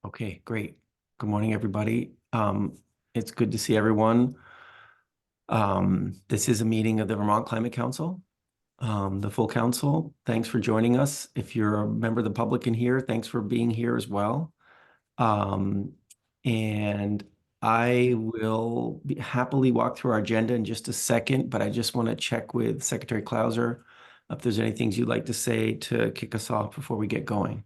Okay, great. Good morning, everybody. It's good to see everyone. This is a meeting of the Vermont Climate Council, the full council. Thanks for joining us. If you're a member of the public in here, thanks for being here as well. And I will happily walk through our agenda in just a second, but I just want to check with Secretary Clauser if there's any things you'd like to say to kick us off before we get going.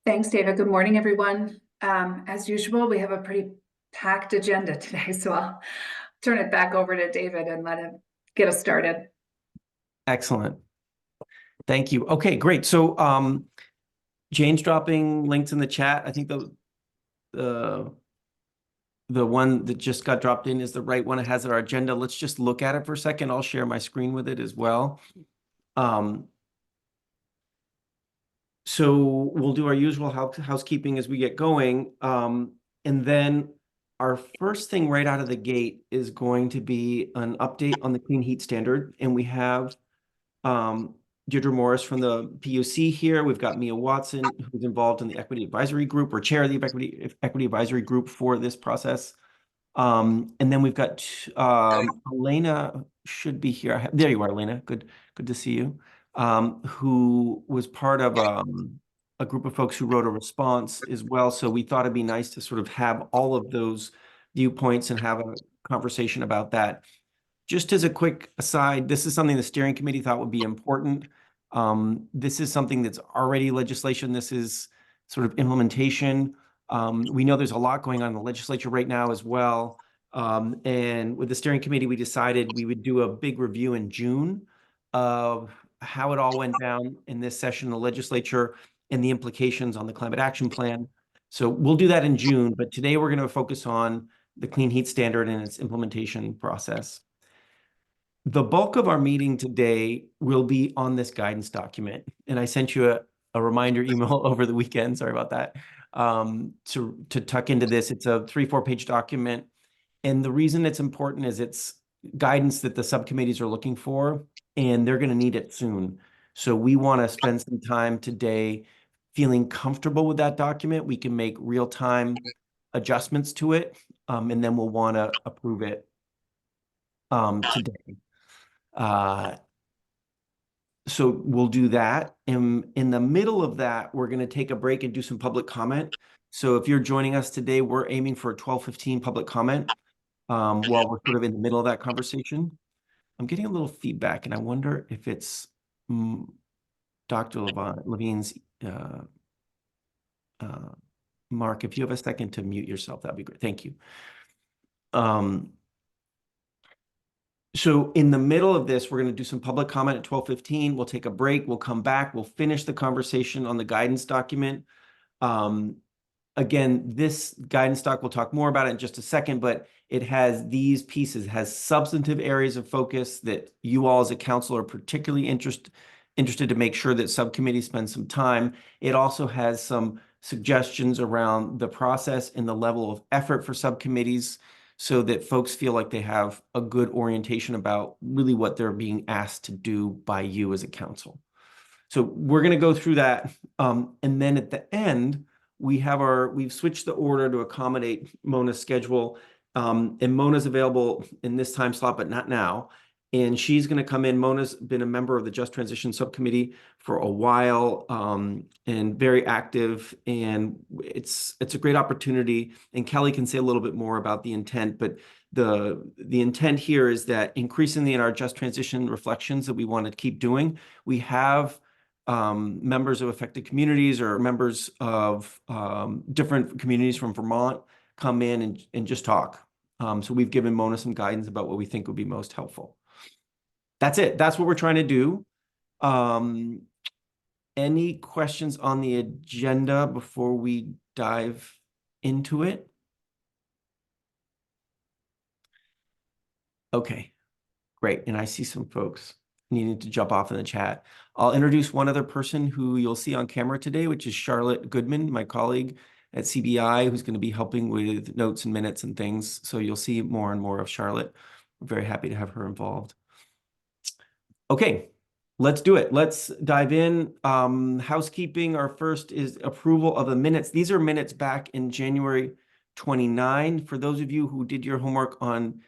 Thanks, David. Good morning, everyone. As usual, we have a pretty packed agenda today, so I'll turn it back over to David and let him get us started. Excellent. Thank you. Okay, great. So Jane's dropping links in the chat. I think the one that just got dropped in is the right one. It has our agenda. Let's just look at it for a second. I'll share my screen with it as well. So we'll do our usual housekeeping as we get going. And then our first thing right out of the gate is going to be an update on the clean heat standard. And we have Deirdre Morris from the PUC here. We've got Mia Watson, who's involved in the Equity Advisory Group or chair of the Equity Advisory Group for this process. And then we've got Elena should be here. There you are, Elena. Good to see you. Who was part of a group of folks who wrote a response as well. So we thought it'd be nice to sort of have all of those viewpoints and have a conversation about that. Just as a quick aside, this is something the steering committee thought would be important. This is something that's already legislation. This is sort of implementation. We know there's a lot going on in the legislature right now as well. And with the steering committee, we decided we would do a big review in June of how it all went down in this session of the legislature and the implications on the climate action plan. So we'll do that in June, but today we're going to focus on the clean heat standard and its implementation process. The bulk of our meeting today will be on this guidance document. And I sent you a reminder email over the weekend, sorry about that, to tuck into this. It's a 3-4 page document. And the reason it's important is it's guidance that the subcommittees are looking for, and they're going to need it soon. So we want to spend some time today feeling comfortable with that document. We can make real-time adjustments to it, and then we'll want to approve it today. So we'll do that. In the middle of that, we're going to take a break and do some public comment. So if you're joining us today, we're aiming for a 12:15 public comment while we're sort of in the middle of that conversation. I'm getting a little feedback, and I wonder if it's Dr. Levine's. Mark, if you have a second to mute yourself, that'd be great. Thank you. So in the middle of this, we're going to do some public comment at 12:15. We'll take a break. We'll come back. We'll finish the conversation on the guidance document. Again, this guidance doc, we'll talk more about it in just a second, but it has these pieces, has substantive areas of focus that you all as a council are particularly interested to make sure that subcommittees spend some time. It also has some suggestions around the process and the level of effort for subcommittees so that folks feel like they have a good orientation about really what they're being asked to do by you as a council. So we're going to go through that. And then at the end, we've switched the order to accommodate Mona's schedule. And Mona's available in this time slot, but not now. And she's going to come in. Mona's been a member of the Just Transition Subcommittee for a while and very active. And it's a great opportunity. And Kelly can say a little bit more about the intent. But the intent here is that increasingly in our Just Transition reflections that we want to keep doing, we have members of affected communities or members of different communities from Vermont come in and just talk. So we've given Mona some guidance about what we think would be most helpful. That's it. That's what we're trying to do. Any questions on the agenda before we dive into it? Okay, great. And I see some folks needing to jump off in the chat. I'll introduce one other person who you'll see on camera today, which is Charlotte Goodman, my colleague at CBI, who's going to be helping with notes and minutes and things. So you'll see more and more of Charlotte. We're very happy to have her involved. Okay, let's do it. Let's dive in. Housekeeping, our first is approval of the minutes. These are minutes back in January 29. For those of you who did your homework on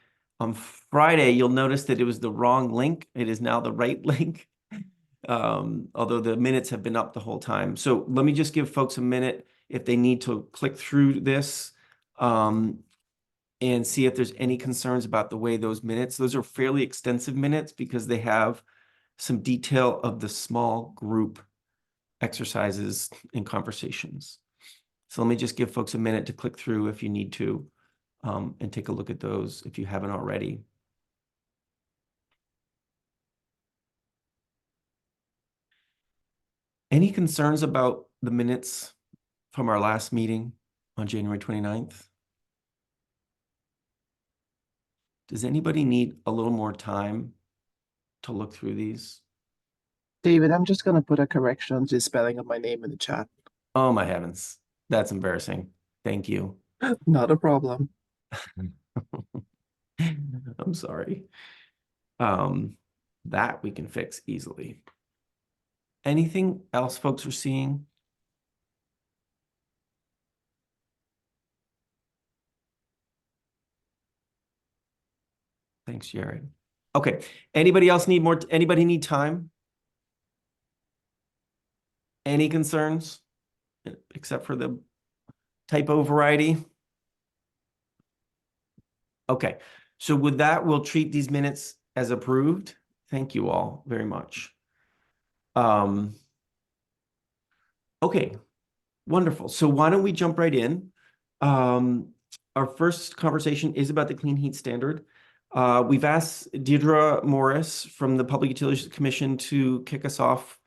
Friday, you'll notice that it was the wrong link. It is now the right link. Although the minutes have been up the whole time. So let me just give folks a minute if they need to click through this and see if there's any concerns about the way those are fairly extensive minutes because they have some detail of the small group exercises and conversations. So let me just give folks a minute to click through if you need to and take a look at those if you haven't already. Any concerns about the minutes from our last meeting on January 29th? Does anybody need a little more time to look through these? David, I'm just going to put a correction to the spelling of my name in the chat. Oh my heavens, that's embarrassing. Thank you. Not a problem. I'm sorry. That we can fix easily. Anything else folks are seeing? Thanks, Jared. Okay. Anybody else need more? Anybody need time? Any concerns? Except for the typo variety? Okay. So with that, we'll treat these minutes as approved. Thank you all very much. Okay. Wonderful. So why don't we jump right in? Our first conversation is about the Clean Heat Standard. We've asked Deirdre Morris from the Public Utilities Commission to kick us off.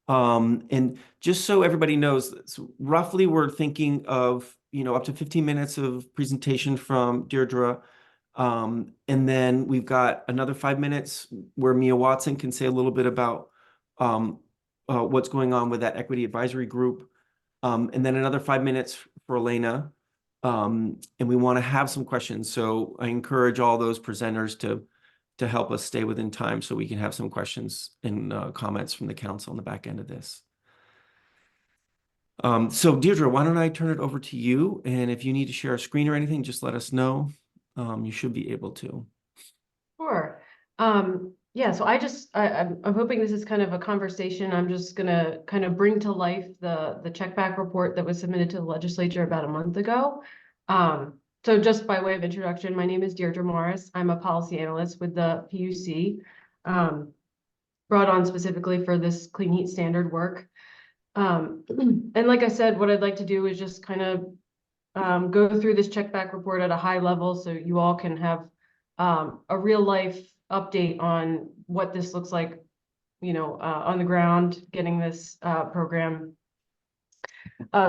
And just so everybody knows, so roughly we're thinking of, up to 15 minutes of presentation from Deirdre. And then we've got another 5 minutes where Mia Watson can say a little bit about what's going on with that equity advisory group. And then another 5 minutes for Elena. And we want to have some questions. So I encourage all those presenters to help us stay within time so we can have some questions and comments from the council on the back end of this. So Deirdre, why don't I turn it over to you? And if you need to share a screen or anything, just let us know. You should be able to. Sure. Yeah, so I'm hoping this is kind of a conversation. I'm just gonna kind of bring to life the checkback report that was submitted to the legislature about a month ago. So just by way of introduction, my name is Deirdre Morris. I'm a policy analyst with the PUC, brought on specifically for this clean heat standard work. And like I said, what I'd like to do is just kind of go through this checkback report at a high level so you all can have a real life update on what this looks like, on the ground, getting this program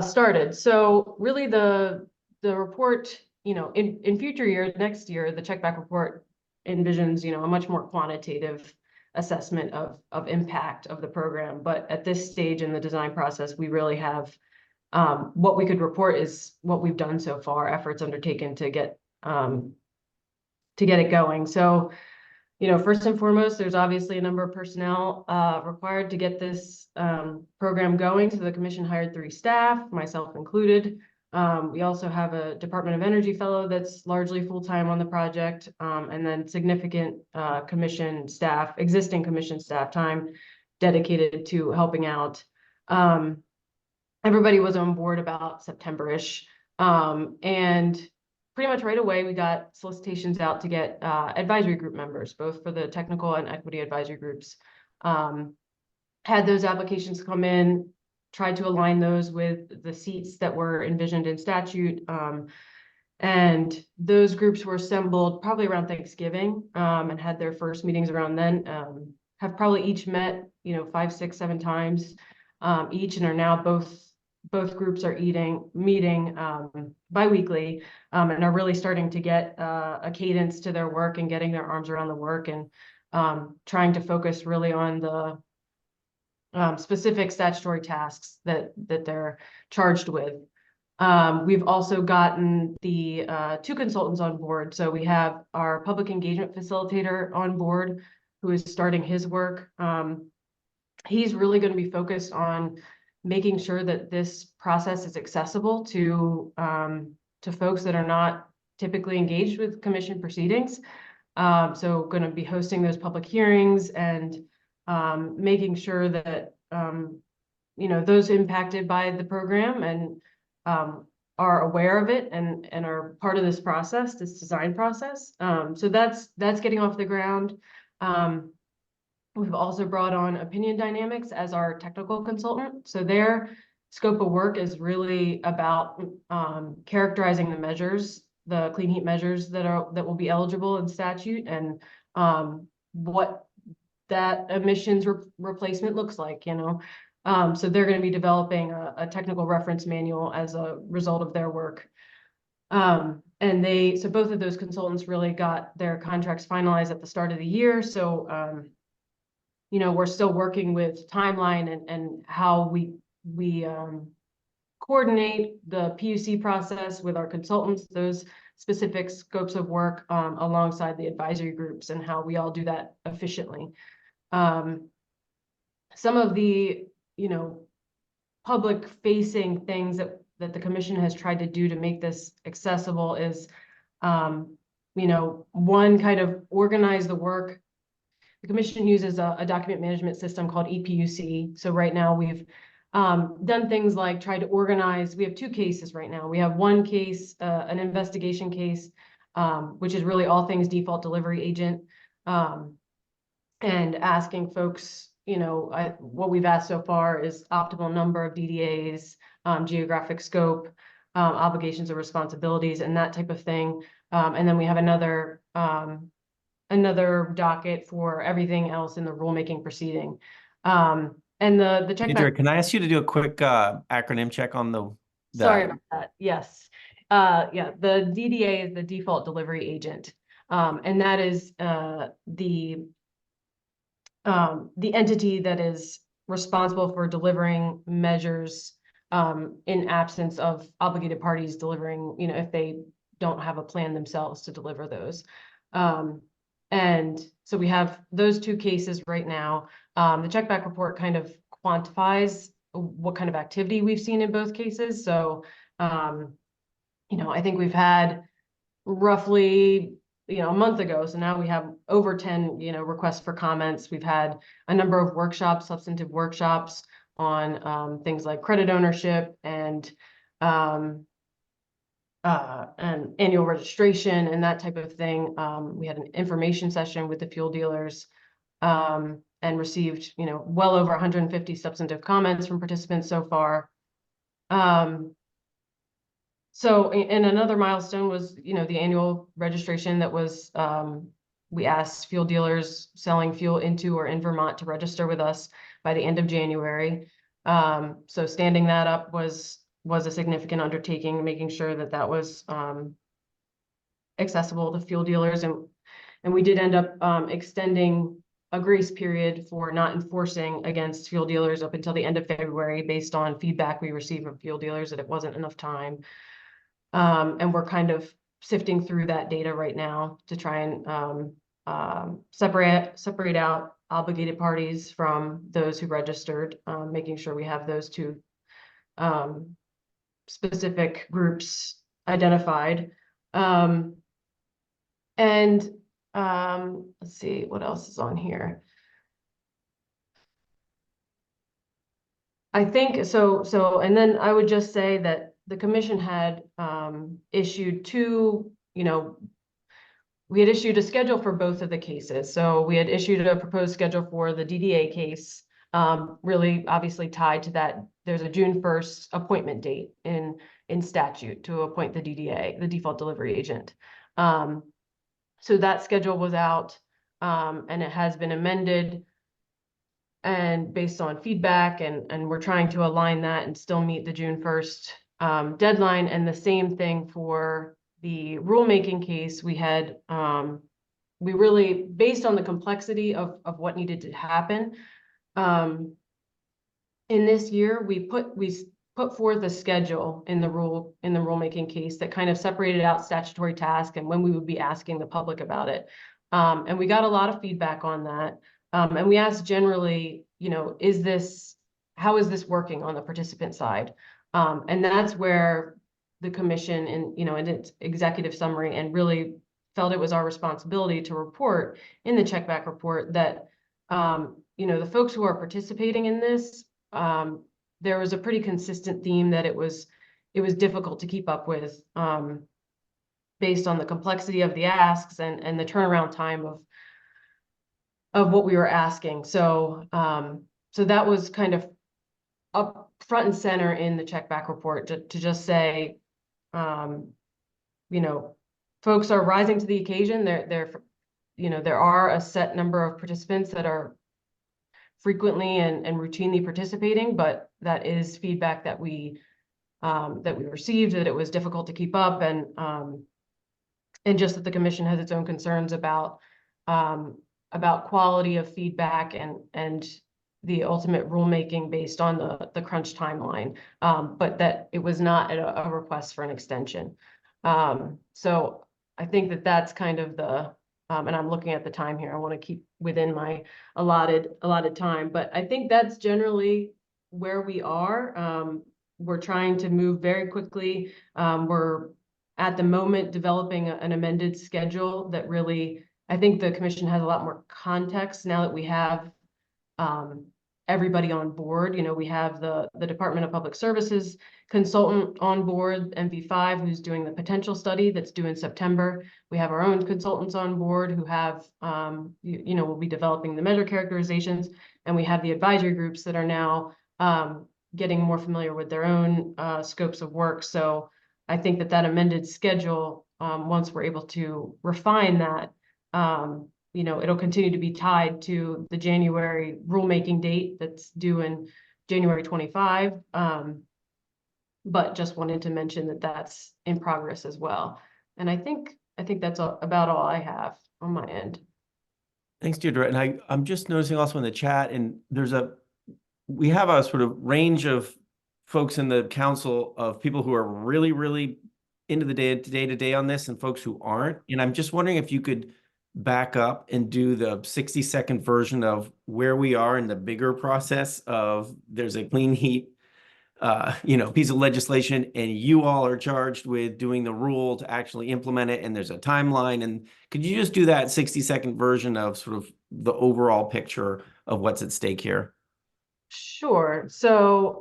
started. So really the report, in future years, next year, the checkback report envisions, a much more quantitative assessment of impact of the program. But at this stage in the design process, we really have what we could report is what we've done so far, efforts undertaken to get it going. So, first and foremost, there's obviously a number of personnel required to get this program going. So the commission hired 3 staff, myself included. We also have a Department of Energy fellow that's largely full-time on the project, and then significant existing commission staff time dedicated to helping out. Everybody was on board about September-ish, and pretty much right away, we got solicitations out to get advisory group members, both for the technical and equity advisory groups. Had those applications come in, tried to align those with the seats that were envisioned in statute. And those groups were assembled probably around Thanksgiving and had their first meetings around then. Have probably each met, 5, 6, 7 times each, and are now both groups are meeting bi-weekly and are really starting to get a cadence to their work and getting their arms around the work and trying to focus really on the specific statutory tasks that they're charged with. We've also gotten the 2 consultants on board. So we have our public engagement facilitator on board who is starting his work he's really going to be focused on making sure that this process is accessible to folks that are not typically engaged with commission proceedings. So going to be hosting those public hearings and making sure that those impacted by the program and are aware of it and are part of this process, this design process. So that's getting off the ground. We've also brought on Opinion Dynamics as our technical consultant. So their scope of work is really about characterizing the measures, the clean heat measures that will be eligible in statute, and what that emissions replacement looks like, So they're going to be developing a technical reference manual as a result of their work. So both of those consultants really got their contracts finalized at the start of the year. So we're still working with timeline and how we coordinate the PUC process with our consultants, those specific scopes of work alongside the advisory groups, and how we all do that efficiently. Some of the, public facing things that the commission has tried to do to make this accessible is, one, kind of organize the work. The commission uses a document management system called EPUC. So right now we've done things like try to organize. We have 2 cases right now. We have one case, an investigation case, which is really all things default delivery agent, and asking folks, what we've asked so far is optimal number of DDAs, geographic scope, obligations or responsibilities, and that type of thing. And then we have another docket for everything else in the rulemaking proceeding. And the checkback. Can I ask you to do a quick acronym check on the? Sorry about that. Yes. Yeah, the DDA is the default delivery agent. And that is the entity that is responsible for delivering measures in absence of obligated parties delivering, if they don't have a plan themselves to deliver those. And so we have those 2 cases right now. The checkback report kind of quantifies what kind of activity we've seen in both cases. So, I think we've had roughly, a month ago. So now we have over 10, requests for comments. We've had a number of workshops, substantive workshops on things like credit ownership and annual registration and that type of thing. We had an information session with the fuel dealers and received, well over 150 substantive comments from participants so far. So, and another milestone was, the annual registration that was, we asked fuel dealers selling fuel into or in Vermont to register with us by the end of January. So standing that up was a significant undertaking, making sure that was accessible to fuel dealers. And we did end up extending a grace period for not enforcing against fuel dealers up until the end of February, based on feedback we received from fuel dealers that it wasn't enough time. And we're kind of sifting through that data right now to try and separate out obligated parties from those who registered, making sure we have those 2 specific groups identified. Let's see what else is on here. I think so, and then I would just say that the commission had issued 2, we had issued a schedule for both of the cases. So we had issued a proposed schedule for the DDA case, really obviously tied to that. There's a June 1st appointment date in statute to appoint the DDA, the default delivery agent. So that schedule was out and it has been amended and based on feedback, and we're trying to align that and still meet the June 1st deadline. And the same thing for the rulemaking case. We had, we really, based on the complexity of what needed to happen, in this year, we put forth a schedule in the rulemaking case that kind of separated out statutory task and when we would be asking the public about it. And we got a lot of feedback on that. And we asked generally how is this working on the participant side? And that's where the commission in its executive summary and really felt it was our responsibility to report in the checkback report that, the folks who are participating in this, there was a pretty consistent theme that it was difficult to keep up with, based on the complexity of the asks and the turnaround time of what we were asking. So that was kind of up front and center in the checkback report to just say, folks are rising to the occasion. There are a set number of participants that are frequently and routinely participating, but that is feedback that we received, that it was difficult to keep up, and just that the commission has its own concerns about quality of feedback and the ultimate rulemaking based on the crunch timeline, but that it was not a request for an extension. So I think that that's kind of and I'm looking at the time here. I want to keep within my allotted time, but I think that's generally where we are. We're trying to move very quickly. We're at the moment developing an amended schedule that really, I think the commission has a lot more context now that we have everybody on board. We have the Department of Public Services consultant on board, MV5, who's doing the potential study that's due in September. We have our own consultants on board who have, will be developing the measure characterizations, and we have the advisory groups that are now getting more familiar with their own scopes of work. So I think that amended schedule, once we're able to refine that, it'll continue to be tied to the January rulemaking date that's due in January 25. But just wanted to mention that that's in progress as well. And I think that's about all I have on my end. Thanks, Deirdre. And I'm just noticing also in the chat, and we have a sort of range of folks in the council of people who are really, really into the day-to-day on this and folks who aren't. And I'm just wondering if you could back up and do the 60-second version of where we are in the bigger process of there's a clean heat piece of legislation, and you all are charged with doing the rule to actually implement it, and there's a timeline. And could you just do that 60-second version of sort of the overall picture of what's at stake here? Sure. So,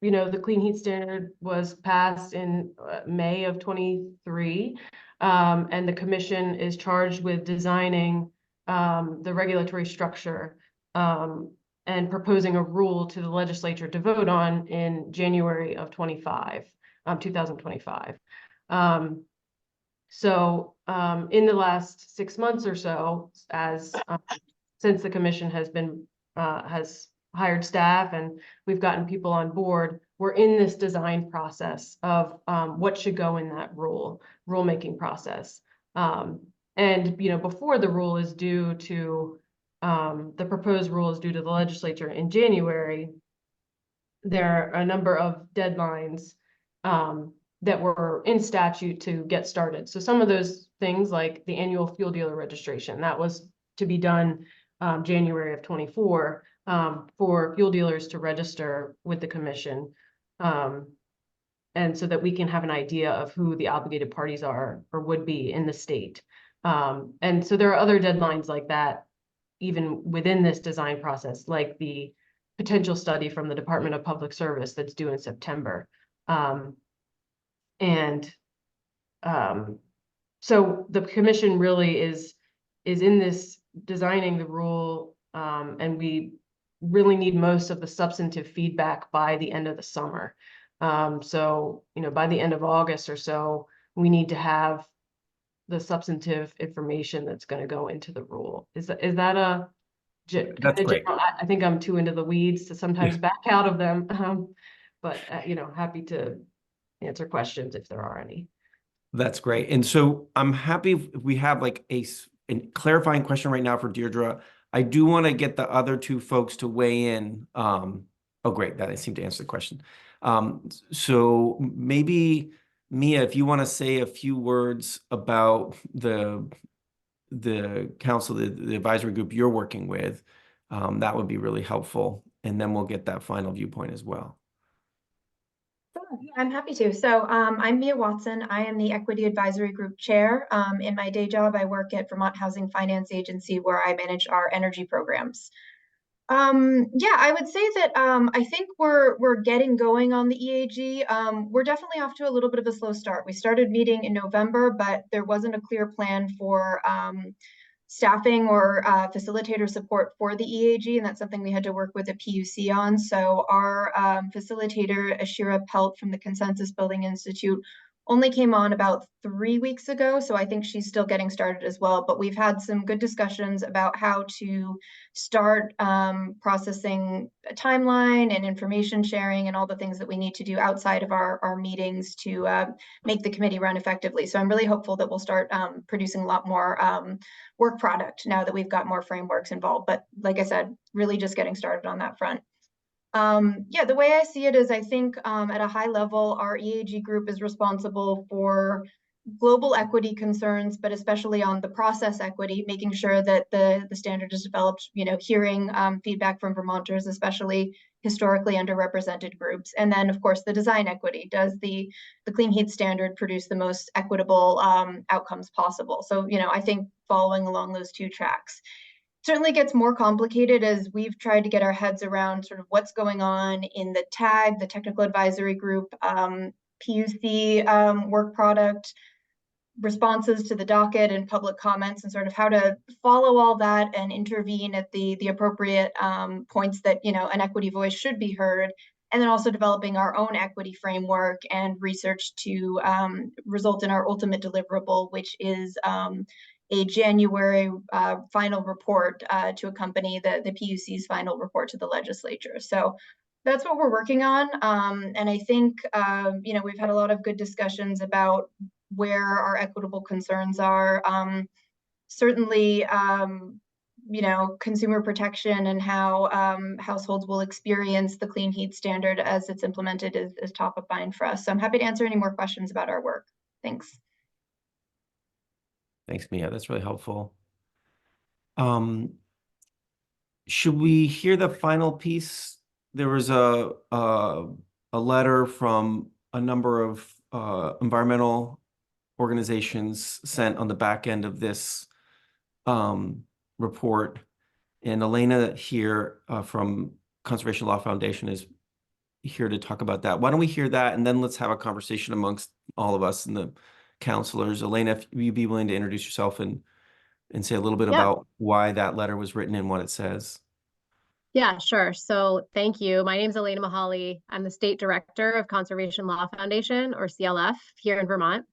the clean heat standard was passed in May of 23. And the commission is charged with designing the regulatory structure and proposing a rule to the legislature to vote on in January of 2025. So in the last 6 months or so, since the commission has hired staff and we've gotten people on board, we're in this design process of what should go in that rulemaking process. And before the rule is due to the proposed rule is due to the legislature in January, there are a number of deadlines that were in statute to get started. So some of those things, like the annual fuel dealer registration, that was to be done January of 24 for fuel dealers to register with the commission. And so that we can have an idea of who the obligated parties are or would be in the state. And so there are other deadlines like that, even within this design process, like the potential study from the Department of Public Service that's due in September. So the commission really is in this designing the rule, and we really need most of the substantive feedback by the end of the summer. So, by the end of August or so, we need to have the substantive information that's going to go into the rule. Is that That's great. I think I'm too into the weeds to sometimes back out of them. But happy to answer questions if there are any. That's great. And so I'm happy if we have like a clarifying question right now for Deirdre. I do want to get the other two folks to weigh in. Oh, great. That seemed to answer the question. So maybe Mia, if you want to say a few words about the council, the advisory group you're working with, that would be really helpful. And then we'll get that final viewpoint as well. Sure, yeah, I'm happy to. So I'm Mia Watson. I am the Equity Advisory Group Chair. In my day job, I work at Vermont Housing Finance Agency, where I manage our energy programs. Yeah, I would say that I think we're getting going on the EAG. We're definitely off to a little bit of a slow start. We started meeting in November, but there wasn't a clear plan for staffing or facilitator support for the EAG, and that's something we had to work with the PUC on. So our facilitator, Ashira Pelt from the Consensus Building Institute, only came on about 3 weeks ago. So I think she's still getting started as well. But we've had some good discussions about how to start processing a timeline and information sharing and all the things that we need to do outside of our meetings to make the committee run effectively. So I'm really hopeful that we'll start producing a lot more work product now that we've got more frameworks involved. But like I said, really just getting started on that front. Yeah, the way I see it is I think at a high level, our EAG group is responsible for global equity concerns, but especially on the process equity, making sure that the standard is developed, hearing feedback from Vermonters, especially historically underrepresented groups. And then of course the design equity. Does the clean heat standard produce the most equitable outcomes possible? So, I think following along those two tracks. Certainly gets more complicated as we've tried to get our heads around sort of what's going on in the TAG, the Technical Advisory Group, PUC work product, responses to the docket and public comments, and sort of how to follow all that and intervene at the appropriate points that, an equity voice should be heard. And then also developing our own equity framework and research to result in our ultimate deliverable, which is a January final report to accompany the PUC's final report to the legislature. So that's what we're working on. And I think, we've had a lot of good discussions about where our equitable concerns are. Certainly, consumer protection and how households will experience the clean heat standard as it's implemented is top of mind for us. So I'm happy to answer any more questions about our work. Thanks. Thanks, Mia. That's really helpful. Should we hear the final piece? There was a letter from a number of environmental organizations sent on the back end of this report. And Elena here from Conservation Law Foundation is here to talk about that. Why don't we hear that, and then let's have a conversation amongst all of us and the counselors. Elena, if you'd be willing to introduce yourself and say a little bit about why that letter was written and what it says. Yeah, sure. So thank you. My name is Elena Mahali. I'm the State Director of Conservation Law Foundation, or CLF, here in Vermont.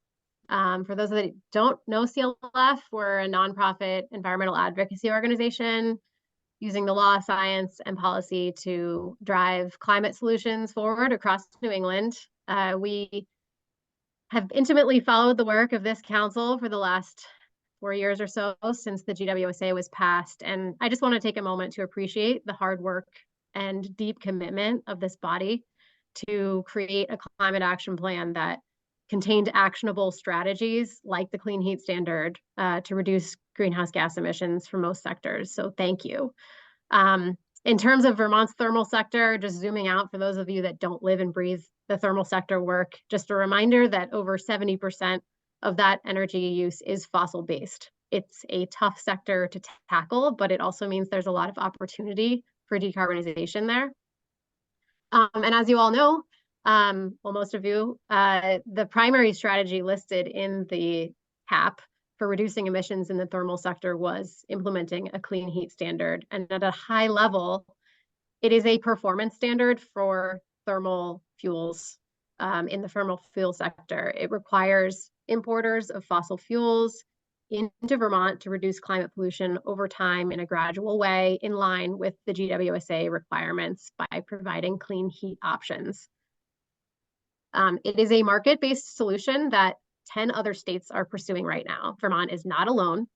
For those that don't know CLF, we're a nonprofit environmental advocacy organization using the law, science, and policy to drive climate solutions forward across New England. We have intimately followed the work of this council for the last 4 years or so since the GWSA was passed. And I just want to take a moment to appreciate the hard work and deep commitment of this body to create a climate action plan that contained actionable strategies like the clean heat standard to reduce greenhouse gas emissions for most sectors. So thank you. In terms of Vermont's thermal sector, just zooming out for those of you that don't live and breathe the thermal sector work, just a reminder that over 70% of that energy use is fossil-based. It's a tough sector to tackle, but it also means there's a lot of opportunity for decarbonization there. And as you all know, well, most of you, the primary strategy listed in the CAP for reducing emissions in the thermal sector was implementing a clean heat standard. And at a high level, it is a performance standard for thermal fuels in the thermal fuel sector. It requires importers of fossil fuels into Vermont to reduce climate pollution over time in a gradual way in line with the GWSA requirements by providing clean heat options. It is a market-based solution that 10 other states are pursuing right now. Vermont is not alone.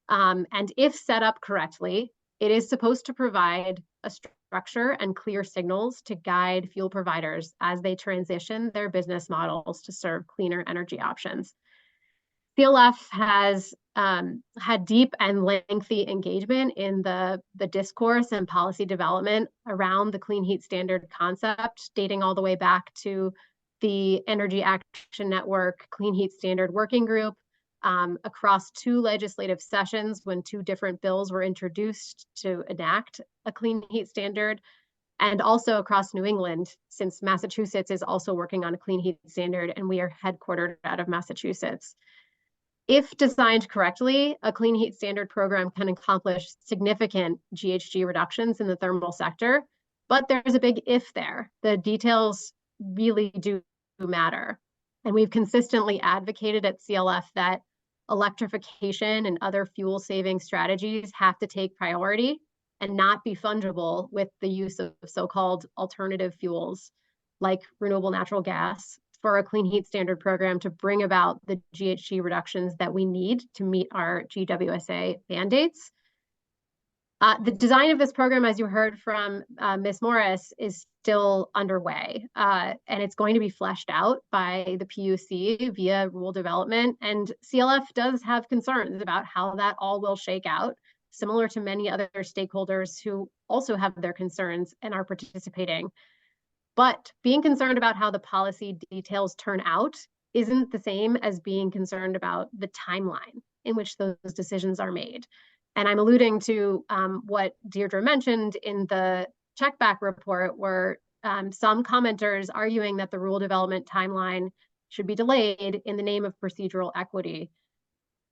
And if set up correctly, it is supposed to provide a structure and clear signals to guide fuel providers as they transition their business models to serve cleaner energy options. CLF has had deep and lengthy engagement in the discourse and policy development around the Clean Heat Standard concept, dating all the way back to the Energy Action Network Clean Heat Standard Working Group, across 2 legislative sessions when 2 different bills were introduced to enact a clean heat standard, and also across New England, since Massachusetts is also working on a clean heat standard and we are headquartered out of Massachusetts. If designed correctly, a clean heat standard program can accomplish significant GHG reductions in the thermal sector, but there's a big if there. The details really do matter. And we've consistently advocated at CLF that electrification and other fuel saving strategies have to take priority and not be fungible with the use of so-called alternative fuels like renewable natural gas for a clean heat standard program to bring about the GHG reductions that we need to meet our GWSA mandates. The design of this program, as you heard from Ms. Morris, is still underway, and it's going to be fleshed out by the PUC via rule development. And CLF does have concerns about how that all will shake out, similar to many other stakeholders who also have their concerns and are participating. But being concerned about how the policy details turn out isn't the same as being concerned about the timeline in which those decisions are made. And I'm alluding to what Deirdre mentioned in the Checkback Report, where some commenters arguing that the rule development timeline should be delayed in the name of procedural equity.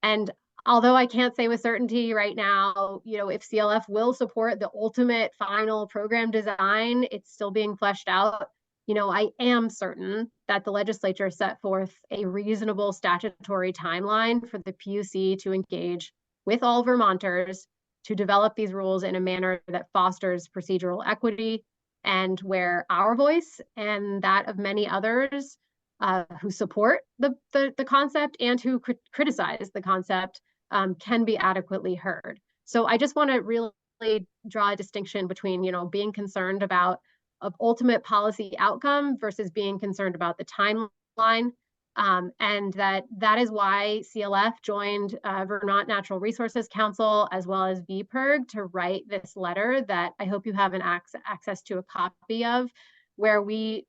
And although I can't say with certainty right now, if CLF will support the ultimate final program design, it's still being fleshed out. I am certain that the legislature set forth a reasonable statutory timeline for the PUC to engage with all Vermonters to develop these rules in a manner that fosters procedural equity, and where our voice and that of many others who support the concept and who criticize the concept can be adequately heard. So I just want to really draw a distinction between, being concerned about an ultimate policy outcome versus being concerned about the timeline. And that is why CLF joined Vermont Natural Resources Council as well as VPIRG to write this letter that I hope you have access to a copy of, where we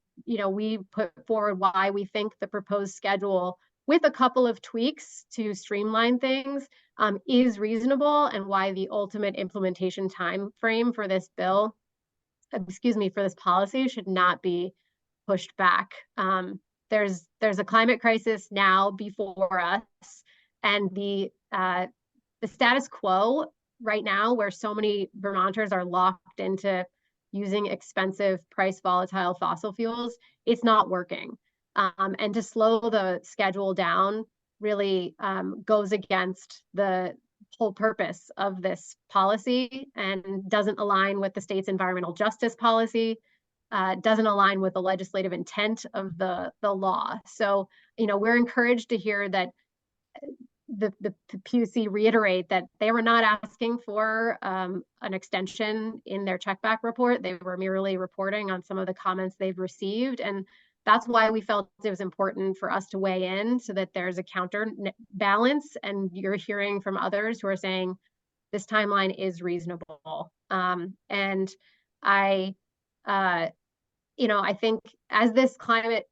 put forward why we think the proposed schedule, with a couple of tweaks to streamline things, is reasonable, and why the ultimate implementation time frame for this bill, for this policy, should not be pushed back. There's a climate crisis now before us, and the status quo right now, where so many Vermonters are locked into using expensive, price volatile fossil fuels, it's not working. And to slow the schedule down really goes against the whole purpose of this policy and doesn't align with the state's environmental justice policy, doesn't align with the legislative intent of the law. So, we're encouraged to hear that the PUC reiterate that they were not asking for an extension in their checkback report. They were merely reporting on some of the comments they've received. And that's why we felt it was important for us to weigh in, so that there's a counter balance. And you're hearing from others who are saying this timeline is reasonable. And I think, as this climate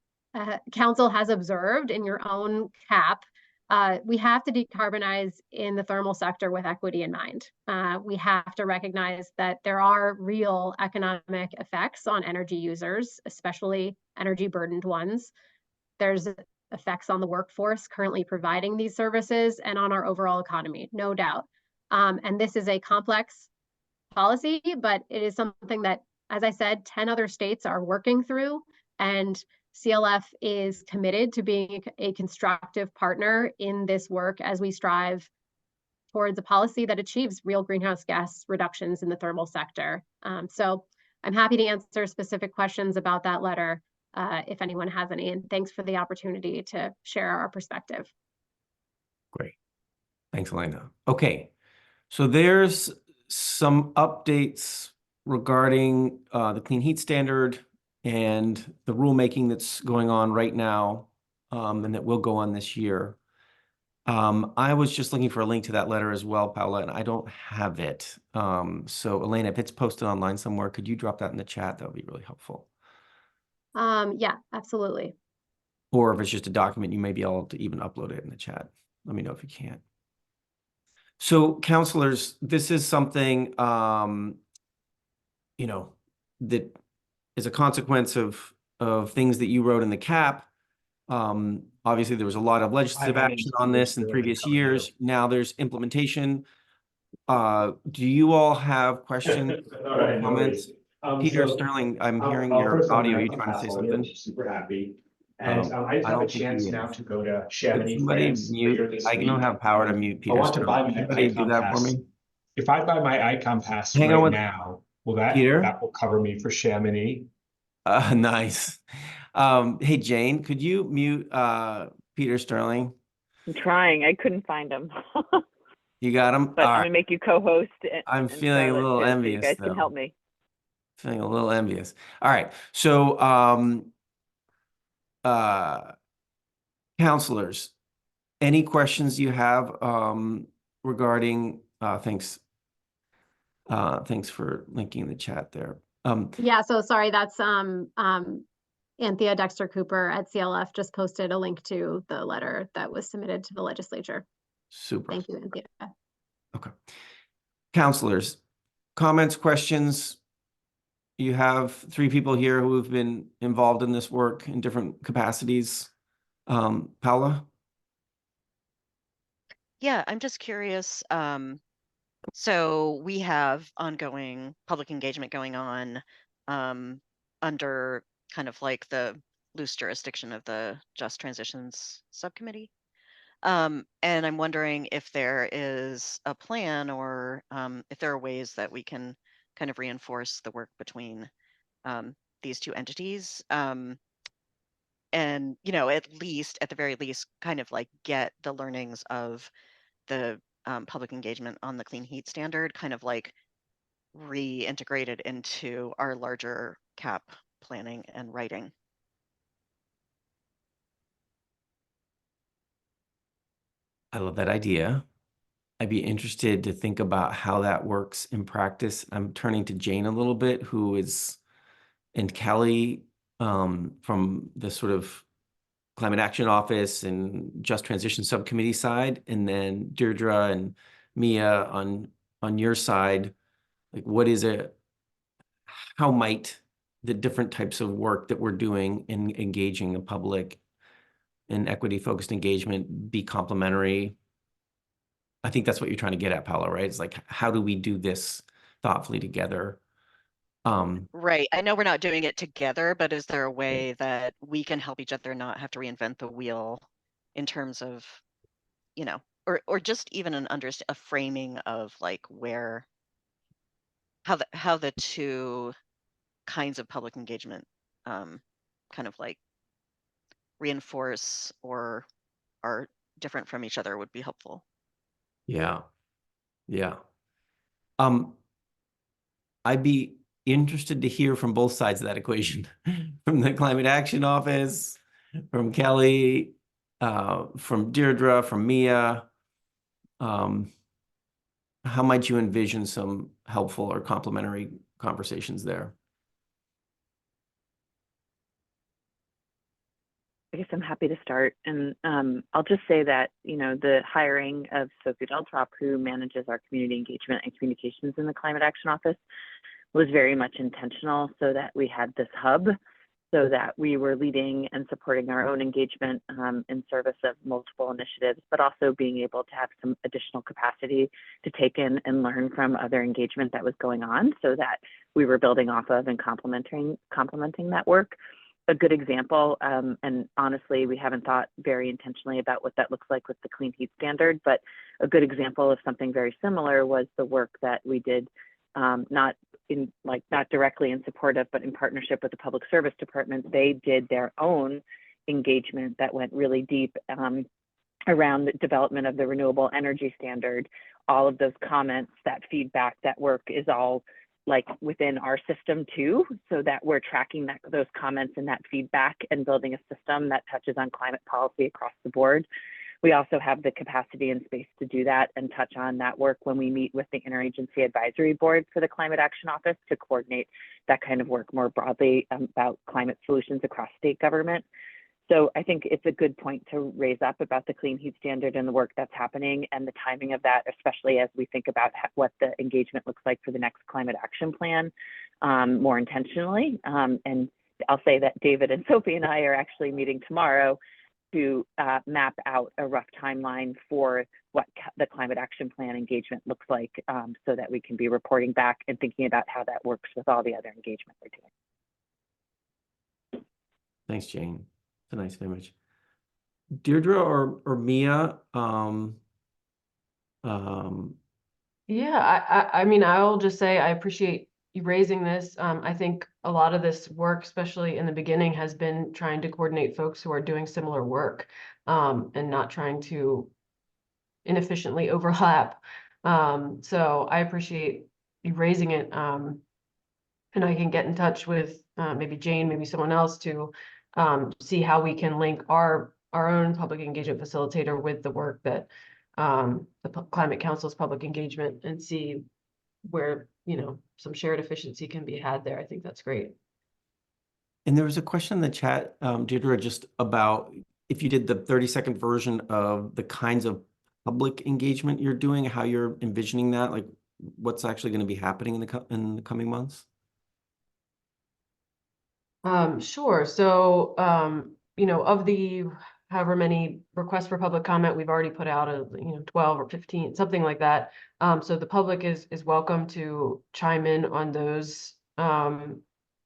council has observed in your own CAP, we have to decarbonize in the thermal sector with equity in mind. We have to recognize that there are real economic effects on energy users, especially energy burdened ones. There's effects on the workforce currently providing these services and on our overall economy, no doubt. And this is a complex policy, but it is something that, as I said, 10 other states are working through, and CLF is committed to being a constructive partner in this work as we strive towards a policy that achieves real greenhouse gas reductions in the thermal sector. So I'm happy to answer specific questions about that letter if anyone has any, and thanks for the opportunity to share our perspective. Great. Thanks, Elena. Okay, so there's some updates regarding the Clean Heat Standard and the rulemaking that's going on right now, and that will go on this year. I was just looking for a link to that letter as well, Paula, and I don't have it. So Elena, if it's posted online somewhere, could you drop that in the chat? That would be really helpful. Yeah, absolutely. Or if it's just a document, you may be able to even upload it in the chat. Let me know if you can't. So counselors, this is something, you know, that is a consequence of things that you wrote in the cap. Obviously, there was a lot of legislative action on this in previous years. Now there's implementation. Do you all have questions All or right, no comments? worries. Peter So Sterling, I'm hearing I'll your first on audio. my Are you icon trying to pass say on here, something? which is super happy. And I just I have a don't think he chance now is. to go to Could Chamonix, somebody France mute? later this I don't week. have power to mute I Peter want to Sterling. buy Can my anybody do icon that for pass. me? If I buy my icon pass Hang on right with now, will Peter. that will cover me for Chamonix? Nice. Hey, Jane, could you mute Peter Sterling? I'm trying. I couldn't find him. You got him? But All I'm right. gonna make you co-host I'm and feeling a Charlotte little too, so you envious guys can help though. me. Feeling a little envious. All right. So, counselors, any questions you have regarding thanks for linking the chat there. Yeah, so sorry, that's Anthea Dexter Cooper at CLF just posted a link to the letter that was submitted to the legislature. Super. Thank you, Anthea. Okay. Counselors, comments, questions? You have 3 people here who have been involved in this work in different capacities. Paula? Yeah, I'm just curious. So we have ongoing public engagement going on under kind of like the loose jurisdiction of the Just Transitions Subcommittee. And I'm wondering if there is a plan or if there are ways that we can kind of reinforce the work between these 2 entities. And, at the very least, kind of like get the learnings of the public engagement on the clean heat standard kind of like reintegrated into our larger cap planning and writing. I love that idea. I'd be interested to think about how that works in practice. I'm turning to Jane a little bit, and Kelly from the sort of Climate Action Office and Just Transition Subcommittee side, and then Deirdre and Mia on your side. Like, what is it? How might the different types of work that we're doing in engaging the public in equity-focused engagement be complementary? I think that's what you're trying to get at, Paolo, right? It's like, how do we do this thoughtfully together? Right. I know we're not doing it together, but is there a way that we can help each other not have to reinvent the wheel in terms of, or just even a framing of like how the 2 kinds of public engagement kind of like reinforce or are different from each other would be helpful. Yeah. Yeah. I'd be interested to hear from both sides of that equation, from the Climate Action Office, from Kelly, from Deirdre, from Mia. How might you envision some helpful or complementary conversations there? I guess I'm happy to start. And I'll just say that, the hiring of Sophie Deltrop, who manages our community engagement and communications in the Climate Action Office, was very much intentional so that we had this hub, so that we were leading and supporting our own engagement in service of multiple initiatives, but also being able to have some additional capacity to take in and learn from other engagement that was going on, so that we were building off of and complementing that work. A good example, and honestly, we haven't thought very intentionally about what that looks like with the clean heat standard, but a good example of something very similar was the work that we did, not directly in support of, but in partnership with the Public Service Department. They did their own engagement that went really deep around the development of the renewable energy standard. All of those comments, that feedback, that work is all like within our system too, so that we're tracking those comments and that feedback and building a system that touches on climate policy across the board, We also have the capacity and space to do that and touch on that work when we meet with the Interagency Advisory Board for the Climate Action Office to coordinate that kind of work more broadly about climate solutions across state government. So I think it's a good point to raise up about the clean heat standard and the work that's happening and the timing of that, especially as we think about what the engagement looks like for the next climate action plan more intentionally. And I'll say that David and Sophie and I are actually meeting tomorrow to map out a rough timeline for what the climate action plan engagement looks like so that we can be reporting back and thinking about how that works with all the other engagement we're doing. Thanks, Jane. It's a nice image. Deirdre or Mia, Yeah, I mean, I'll just say I appreciate you raising this. I think a lot of this work, especially in the beginning, has been trying to coordinate folks who are doing similar work and not trying to inefficiently overlap. So I appreciate you raising it. And I can get in touch with maybe Jane, maybe someone else to see how we can link our own public engagement facilitator with the work that Climate Council's public engagement and see where, you know, some shared efficiency can be had there. I think that's great. and there was a question in the chat, Deirdre, just about if you did the 30-second version of the kinds of public engagement you're doing, how you're envisioning that, like what's actually going to be happening in the coming months. Sure. So, you know, of the however many requests for public comment, we've already put out 12 or 15, something like that. So the public is welcome to chime in on those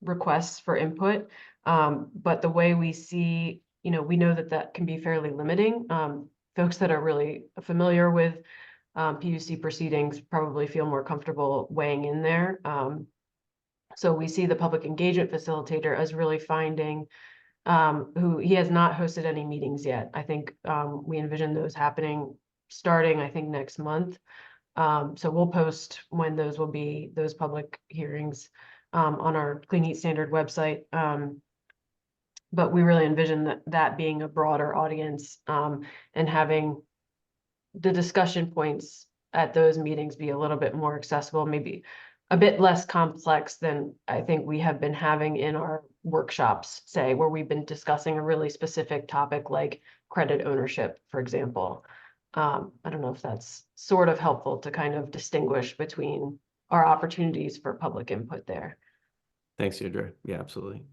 requests for input. But the way we see, we know that can be fairly limiting. Folks that are really familiar with PUC proceedings probably feel more comfortable weighing in there. So we see the public engagement facilitator as really finding who he has not hosted any meetings yet. I think we envision those happening starting, I think, next month. So we'll post when those will be, those public hearings on our Clean Heat Standard website. But we really envision that being a broader audience and having the discussion points at those meetings be a little bit more accessible, maybe a bit less complex than I think we have been having in our workshops, say, where we've been discussing a really specific topic like credit ownership, for example. I don't know if that's sort of helpful to kind of distinguish between our opportunities for public input there. Thanks, Deirdre. Yeah, absolutely.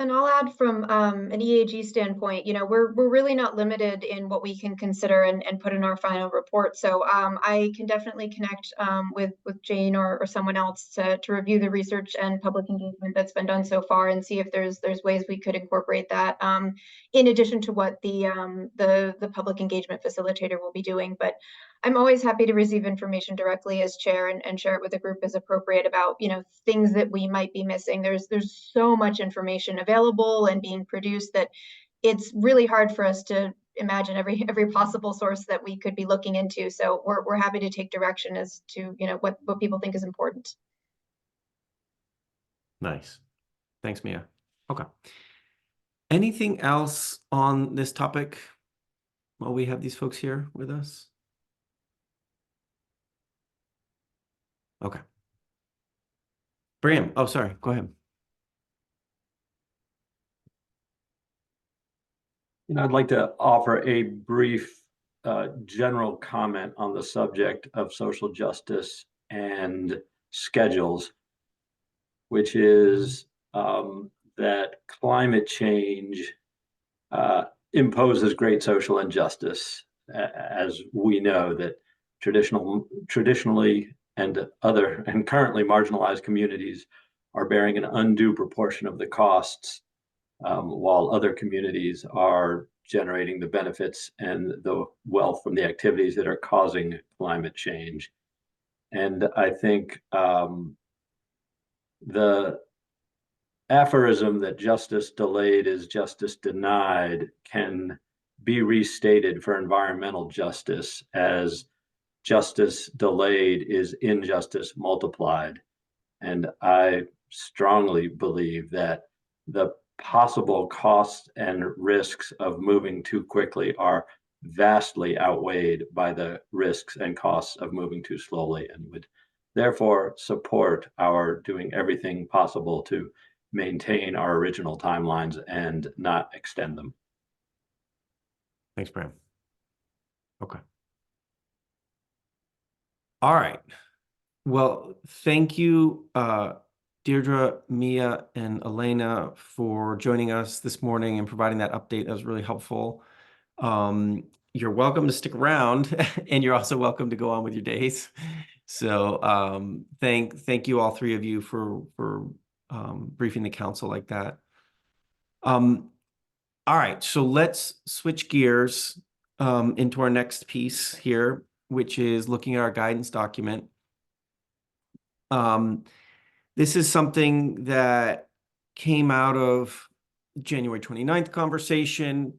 And I'll add from an EAG standpoint, we're really not limited in what we can consider and put in our final report. So I can definitely connect with Jane or someone else to review the research and public engagement that's been done so far and see if there's ways we could incorporate that in addition to what the public engagement facilitator will be doing. But I'm always happy to receive information directly as chair and share it with the group as appropriate about, things that we might be missing. There's so much information available and being produced that it's really hard for us to imagine every possible source that we could be looking into. So we're happy to take direction as to, what people think is important. Nice. Thanks, Mia. Okay. Anything else on this topic while we have these folks here with us? Okay. Bram, oh, sorry, go ahead. I'd like to offer a brief general comment on the subject of social justice and schedules, which is that climate change imposes great social injustice, as we know that traditionally and currently marginalized communities are bearing an undue proportion of the costs, while other communities are generating the benefits and the wealth from the activities that are causing climate change. And I think the aphorism that justice delayed is justice denied can be restated for environmental justice as justice delayed is injustice multiplied. And I strongly believe that the possible costs and risks of moving too quickly are vastly outweighed by the risks and costs of moving too slowly, and would therefore support our doing everything possible to maintain our original timelines and not extend them. Thanks, Bram. Okay. All right. Well, thank you, Deirdre, Mia, and Elena for joining us this morning and providing that update. That was really helpful. You're welcome to stick around, and you're also welcome to go on with your days. So thank you, all three of you, for briefing the council like that. All right, so let's switch gears into our next piece here, which is looking at our guidance document. This is something that came out of January 29th conversation.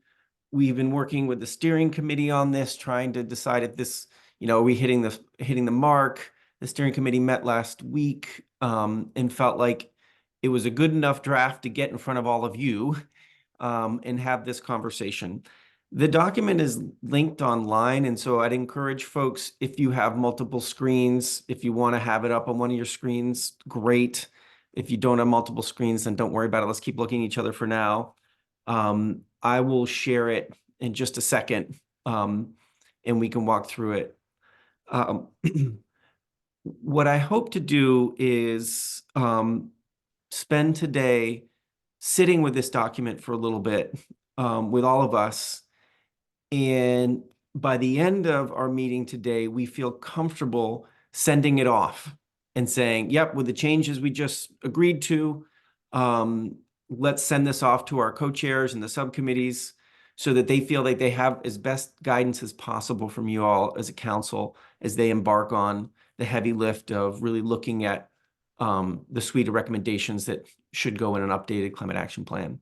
We've been working with the steering committee on this, trying to decide if this, are we hitting the mark? The steering committee met last week and felt like it was a good enough draft to get in front of all of you and have this conversation. The document is linked online, and so I'd encourage folks, if you have multiple screens, if you want to have it up on one of your screens, great. If you don't have multiple screens, then don't worry about it. Let's keep looking at each other for now. I will share it in just a second, and we can walk through it. What I hope to do is spend today sitting with this document for a little bit with all of us. And by the end of our meeting today, we feel comfortable sending it off and saying, yep, with the changes we just agreed to, let's send this off to our co-chairs and the subcommittees so that they feel like they have as best guidance as possible from you all as a council as they embark on the heavy lift of really looking at the suite of recommendations that should go in an updated climate action plan.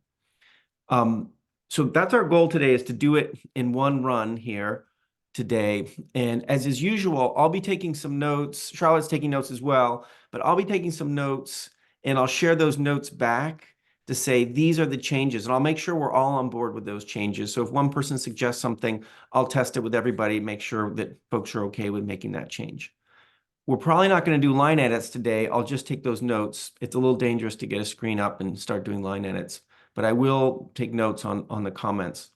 So that's our goal today, is to do it in one run here today. And as is usual, I'll be taking some notes. Charlotte's taking notes as well, but I'll be taking some notes and I'll share those notes back to say, these are the changes. And I'll make sure we're all on board with those changes. So if one person suggests something, I'll test it with everybody, make sure that folks are okay with making that change. We're probably not going to do line edits today. I'll just take those notes. It's a little dangerous to get a screen up and start doing line edits, but I will take notes on the comments.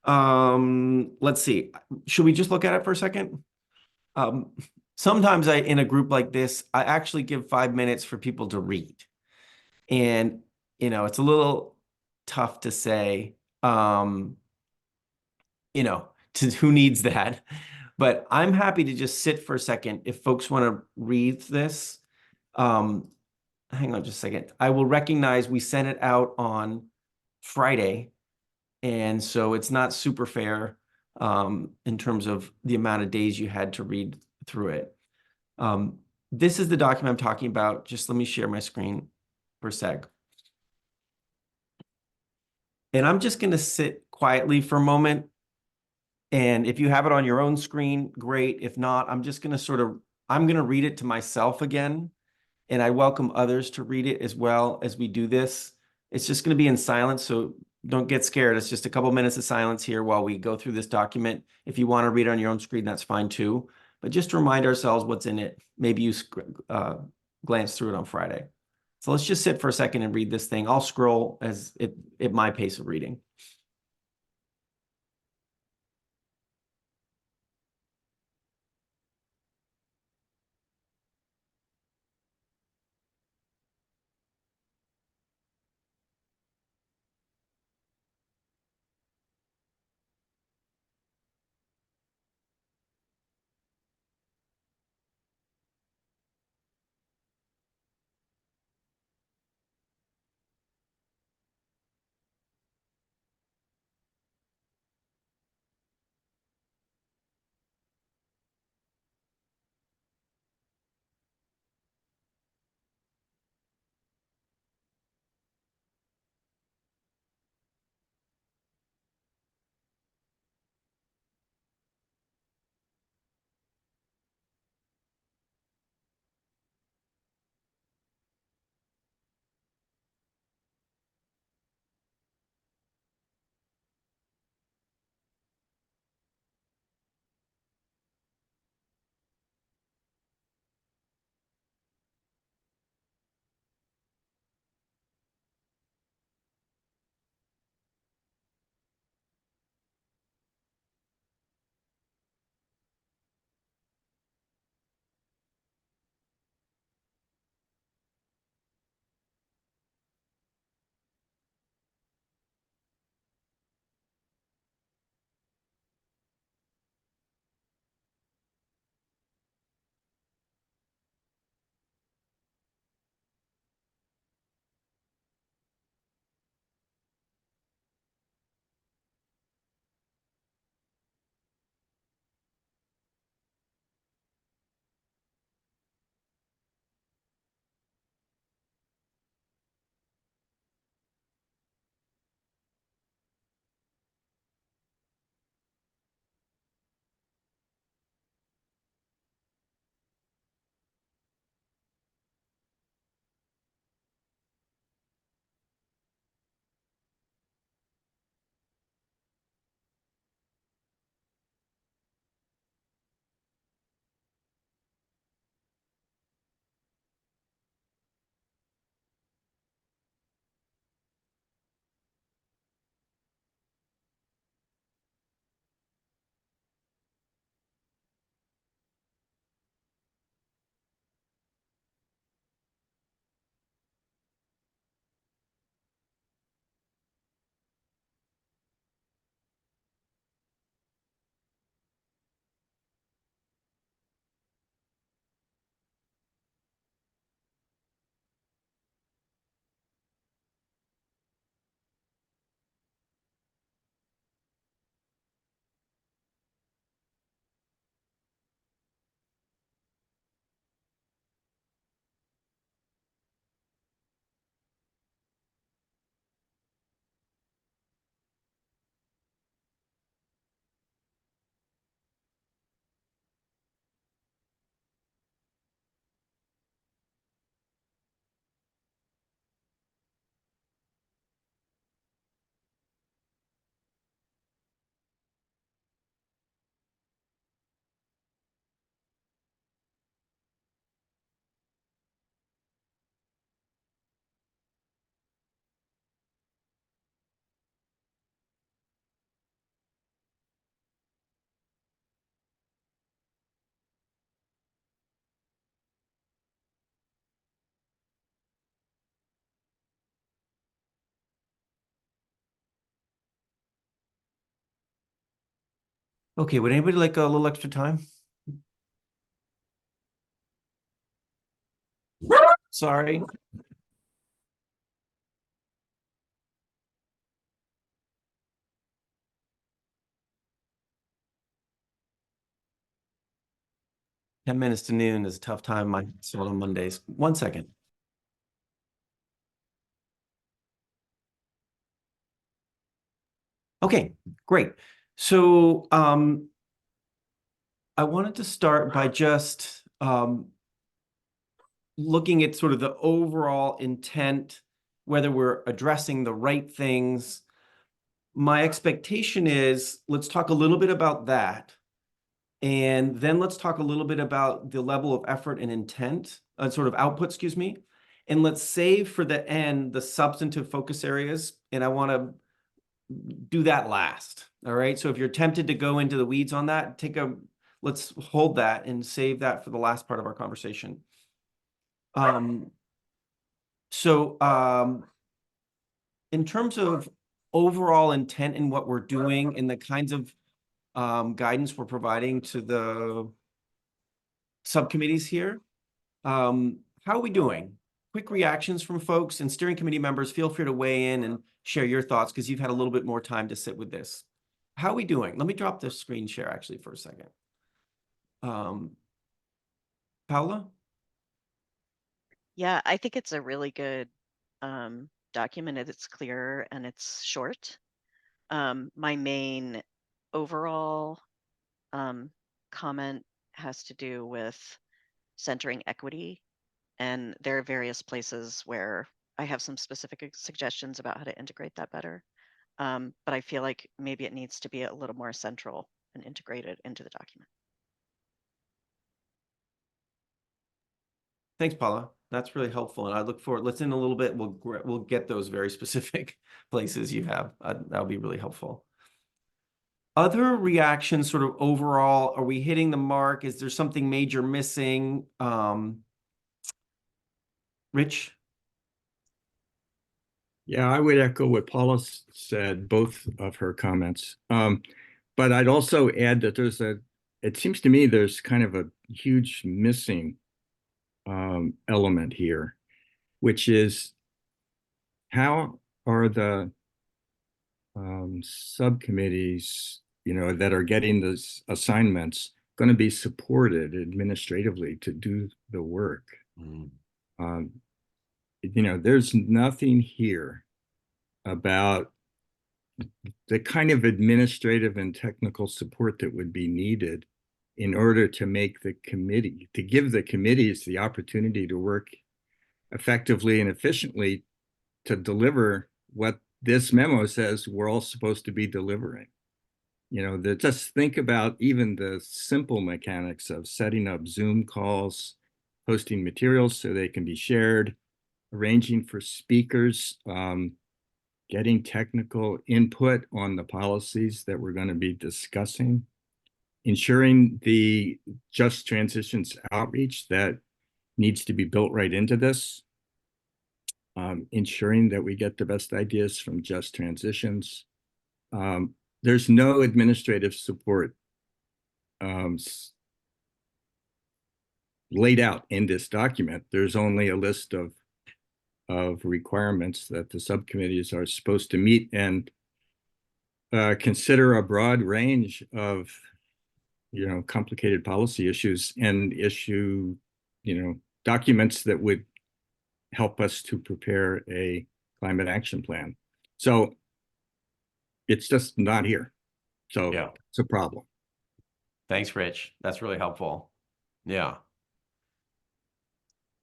Let's see. Should we just look at it for a second? Sometimes in a group like this, I actually give 5 minutes for people to read. And, it's a little tough to say, to who needs that. But I'm happy to just sit for a second if folks want to read this. Hang on just a second. I will recognize we sent it out on Friday, and so it's not super fair in terms of the amount of days you had to read through it. This is the document I'm talking about. Just let me share my screen for a sec. And I'm just going to sit quietly for a moment. And if you have it on your own screen, great. If not, I'm just going to I'm going to read it to myself again. And I welcome others to read it as well as we do this. It's just going to be in silence, so don't get scared. It's just a couple minutes of silence here while we go through this document. If you want to read it on your own screen, that's fine too. But just to remind ourselves what's in it, maybe you glance through it on Friday. So let's just sit for a second and read this thing. I'll scroll at my pace of reading. Okay, would anybody like a little extra time? Sorry. Ten minutes to noon is a tough time. I saw it on Mondays. 1 second. Okay, great. So I wanted to start by just looking at sort of the overall intent, whether we're addressing the right things. My expectation is, let's talk a little bit about that. And then let's talk a little bit about the level of effort and intent, sort of output, excuse me. And let's save for the end the substantive focus areas. And I want to do that last. All right. So if you're tempted to go into the weeds on that, let's hold that and save that for the last part of our conversation. In terms of overall intent in what we're doing and the kinds of guidance we're providing to the subcommittees here, how are we doing? Quick reactions from folks, and steering committee members, feel free to weigh in and share your thoughts because you've had a little bit more time to sit with this. How are we doing? Let me drop the screen share actually for a second. Paula? Yeah, I think it's a really good document. It's clear and it's short. My main overall comment has to do with centering equity. And there are various places where I have some specific suggestions about how to integrate that better. But I feel like maybe it needs to be a little more central and integrated into the document. Thanks, Paula. That's really helpful. And I look forward, let's in a little bit, we'll get those very specific places you have. That'll be really helpful. Other reactions sort of overall, are we hitting the mark? Is there something major missing? Rich? Yeah, I would echo what Paula said, both of her comments. But I'd also add that it seems to me there's kind of a huge missing element here, which is how are the subcommittees, that are getting those assignments going to be supported administratively to do the work? There's nothing here about the kind of administrative and technical support that would be needed in order to give the committees the opportunity to work effectively and efficiently to deliver what this memo says we're all supposed to be delivering. Just think about even the simple mechanics of setting up Zoom calls, posting materials so they can be shared, arranging for speakers, getting technical input on the policies that we're going to be discussing, ensuring the just transitions outreach that needs to be built right into this, ensuring that we get the best ideas from just transitions. There's no administrative support laid out in this document. There's only a list of requirements that the subcommittees are supposed to meet and consider a broad range of complicated policy issues and issue documents that would help us to prepare a climate action plan. So it's just not here. So Yeah. It's a problem. Thanks, Rich. That's really helpful. Yeah.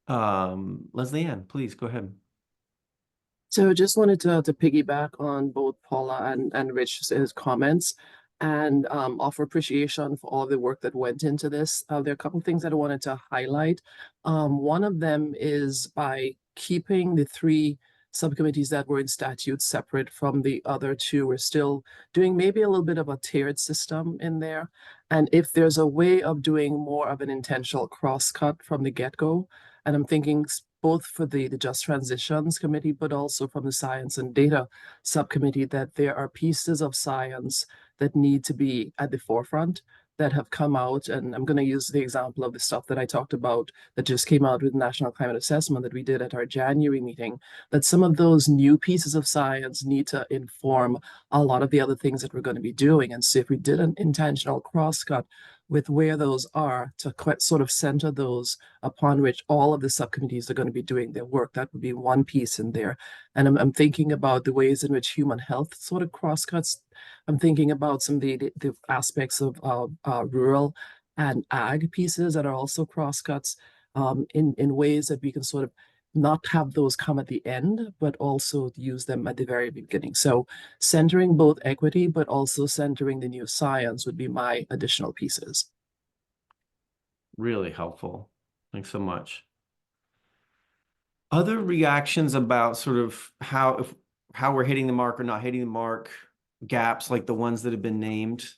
Leslie Ann, please go ahead. So just wanted to piggyback on both Paula and Rich's comments and offer appreciation for all of the work that went into this. There are a couple of things that I wanted to highlight. One of them is by keeping the three subcommittees that were in statute separate from the other two. We're still doing maybe a little bit of a tiered system in there. And if there's a way of doing more of an intentional crosscut from the get-go, and I'm thinking both for the Just Transitions Committee, but also from the Science and Data Subcommittee, that there are pieces of science that need to be at the forefront that have come out. And I'm going to use the example of the stuff that I talked about that just came out with the National Climate Assessment that we did at our January meeting, that some of those new pieces of science need to inform a lot of the other things that we're going to be doing. And so if we did an intentional crosscut with where those are to sort of center those upon which all of the subcommittees are going to be doing their work, that would be one piece in there. And I'm thinking about the ways in which human health sort of crosscuts. I'm thinking about some of the aspects of rural and ag pieces that are also crosscuts in ways that we can sort of not have those come at the end, but also use them at the very beginning. So centering both equity, but also centering the new science would be my additional pieces. Really helpful. Thanks so much. Other reactions about sort of how we're hitting the mark or not hitting the mark, gaps like the ones that have been named?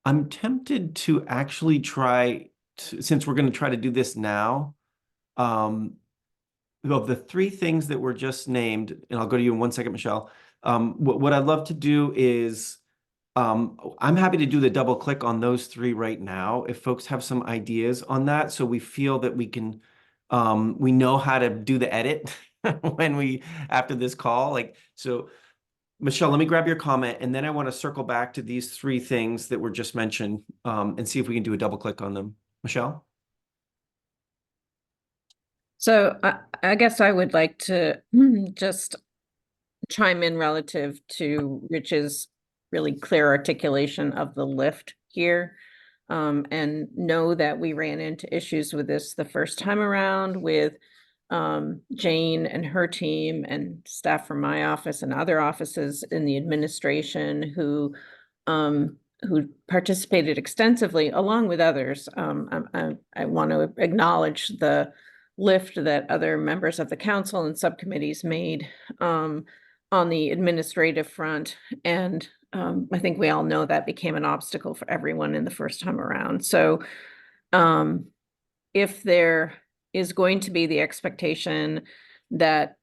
I'm tempted to actually try to, since we're going to try to do this now, of the three things that were just named, and I'll go to you in 1 second, Michelle. What I'd love to do is, I'm happy to do the double click on those three right now. If folks have some ideas on that, so we feel that we can, we know how to do the edit after this call. Like, so Michelle, let me grab your comment, and then I want to circle back to these three things that were just mentioned, and see if we can do a double click on them. Michelle? So I guess I would like to just chime in relative to Rich's really clear articulation of the lift here, and know that we ran into issues with this the first time around with Jane and her team and staff from my office and other offices in the administration who participated extensively along with others. I want to acknowledge the lift that other members of the council and subcommittees made on the administrative front. And I think we all know that became an obstacle for everyone in the first time around. So if there is going to be the expectation that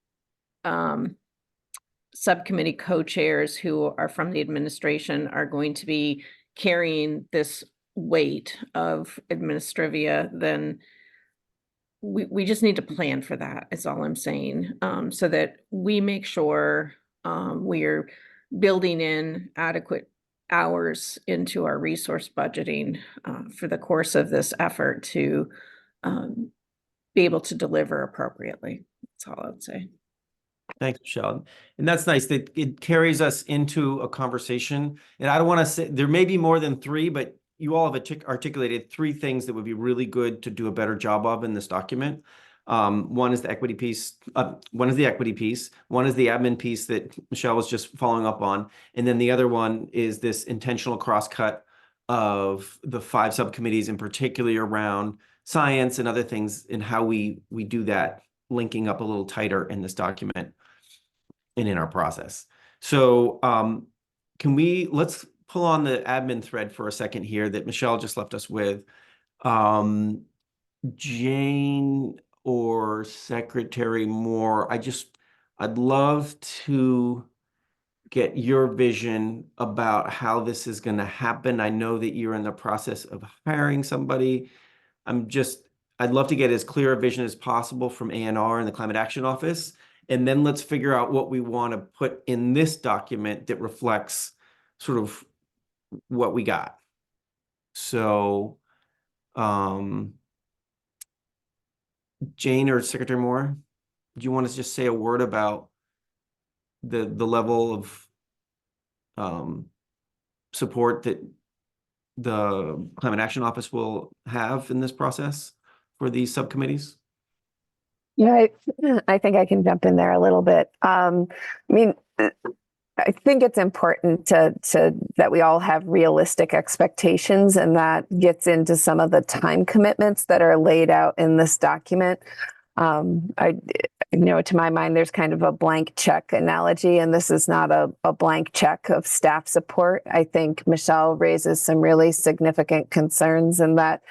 subcommittee co-chairs who are from the administration are going to be carrying this weight of administrivia, then we just need to plan for that, is all I'm saying, so that we make sure we're building in adequate hours into our resource budgeting for the course of this effort to be able to deliver appropriately. That's all I would say. Thanks, Michelle. And that's nice that it carries us into a conversation. And I don't want to say, there may be more than three, but you all have articulated three things that would be really good to do a better job of in this document. One is the equity piece. One is the equity piece. One is the admin piece that Michelle was just following up on. And then the other one is this intentional crosscut of the 5 subcommittees, in particularly around science and other things, and how we do that, linking up a little tighter in this document and in our process. So let's pull on the admin thread for a second here that Michelle just left us with. Jane or Secretary Moore, I'd love to get your vision about how this is going to happen. I know that you're in the process of hiring somebody. I'd love to get as clear a vision as possible from ANR and the Climate Action Office. And then let's figure out what we want to put in this document that reflects sort of what we got. So, Jane or Secretary Moore, do you want to just say a word about the level of support that the Climate Action Office will have in this process for these subcommittees? Yeah, I think I can jump in there a little bit. I mean, I think it's important to that we all have realistic expectations, and that gets into some of the time commitments that are laid out in this document. I to my mind, there's kind of a blank check analogy, and this is not a blank check of staff support. I think Michelle raises some really significant concerns in that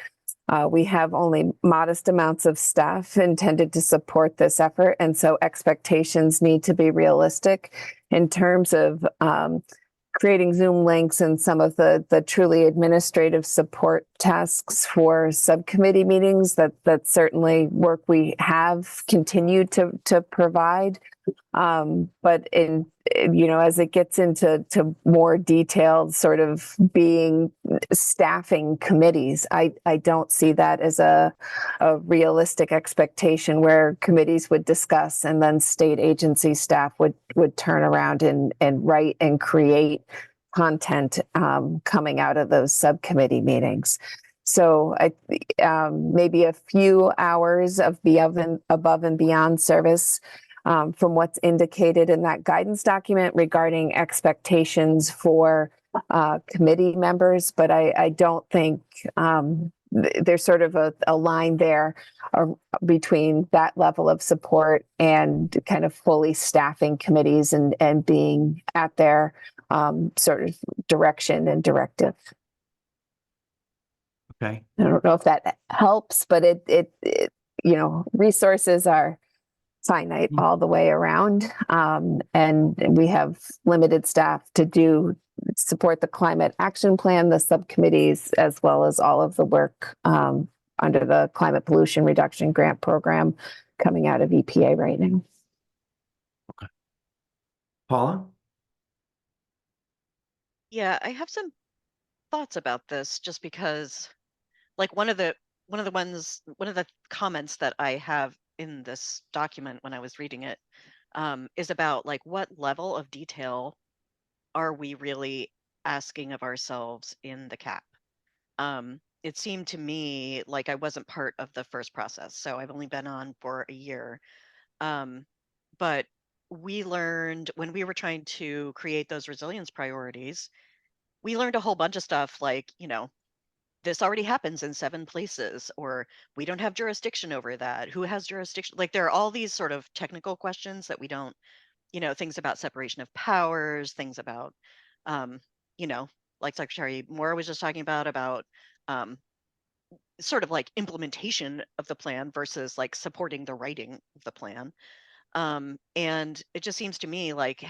we have only modest amounts of staff intended to support this effort. And so expectations need to be realistic in terms of creating Zoom links and some of the truly administrative support tasks for subcommittee meetings. That's certainly work we have continued to provide. But as it gets into more detailed sort of being staffing committees, I don't see that as a realistic expectation where committees would discuss and then state agency staff would turn around and write and create content coming out of those subcommittee meetings. So maybe a few hours of above and beyond service from what's indicated in that guidance document regarding expectations for committee members, but I don't think there's sort of a line there between that level of support and kind of fully staffing committees and being at their sort of direction and directive. Okay. I don't know if that helps, but it resources are finite all the way around. And we have limited staff to support the climate action plan, the subcommittees, as well as all of the work under the climate pollution reduction grant program coming out of EPA right now. Okay. Paula? Yeah, I have some thoughts about this just because like one of the comments that I have in this document when I was reading it is about like what level of detail are we really asking of ourselves in the CAP? It seemed to me like I wasn't part of the first process, so I've only been on for a year. But we learned when we were trying to create those resilience priorities, we learned a whole bunch of stuff like, this already happens in 7 places, or we don't have jurisdiction over that. Who has jurisdiction? Like there are all these sort of technical questions that we don't, things about separation of powers, things about, like Secretary Moore was just talking about sort of like implementation of the plan versus like supporting the writing of the plan. And it just seems to me like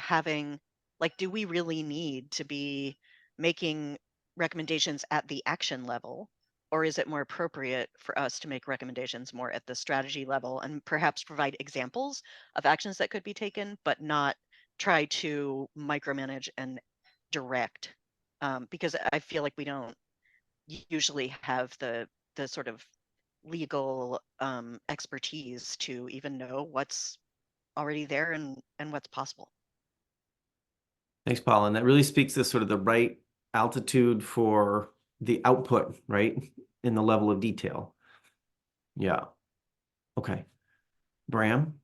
do we really need to be making recommendations at the action level? Or is it more appropriate for us to make recommendations more at the strategy level and perhaps provide examples of actions that could be taken, but not try to micromanage and direct? Because I feel like we don't usually have the sort of legal expertise to even know what's already there and what's possible. Thanks, Paul. And that really speaks to sort of the right altitude for the output, right? In the level of detail. Yeah. Okay. Bram?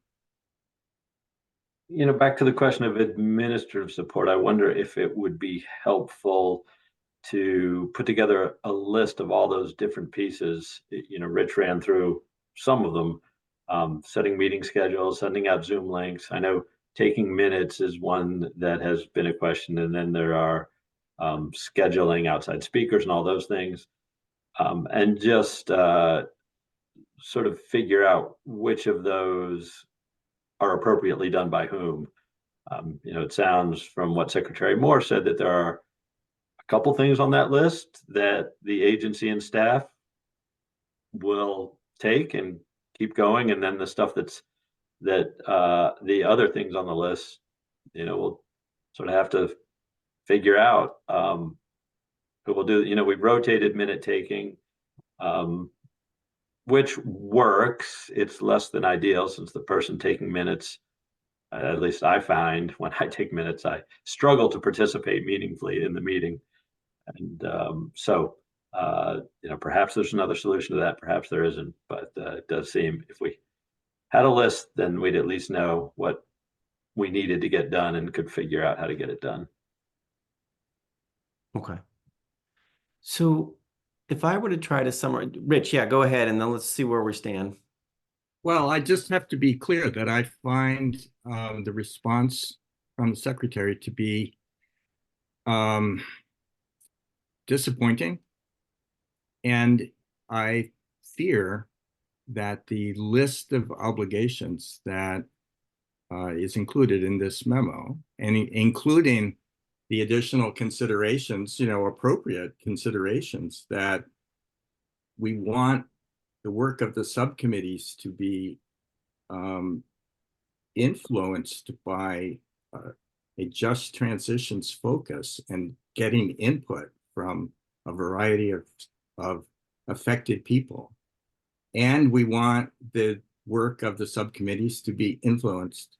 Back to the question of administrative support, I wonder if it would be helpful to put together a list of all those different pieces. Rich ran through some of them, setting meeting schedules, sending out Zoom links. I know taking minutes is one that has been a question, and then there are scheduling outside speakers and all those things, and just sort of figure out which of those are appropriately done by whom. It sounds from what Secretary Moore said that there are a couple things on that list that the agency and staff will take and keep going, and then the stuff that the other things on the list, we'll sort of have to figure out who will do. We've rotated minute taking, which works. It's less than ideal since the person taking minutes, at least I find when I take minutes, I struggle to participate meaningfully in the meeting. And so perhaps there's another solution to that, perhaps there isn't, but it does seem if we had a list, then we'd at least know what we needed to get done and could figure out how to get it done. Okay. So if I were to try to summarize, Rich, yeah, go ahead, and then let's see where we stand. Well, I just have to be clear that I find the response from the secretary to be disappointing. And I fear that the list of obligations that is included in this memo, and including the additional considerations, appropriate considerations, that we want the work of the subcommittees to be influenced by a just transitions focus and getting input from a variety of affected people. And we want the work of the subcommittees to be influenced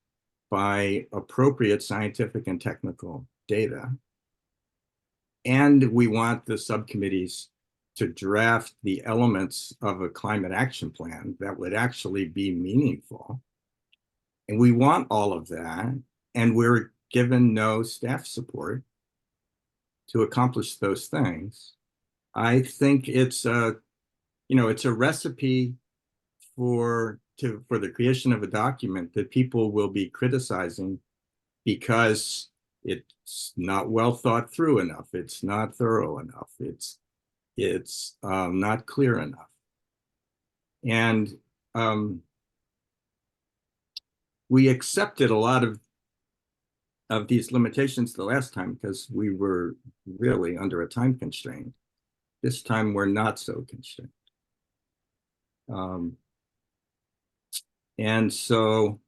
by appropriate scientific and technical data. And we want the subcommittees to draft the elements of a climate action plan that would actually be meaningful. And we want all of that. And we're given no staff support to accomplish those things. I think it's a recipe for the creation of a document that people will be criticizing because it's not well thought through enough. It's not thorough enough. It's not clear enough. And we accepted a lot of these limitations the last time because we were really under a time constraint. This time we're not so constrained. And so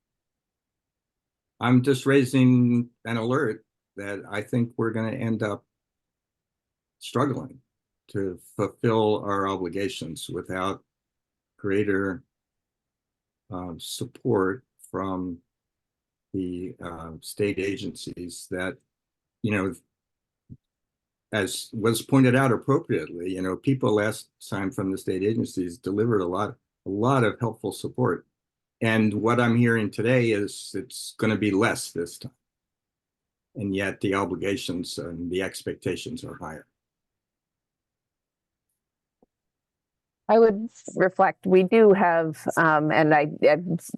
I'm just raising an alert that I think we're going to end up struggling to fulfill our obligations without greater support from the state agencies that, as was pointed out appropriately, people last time from the state agencies delivered a lot of helpful support. And what I'm hearing today is it's going to be less this time. And yet the obligations and the expectations are higher. I would reflect, we do have, and I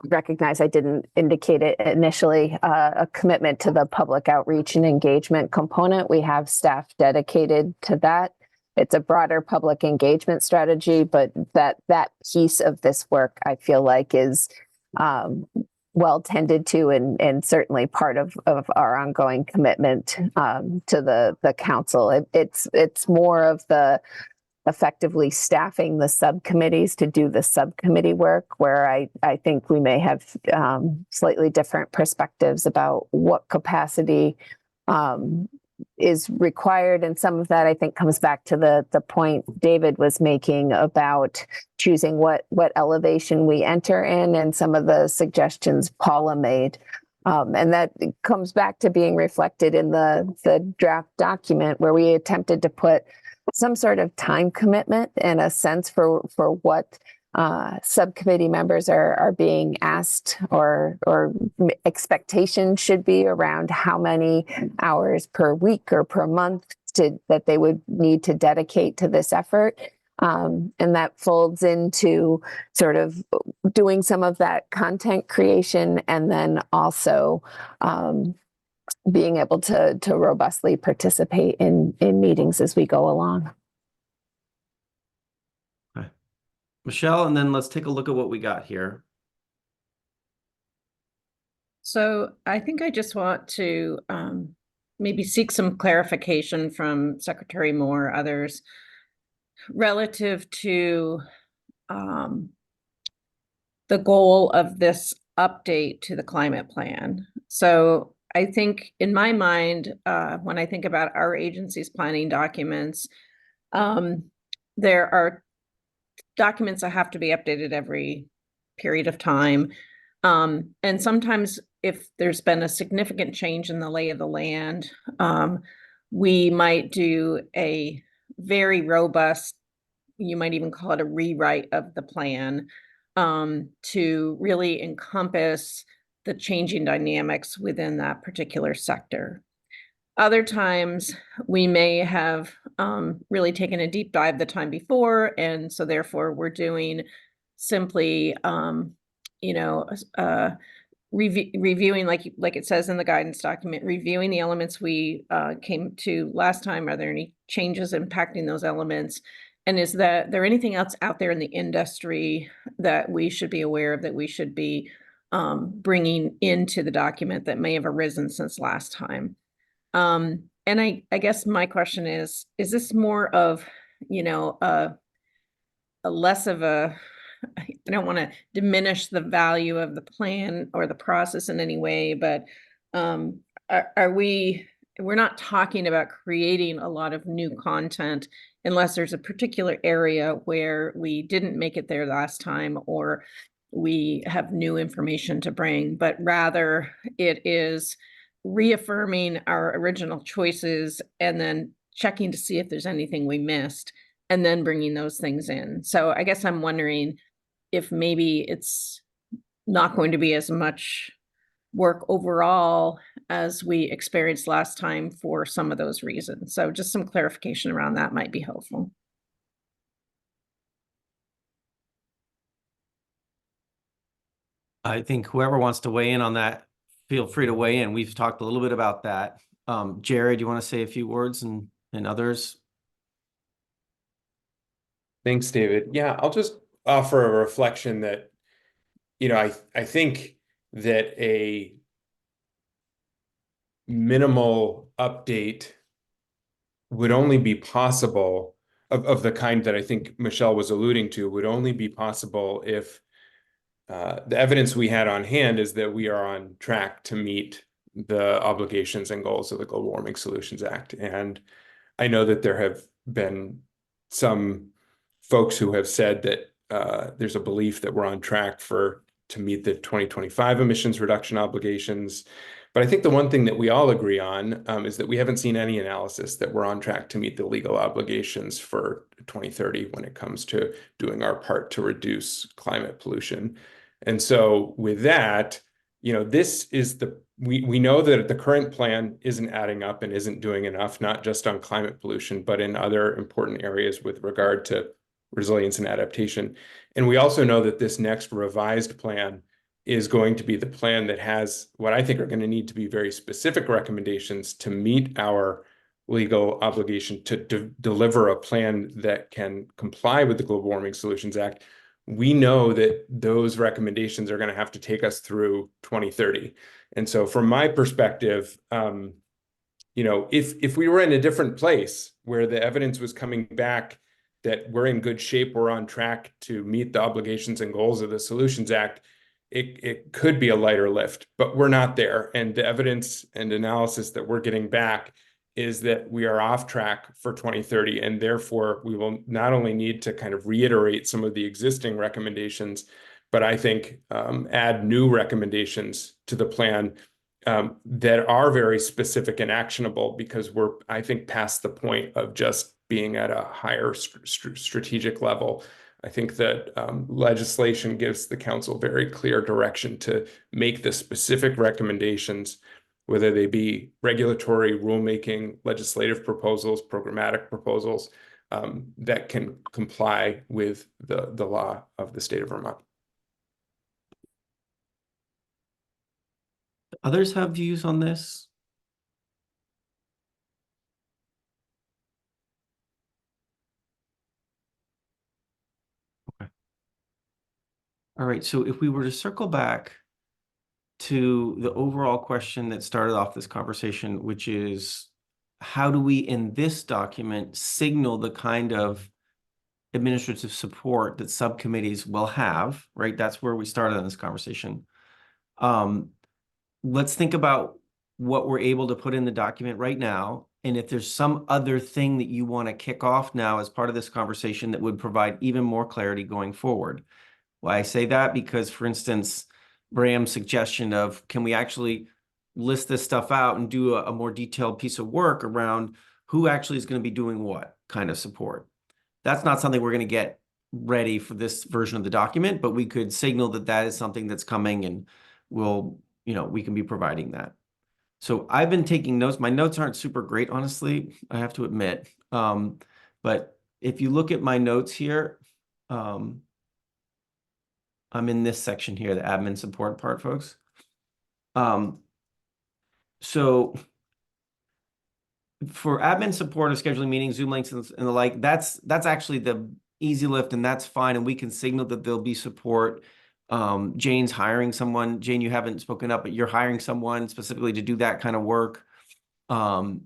recognize I didn't indicate it initially, a commitment to the public outreach and engagement component. We have staff dedicated to that. It's a broader public engagement strategy, but that piece of this work, I feel like, is well tended to and certainly part of our ongoing commitment to the council. It's more of the effectively staffing the subcommittees to do the subcommittee work, where I think we may have slightly different perspectives about what capacity is required. And some of that, I think, comes back to the point David was making about choosing what elevation we enter in, and some of the suggestions Paula made. And that comes back to being reflected in the draft document, where we attempted to put some sort of time commitment and a sense for what subcommittee members are being asked or expectations should be around how many hours per week or per month that they would need to dedicate to this effort. And that folds into sort of doing some of that content creation, and then also being able to robustly participate in meetings as we go along. Okay. Michelle, and then let's take a look at what we got here. So I think I just want to maybe seek some clarification from Secretary Moore, others, relative to the goal of this update to the climate plan. So I think in my mind, when I think about our agency's planning documents, there are documents that have to be updated every period of time. And sometimes if there's been a significant change in the lay of the land, we might do a very robust, you might even call it a rewrite of the plan, to really encompass the changing dynamics within that particular sector. Other times we may have really taken a deep dive the time before, and so therefore we're doing simply you know, reviewing, like it says in the guidance document, reviewing the elements we came to last time. Are there any changes impacting those elements? And is there anything else out there in the industry that we should be aware of, that we should be bringing into the document that may have arisen since last time? And I guess my question is this more of, you know, a less of a, I don't want to diminish the value of the plan or the process in any way, but we're not talking about creating a lot of new content unless there's a particular area where we didn't make it there last time, or we have new information to bring, but rather it is reaffirming our original choices and then checking to see if there's anything we missed, and then bringing those things in. So I guess I'm wondering if maybe it's not going to be as much work overall as we experienced last time for some of those reasons. So just some clarification around that might be helpful. I think whoever wants to weigh in on that, feel free to weigh in. We've talked a little bit about that. Jared, you want to say a few words, and others? Thanks, David. Yeah, I'll just offer a reflection that, you know, I think that a minimal update would only be possible, of the kind that I think Michelle was alluding to, would only be possible if the evidence we had on hand is that we are on track to meet the obligations and goals of the Global Warming Solutions Act. And I know that there have been some folks who have said that there's a belief that we're on track to meet the 2025 emissions reduction obligations. But I think the one thing that we all agree on is that we haven't seen any analysis that we're on track to meet the legal obligations for 2030 when it comes to doing our part to reduce climate pollution. And so with that, you know, this is we know that the current plan isn't adding up and isn't doing enough, not just on climate pollution, but in other important areas with regard to resilience and adaptation. And we also know that this next revised plan is going to be the plan that has what I think are going to need to be very specific recommendations to meet our legal obligation to deliver a plan that can comply with the Global Warming Solutions Act. We know that those recommendations are going to have to take us through 2030. And so from my perspective, you know, if we were in a different place where the evidence was coming back that we're in good shape, we're on track to meet the obligations and goals of the Solutions Act, it could be a lighter lift, but we're not there. And the evidence and analysis that we're getting back is that we are off track for 2030. And therefore, we will not only need to kind of reiterate some of the existing recommendations, but I think add new recommendations to the plan that are very specific and actionable, because we're, I think, past the point of just being at a higher strategic level. I think that legislation gives the council very clear direction to make the specific recommendations, whether they be regulatory, rulemaking, legislative proposals, programmatic proposals, that can comply with the law of the state of Vermont. Others have views on this? Okay. All right, so if we were to circle back to the overall question that started off this conversation, which is, how do we in this document signal the kind of administrative support that subcommittees will have, right? That's where we started on this conversation. Let's think about what we're able to put in the document right now. And if there's some other thing that you want to kick off now as part of this conversation that would provide even more clarity going forward. Why I say that? Because, for instance, Graham's suggestion of, can we actually list this stuff out and do a more detailed piece of work around who actually is going to be doing what kind of support? That's not something we're going to get ready for this version of the document, but we could signal that that is something that's coming, and we'll, you know, we can be providing that. So I've been taking notes. My notes aren't super great, honestly, I have to admit. But if you look at my notes here, I'm I'm in this section here, the admin support part, folks. So for admin support of scheduling meetings, Zoom links and the like, that's actually the easy lift, and that's fine. And we can signal that there'll be support. Jane's hiring someone. Jane, you haven't spoken up, but you're hiring someone specifically to do that kind of work. And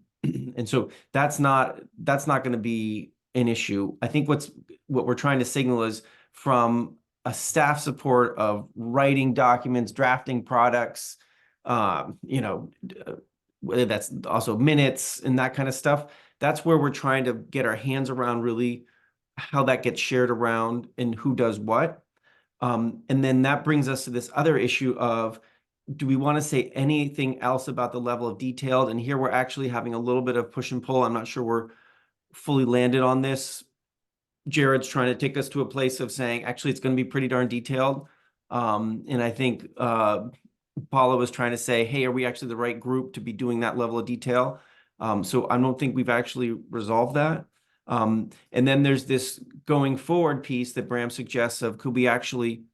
so that's not going to be an issue. I think what we're trying to signal is from a staff support of writing documents, drafting products, whether that's also minutes and that kind of stuff. That's where we're trying to get our hands around really how that gets shared around and who does what. And then that brings us to this other issue of, do we want to say anything else about the level of detail? And here we're actually having a little bit of push and pull. I'm not sure we're fully landed on this. Jared's trying to take us to a place of saying, actually, it's going to be pretty darn detailed. And I think Paula was trying to say, hey, are we actually the right group to be doing that level of detail? So I don't think we've actually resolved that. And then there's this going forward piece that Bram suggests of, could we actually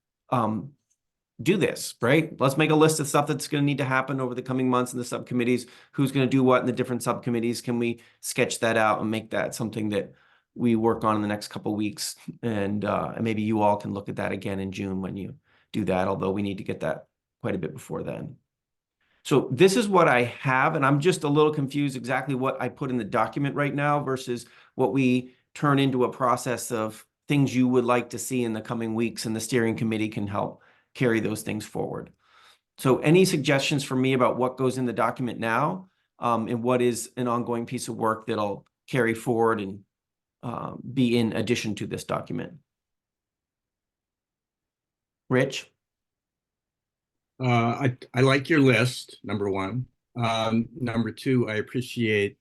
do this, right? Let's make a list of stuff that's going to need to happen over the coming months in the subcommittees. Who's going to do what in the different subcommittees? Can we sketch that out and make that something that we work on in the next couple of weeks? And maybe you all can look at that again in June when you do that, although we need to get that quite a bit before then. So this is what I have, and I'm just a little confused exactly what I put in the document right now versus what we turn into a process of things you would like to see in the coming weeks, and the steering committee can help carry those things forward. So any suggestions for me about what goes in the document now, and what is an ongoing piece of work that'll carry forward and be in addition to this document? Rich? I like your list, number one. Number two, I appreciate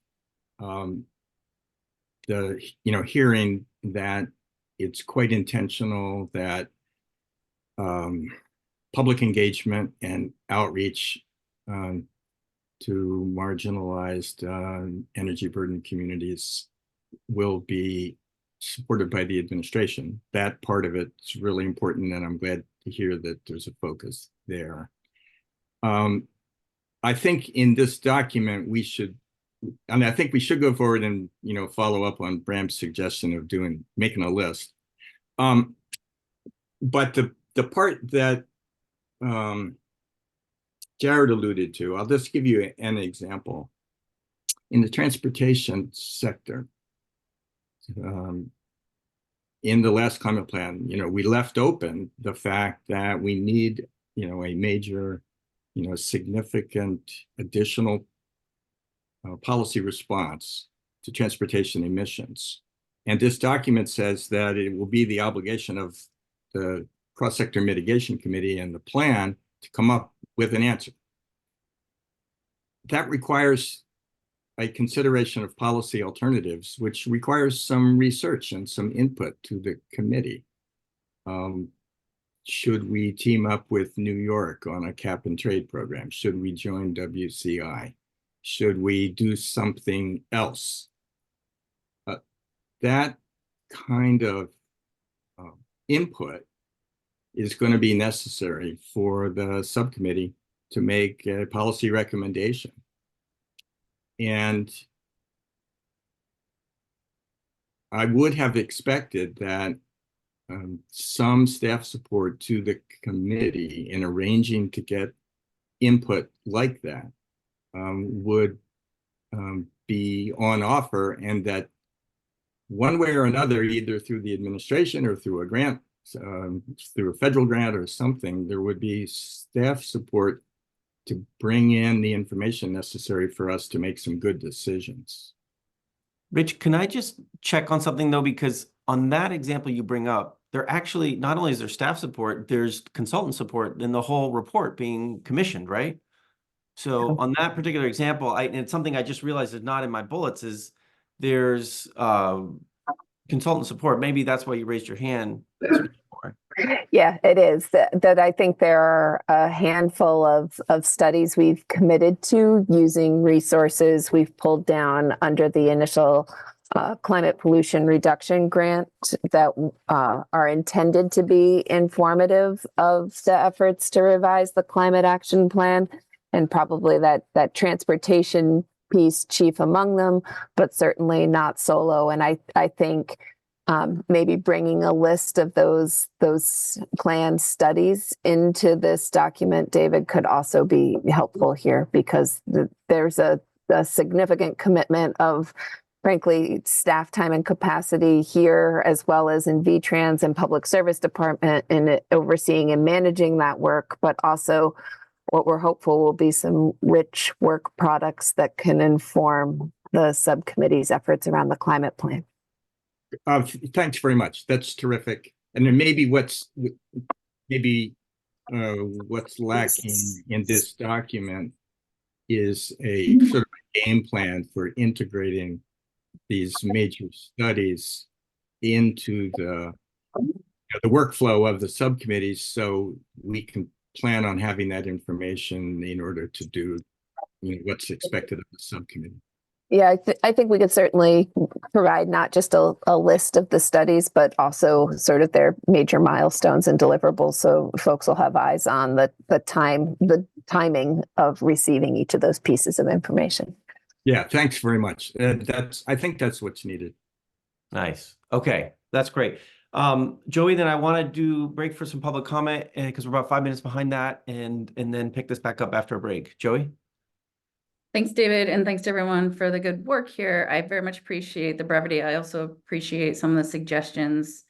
hearing that it's quite intentional that public engagement and outreach to marginalized energy burden communities will be supported by the administration. That part of it's really important, and I'm glad to hear that there's a focus there. I think in this document I think we should go forward and follow up on Bram's suggestion of making a list. But the part that Jared alluded to, I'll just give you an example. In the transportation sector, in the last climate plan, we left open the fact that we need, a major, significant additional policy response to transportation emissions. And this document says that it will be the obligation of the Cross-Sector Mitigation Committee and the plan to come up with an answer. That requires a consideration of policy alternatives, which requires some research and some input to the committee. Should we team up with New York on a cap and trade program? Should we join WCI? Should we do something else? That kind of input is going to be necessary for the subcommittee to make a policy recommendation. And I would have expected that some staff support to the committee in arranging to get input like that would be on offer, and that one way or another, either through the administration or through a grant, through a federal grant or something, there would be staff support to bring in the information necessary for us to make some good decisions. Rich, can I just check on something though? Because on that example you bring up, there actually, not only is there staff support, there's consultant support in the whole report being commissioned, right? So on that particular example, and it's something I just realized is not in my bullets, is there's consultant support. Maybe that's why you raised your hand. Yeah, it is that I think there are a handful of studies we've committed to using resources we've pulled down under the initial climate pollution reduction grant that are intended to be informative of the efforts to revise the climate action plan, and probably that transportation piece chief among them, but certainly not solo. And I think maybe bringing a list of those planned studies into this document, David, could also be helpful here, because there's a significant commitment of, frankly, staff time and capacity here, as well as in VTrans and Public Service Department in overseeing and managing that work, but also what we're hopeful will be some rich work products that can inform the subcommittee's efforts around the climate plan. Thanks very much. That's terrific. And then maybe what's lacking in this document is a sort of a game plan for integrating these major studies into the workflow of the subcommittees, so we can plan on having that information in order to do what's expected of the subcommittee. Yeah, I think we could certainly provide not just a list of the studies, but also sort of their major milestones and deliverables, so folks will have eyes on the timing of receiving each of those pieces of information. Yeah, thanks very much. I think that's what's needed. Nice. Okay, that's great. Joey, then I want to break for some public comment, because we're about 5 minutes behind that, and then pick this back up after a break. Joey? Thanks, David, and thanks to everyone for the good work here. I very much appreciate the brevity. I also appreciate some of the suggestions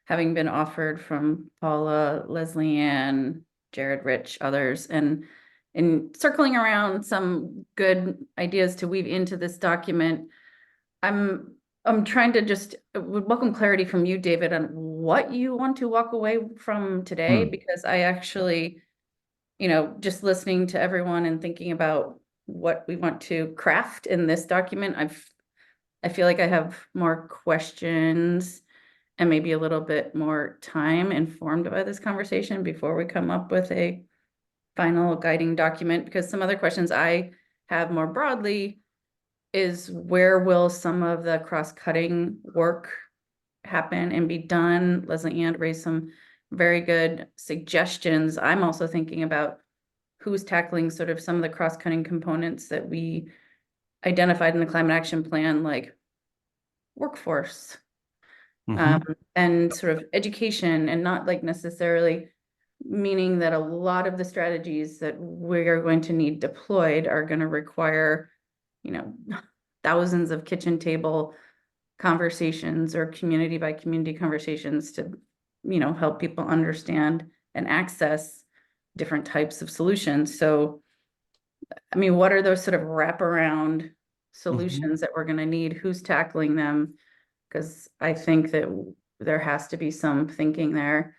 having been offered from Paula, Leslie Ann, Jared, Rich, others, and in circling around some good ideas to weave into this document. I'm trying to just would welcome clarity from you, David, on what you want to walk away from today, because I actually, just listening to everyone and thinking about what we want to craft in this document, I feel like I have more questions and maybe a little bit more time informed by this conversation before we come up with a final guiding document, because some other questions I have more broadly is, where will some of the cross-cutting work happen and be done? Leslie Ann raised some very good suggestions. I'm also thinking about who's tackling sort of some of the cross-cutting components that we identified in the climate action plan, like workforce, and sort of education, and not like necessarily meaning that a lot of the strategies that we're going to need deployed are going to require, thousands of kitchen table conversations or community by community conversations to, help people understand and access different types of solutions. So, I mean, what are those sort of wraparound solutions that we're going to need? Who's tackling them? Because I think that there has to be some thinking there.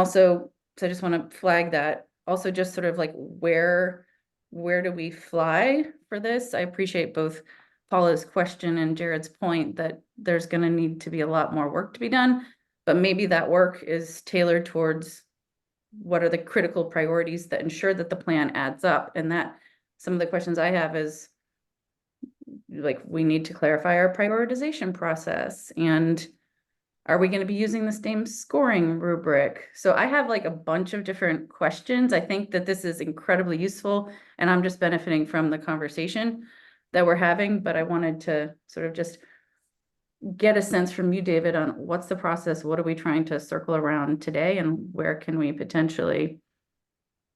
So I just want to flag that. Also, just sort of like, where do we fly for this? I appreciate both Paula's question and Jared's point that there's going to need to be a lot more work to be done, but maybe that work is tailored towards what are the critical priorities that ensure that the plan adds up. And that some of the questions I have is, like, we need to clarify our prioritization process, and are we going to be using the same scoring rubric? So I have like a bunch of different questions. I think that this is incredibly useful, and I'm just benefiting from the conversation that we're having, but I wanted to sort of just get a sense from you, David, on what's the process, what are we trying to circle around today, and where can we potentially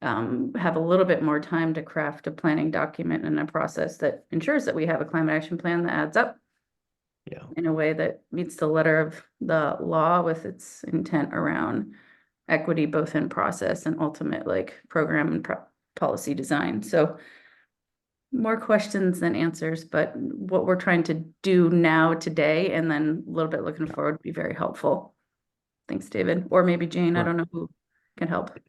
have a little bit more time to craft a planning document and a process that ensures that we have a climate action plan that adds up in a way that meets the letter of the law with its intent around equity, both in process and ultimate like program and policy design. So more questions than answers, but what we're trying to do now today, and then a little bit looking forward, would be very helpful. Thanks, David. Or maybe Jane, I don't know who can help.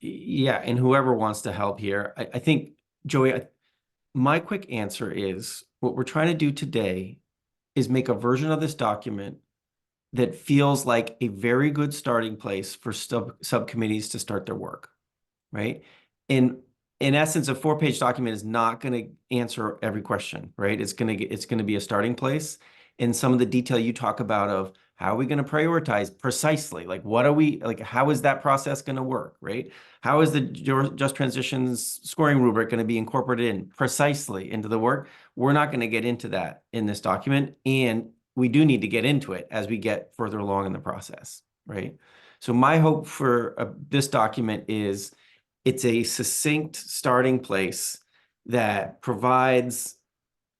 Yeah, and whoever wants to help here. I think, Joey, my quick answer is, what we're trying to do today is make a version of this document that feels like a very good starting place for subcommittees to start their work, right? In essence, a 4-page document is not going to answer every question, right? It's going to be a starting place. and some of the detail you talk about of how are we going to prioritize precisely? Like, what are we, like, how is that process going to work, right? How is the just transitions scoring rubric going to be incorporated in precisely into the work? We're not going to get into that in this document, and we do need to get into it as we get further along in the process, right? So my hope for this document is it's a succinct starting place that provides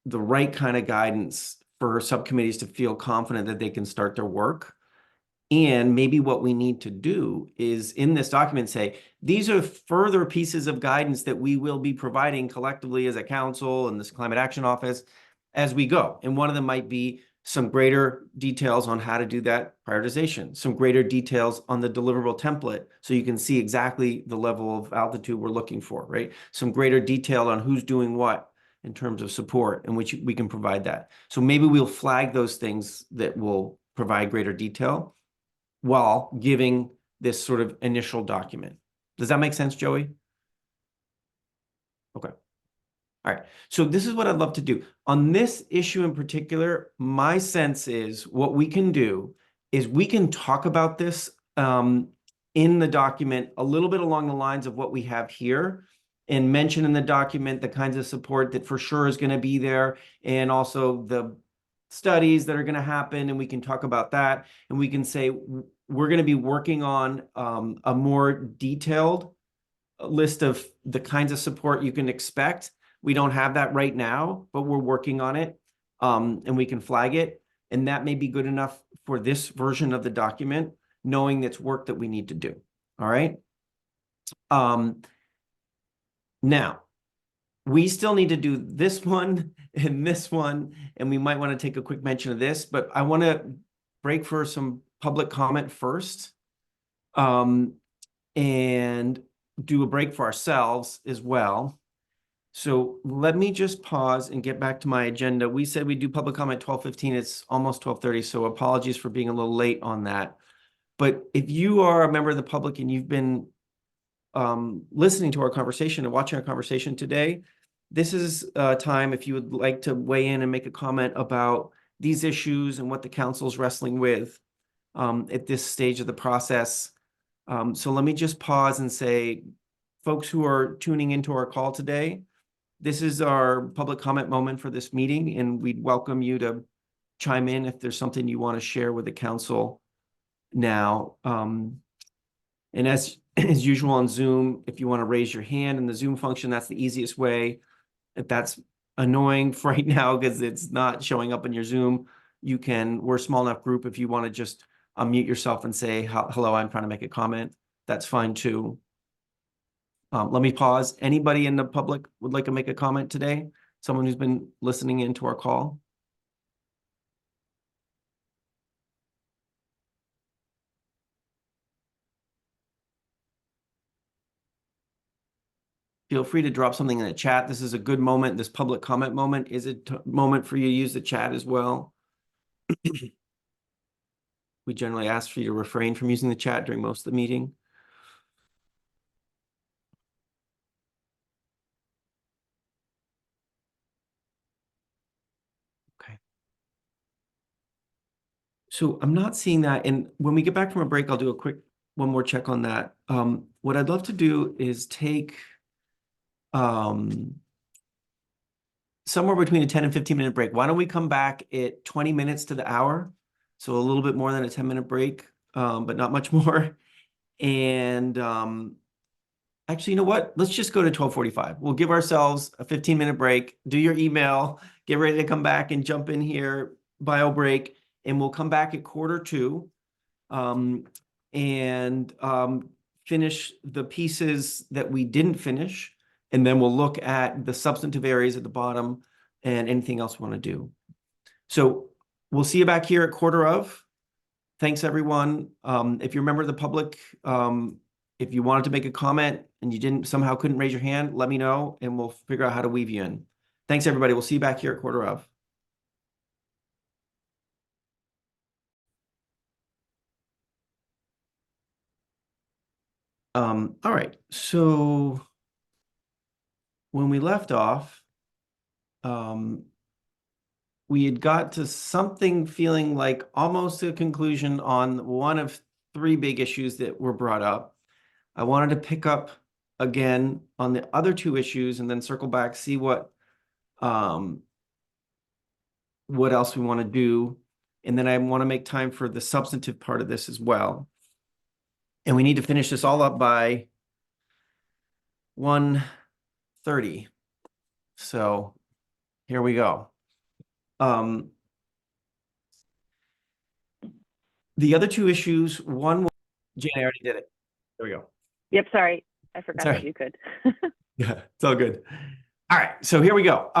the right kind of guidance for subcommittees to feel confident that they can start their work. And maybe what we need to do is in this document say, these are further pieces of guidance that we will be providing collectively as a council and this climate action office as we go. And one of them might be some greater details on how to do that prioritization, some greater details on the deliverable template so you can see exactly the level of altitude we're looking for, right? Some greater detail on who's doing what in terms of support in which we can provide that. So maybe we'll flag those things that will provide greater detail while giving this sort of initial document. Does that make sense, Joey? Okay. All right. So this is what I'd love to do. On this issue in particular, my sense is what we can do is we can talk about this in the document a little bit along the lines of what we have here and mention in the document the kinds of support that for sure is going to be there and also the studies that are going to happen, and we can talk about that, and we can say we're going to be working on a more detailed list of the kinds of support you can expect. We don't have that right now, but we're working on it, and we can flag it, and that may be good enough for this version of the document, knowing it's work that we need to do. All right. Now, we still need to do this one and this one, and we might want to take a quick mention of this, but I want to break for some public comment first, and do a break for ourselves as well. So let me just pause and get back to my agenda. We said we'd do public comment 12:15. It's almost 12:30, so apologies for being a little late on that. But if you are a member of the public and you've been listening to our conversation and watching our conversation today, this is a time if you would like to weigh in and make a comment about these issues and what the council's wrestling with at this stage of the process. So let me just pause and say, folks who are tuning into our call today, this is our public comment moment for this meeting, and we'd welcome you to chime in if there's something you want to share with the council now. And as usual on Zoom, if you want to raise your hand in the Zoom function, that's the easiest way. If that's annoying for right now because it's not showing up in your Zoom, you can, we're a small enough group. If you want to just unmute yourself and say, hello, I'm trying to make a comment, that's fine too. Let me pause. Anybody in the public would like to make a comment today? Someone who's been listening into our call? Feel free to drop something in the chat. This is a good moment. This public comment moment is a moment for you to use the chat as well. We generally ask for you to refrain from using the chat during most of the meeting. Okay. So I'm not seeing that. And when we get back from a break, I'll do a quick one more check on that. What I'd love to do is take somewhere between a 10 and 15-minute break. Why don't we come back at 20 minutes to the hour? So a little bit more than a 10-minute break, but not much more. And actually, you know what? Let's just go to 12:45. We'll give ourselves a 15-minute break, do your email, get ready to come back and jump in here, bio break, and we'll come back at 1:45, and finish the pieces that we didn't finish. And then we'll look at the substantive areas at the bottom and anything else we want to do. So we'll see you back here at 1:45. Thanks, everyone. If you're a member of the public, if you wanted to make a comment and you somehow couldn't raise your hand, let me know and we'll figure out how to weave you in. Thanks, everybody. We'll see you back here at 1:45. All right. So when we left off, we had got to something feeling like almost a conclusion on one of three big issues that were brought up. I wanted to pick up again on the other two issues and then circle back, see what else we want to do. And then I want to make time for the substantive part of this as well. And we need to finish this all up by 1:30. So here we go. The other two issues, one, Jane, I already did it. There we go. Yep, sorry. I forgot Sorry. that you could. Yeah, it's all good. All right, so here we go.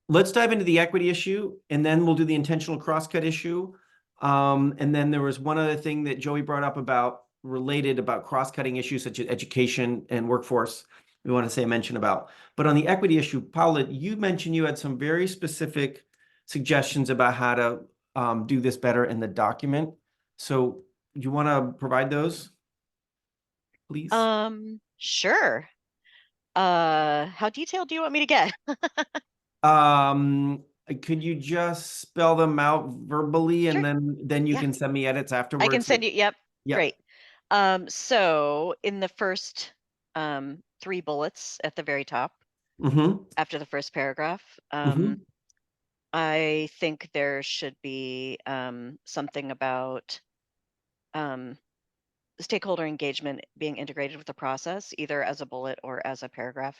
Let's dive into the equity issue, and then we'll do the intentional crosscut issue. And then there was one other thing that Joey brought up about cross-cutting issues such as education and workforce. We want to say a mention about. But on the equity issue, Paula, you mentioned you had some very specific suggestions about how to do this better in the document. So you want to provide those, please? Sure. How detailed do you want me to get? Could you just spell them out verbally and Sure. then you Yeah. can send me edits afterwards? I can send you, yep. Yep. Great. So in the first 3 bullets at the very top, Mm-hmm. after the first paragraph, Mhm. I think there should be something about stakeholder engagement being integrated with the process, either as a bullet or as a paragraph.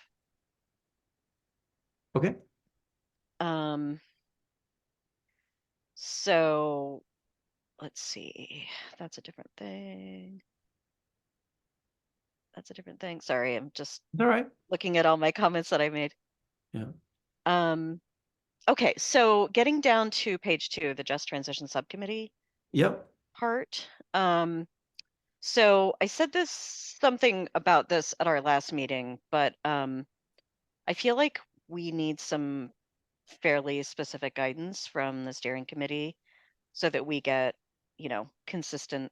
Okay. So let's see, that's a different thing. That's a different thing. Sorry, I'm just All right. looking at all my comments that I made. Yeah. Okay, so getting down to page 2, the Just Transition Subcommittee Yep. part. So I said something about this at our last meeting, but I feel like we need some fairly specific guidance from the steering committee so that we get, consistent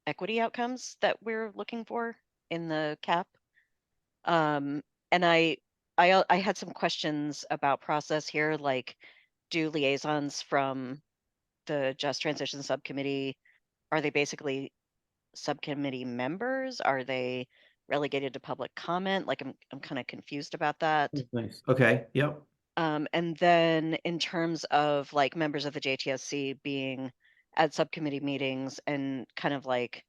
equity outcomes that we're looking for in the CAP. And I had some questions about process here, like, do liaisons from the Just Transition Subcommittee, are they basically subcommittee members? Are they relegated to public comment? Like, I'm kind of confused about that. Nice. Okay. Yep. And then in terms of like members of the JTSC being at subcommittee meetings and kind of like,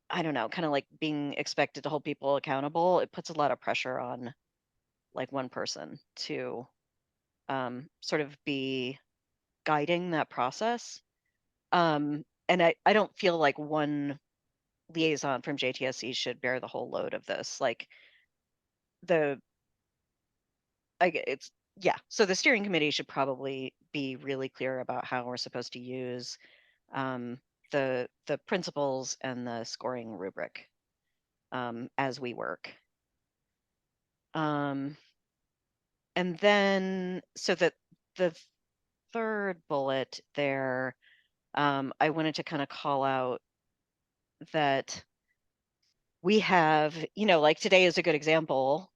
I don't know, kind of like being expected to hold people accountable, it puts a lot of pressure on like one person to sort of be guiding that process. And I don't feel like one liaison from JTSC should bear the whole load of this. Like so the steering committee should probably be really clear about how we're supposed to use the principles and the scoring rubric as we work. And then so that the third bullet there, I wanted to kind of call out that we have, like today is a good example.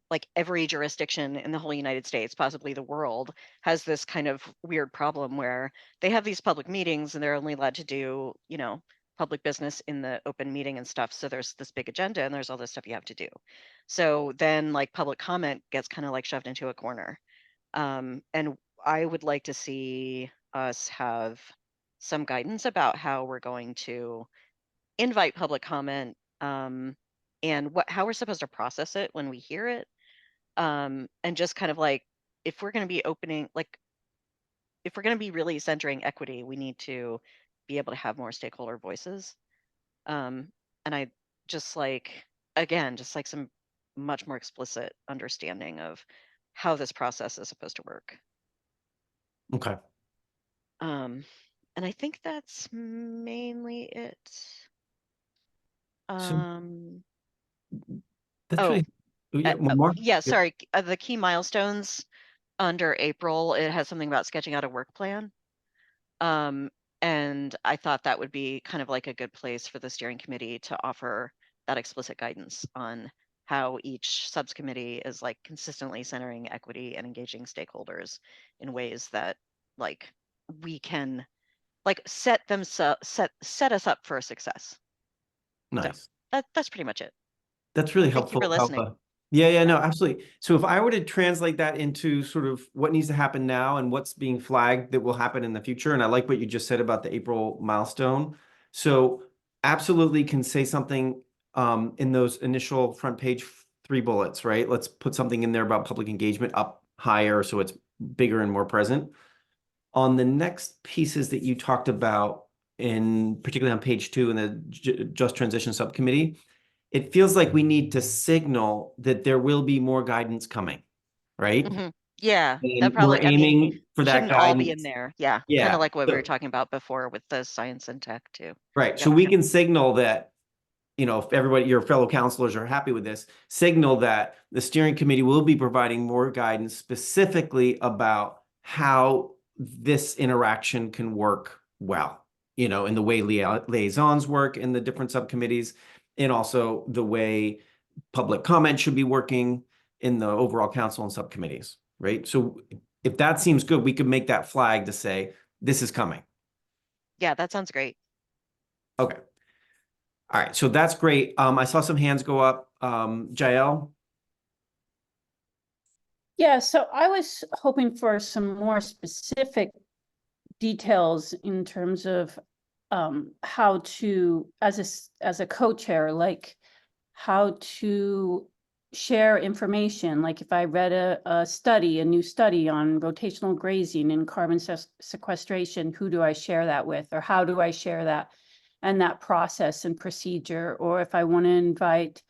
Like every jurisdiction in the whole United States, possibly the world, has this kind of weird problem where they have these public meetings and they're only allowed to do, public business in the open meeting and stuff. So there's this big agenda and there's all this stuff you have to do. So then like public comment gets kind of like shoved into a corner. And I would like to see us have some guidance about how we're going to invite public comment and how we're supposed to process it when we hear it. And just kind of like, if we're going to be opening, like, if we're going to be really centering equity, we need to be able to have more stakeholder voices. And I just like, again, just like some much more explicit understanding of how this process is supposed to work. Okay. And I think that's mainly it. So that's Oh, really, yeah, one more. yeah, sorry. The key milestones under April, it has something about sketching out a work plan. And I thought that would be kind of like a good place for the steering committee to offer that explicit guidance on how how each subcommittee is like consistently centering equity and engaging stakeholders in ways that like we can like set us up for a success. Nice. That's pretty much it. That's really Thank you helpful. for listening. Yeah, no, absolutely. So if I were to translate that into sort of what needs to happen now and what's being flagged that will happen in the future, and I like what you just said about the April milestone. So absolutely can say something in those initial front page 3 bullets, right? Let's put something in there about public engagement up higher so it's bigger and more present. On the next pieces that you talked about, in particularly on page 2 in the Just Transition Subcommittee, it feels like we need to signal that there will be more guidance coming, right? Yeah, that And we're probably, I mean, aiming for that shouldn't all be in guidance. there. Yeah, kind Yeah. of like what we were So- talking about before with the science and tech too. Right. So Yep. we can signal that, you know, if everybody, your fellow counselors are happy with this, signal that the steering committee will be providing more guidance specifically about how this interaction can work well, you know, in the way liaisons work in the different subcommittees, and also the way public comment should be working in the overall council and subcommittees, right? So if that seems good, we could make that flag to say, this is coming. Yeah, that sounds great. Okay. All right, so that's great. I saw some hands go up. Jael? Yeah, so I was hoping for some more specific details in terms of how to, as a co-chair, like how to share information. Like if I read a new study on rotational grazing and carbon sequestration, who do I share that with, or how do I share that and that process and procedure? Or if I want to invite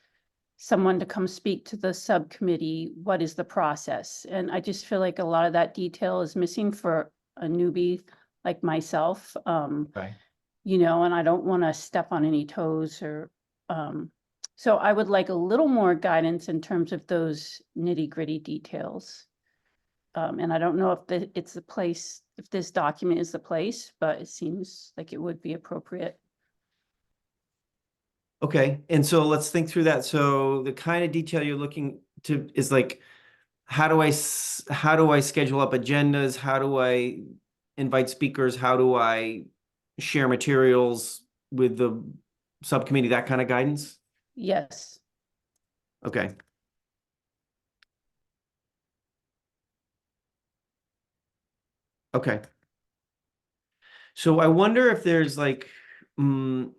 someone to come speak to the subcommittee, what is the process? And I just feel like a lot of that detail is missing for a newbie like myself. Okay. You know, and I don't want to step on any toes or, so I would like a little more guidance in terms of those nitty-gritty details. And I don't know if it's the place, if this document is the place, but it seems like it would be appropriate. Okay, and so let's think through that. So the kind of detail you're looking to is like, how do I schedule up agendas? How do I invite speakers? How do I share materials with the subcommittee? That kind of guidance? Yes. Okay. Okay. So I wonder if there's like, I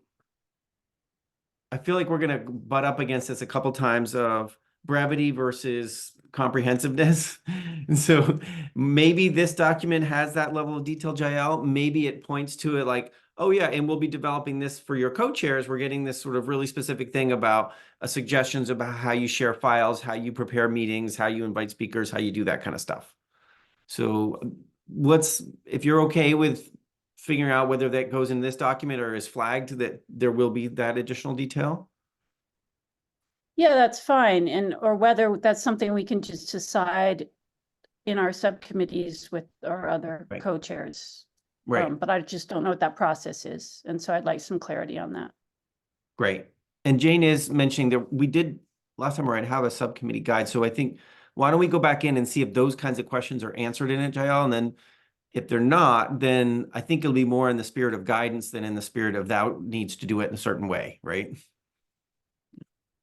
feel like we're gonna butt up against this a couple times of brevity versus comprehensiveness. And so maybe this document has that level of detail, Jael. Maybe it points to it like, oh yeah, and we'll be developing this for your co-chairs. We're getting this sort of really specific thing about suggestions about how you share files, how you prepare meetings, how you invite speakers, how you do that kind of stuff. So if you're okay with figuring out whether that goes in this document or is flagged that there will be that additional detail? Yeah, that's fine. And, or whether that's something we can just decide in our subcommittees with our other Right. co-chairs. Right. But I just don't know what that process is. And so I'd like some clarity on that. Great. And Jane is mentioning that we did last time around have a subcommittee guide. So I think, why don't we go back in and see if those kinds of questions are answered in it, Jael? And then if they're not, then I think it'll be more in the spirit of guidance than in the spirit of thou needs to do it in a certain way, right?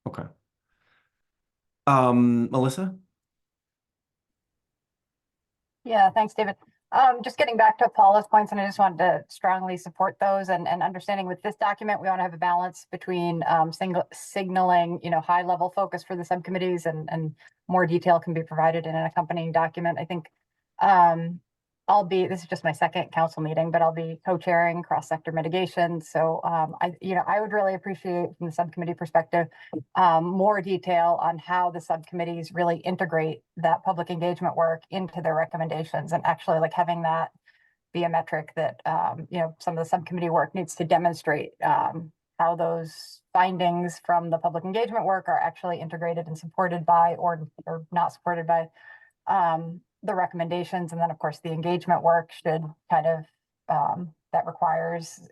Okay. Melissa? Yeah, thanks, David. Just getting back to Paula's points, and I just wanted to strongly support those and understanding with this document, we want to have a balance between signaling, you know, high level focus for the subcommittees and more detail can be provided in an accompanying document. I think this is just my second council meeting, but I'll be co-chairing cross-sector mitigation. So I would really appreciate from the subcommittee perspective, more detail on how the subcommittees really integrate that public engagement work into their recommendations, and actually like having that be a metric that, some of the subcommittee work needs to demonstrate how those findings from the public engagement work are actually integrated and supported by or not supported by the recommendations. And then of course the engagement work should kind of that requires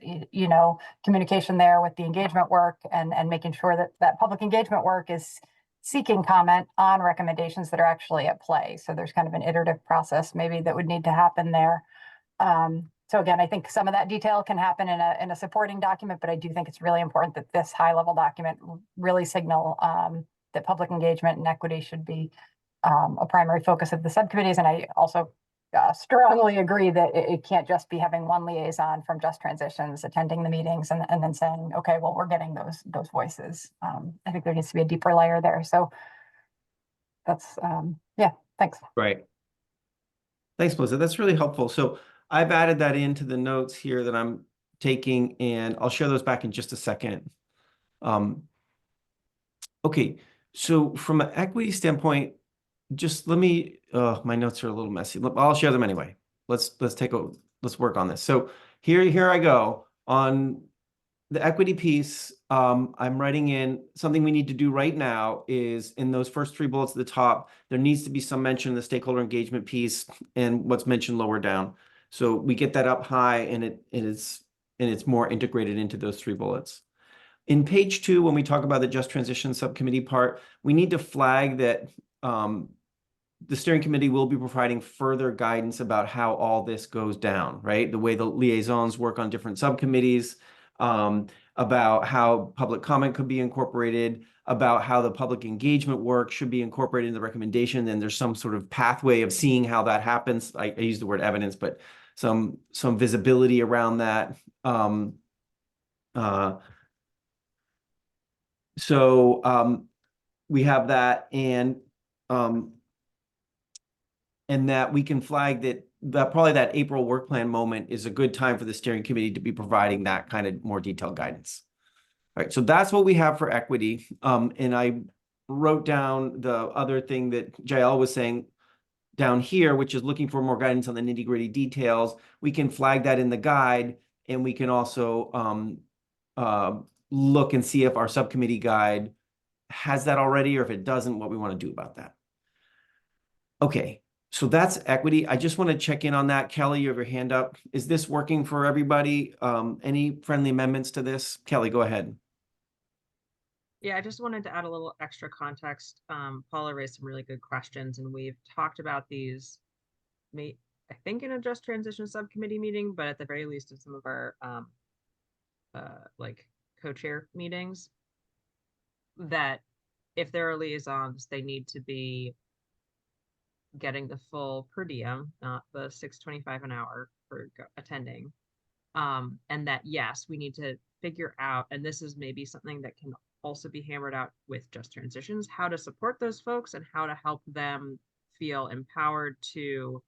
communication there with the engagement work and making sure that that public engagement work is seeking comment on recommendations that are actually at play. So there's kind of an iterative process maybe that would need to happen there. So again, I think some of that detail can happen in a supporting document, but I do think it's really important that this high level document really signal that public engagement and equity should be a primary focus of the subcommittees. And I also strongly agree that it can't just be having one liaison from Just Transitions attending the meetings and then saying, okay, well, we're getting those voices. I think there needs to be a deeper layer there. So that's, yeah, thanks. Right. Thanks, Melissa. That's really helpful. So I've added that into the notes here that I'm taking, and I'll share those back in just a second. Okay, so from an equity standpoint, just let me, my notes are a little messy. I'll share them anyway. Let's work on this. So here I go on the equity piece. I'm writing in something we need to do right now is in those first 3 bullets at the top, there needs to be some mention of the stakeholder engagement piece and what's mentioned lower down. So we get that up high and it's more integrated into those 3 bullets. In page 2, when we talk about the Just Transition subcommittee part, we need to flag that the steering committee will be providing further guidance about how all this goes down, right? The way the liaisons work on different subcommittees, about how public comment could be incorporated, about how the public engagement work should be incorporated in the recommendation. Then there's some sort of pathway of seeing how that happens. I use the word evidence, but some visibility around that. So we have that, and that we can flag that probably that April work plan moment is a good time for the steering committee to be providing that kind of more detailed guidance. All right, so that's what we have for equity. And I wrote down the other thing that Jael was saying down here, which is looking for more guidance on the nitty-gritty details. We can flag that in the guide, and we can also look and see if our subcommittee guide has that already, or if it doesn't, what we want to do about that. Okay, so that's equity. I just want to check in on that. Kelly, you have your hand up. Is this working for everybody? Any friendly amendments to this? Kelly, go ahead. Yeah, I just wanted to add a little extra context. Paula raised some really good questions, and we've talked about these, I think in a Just Transition subcommittee meeting, but at the very least in some of our like co-chair meetings, that if there are liaisons, they need to be getting the full per diem, not the $6.25 an hour for attending. And that, yes, we need to figure out, and this is maybe something that can also be hammered out with Just Transitions, how to support those folks and how to help them feel empowered to,